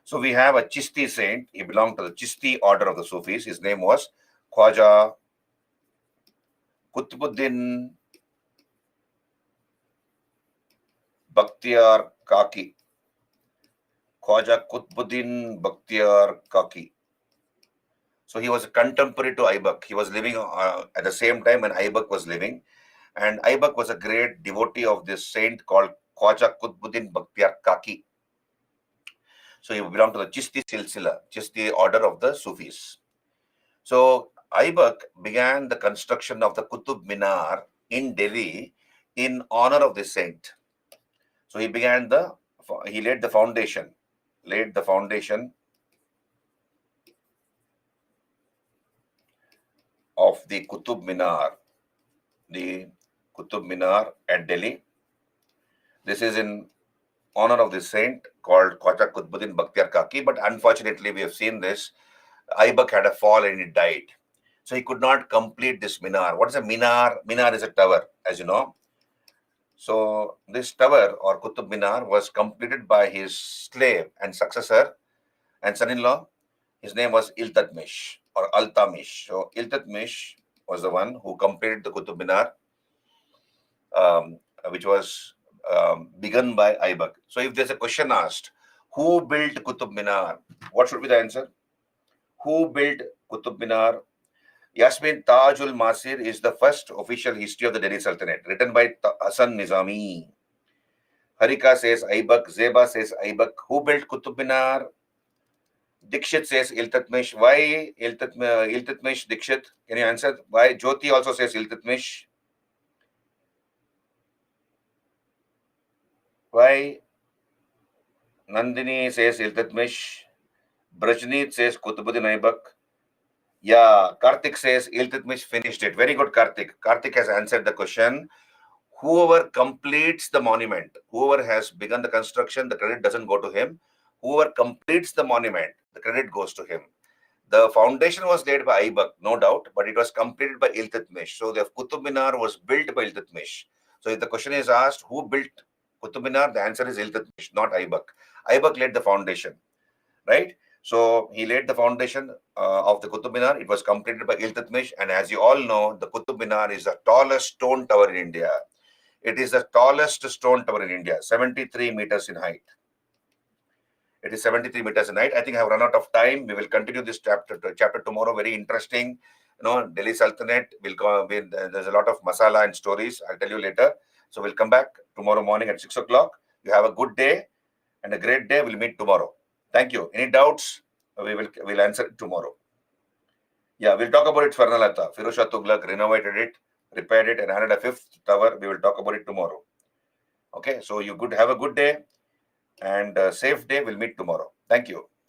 So we have a Chishti saint. He belonged to the Chishti order of the Sufis. His name was Khwaja Qutbuddin Bakhtiyar Kaki. Khwaja Qutbuddin Bakhtiyar Kaki. So he was a contemporary to Aibak. He was living at the same time when Aibak was living. And Aibak was a great devotee of this saint called Khwaja Qutbuddin Bakhtiyar Kaki. So he belonged to the Chishti Silsila, Chishti order of the Sufis. So Aibak began the construction of the Qutub Minar in Delhi in honor of this saint. So he laid the foundation of the Qutub Minar at Delhi. This is in honor of this saint called Khwaja Qutbuddin Bakhtiyar Kaki. But unfortunately, we have seen this. Aibak had a fall and he died. So he could not complete this minar. What is a minar? Minar is a tower, as you know. So this tower or Qutub Minar was completed by his slave and successor and son-in-law. His name was Iltutmish or Altamish. So Iltutmish was the one who completed the Qutub Minar, which was begun by Aibak. So if there's a question asked, who built Qutub Minar? What should be the answer? Who built Qutub Minar? Yasmin Tajul Masir is the first official history of the Delhi Sultanate, written by Hasan Nizami. Harika says Aibak. Zeba says Aibak. Who built Qutub Minar? Dikshit says Iltutmish. Why Iltutmish Dikshit? Can you answer? Why? Jyoti also says Iltutmish. Why? Nandini says Iltutmish. Brajneet says Qutubuddin Aibak. Yeah, Karthik says Iltutmish finished it. Very good, Karthik. Karthik has answered the question. Whoever completes the monument, whoever has begun the construction, the credit doesn't go to him. Whoever completes the monument, the credit goes to him. The foundation was laid by Aibak, no doubt, but it was completed by Iltutmish. So the Qutub Minar was built by Iltutmish. So if the question is asked, who built Qutub Minar, the answer is Iltutmish, not Aibak. Aibak laid the foundation, right? So he laid the foundation of the Qutub Minar. It was completed by Iltutmish. And as you all know, the Qutub Minar is the tallest stone tower in India. It is the tallest stone tower in India, 73 meters in height. It is 73 meters in height. I think I have run out of time. We will continue this chapter tomorrow. Very interesting. Delhi Sultanate will go. There's a lot of masala and stories. I'll tell you later. So we'll come back tomorrow morning at 6 o'clock. You have a good day and a great day. We'll meet tomorrow. Thank you. Any doubts? We'll answer it tomorrow. Yeah, we'll talk about it. Swarnalata. Firuz Shah Tughlaq renovated it, repaired it, and added a fifth tower. We will talk about it tomorrow. Okay, so you have a good day and a safe day. We'll meet tomorrow. Thank you.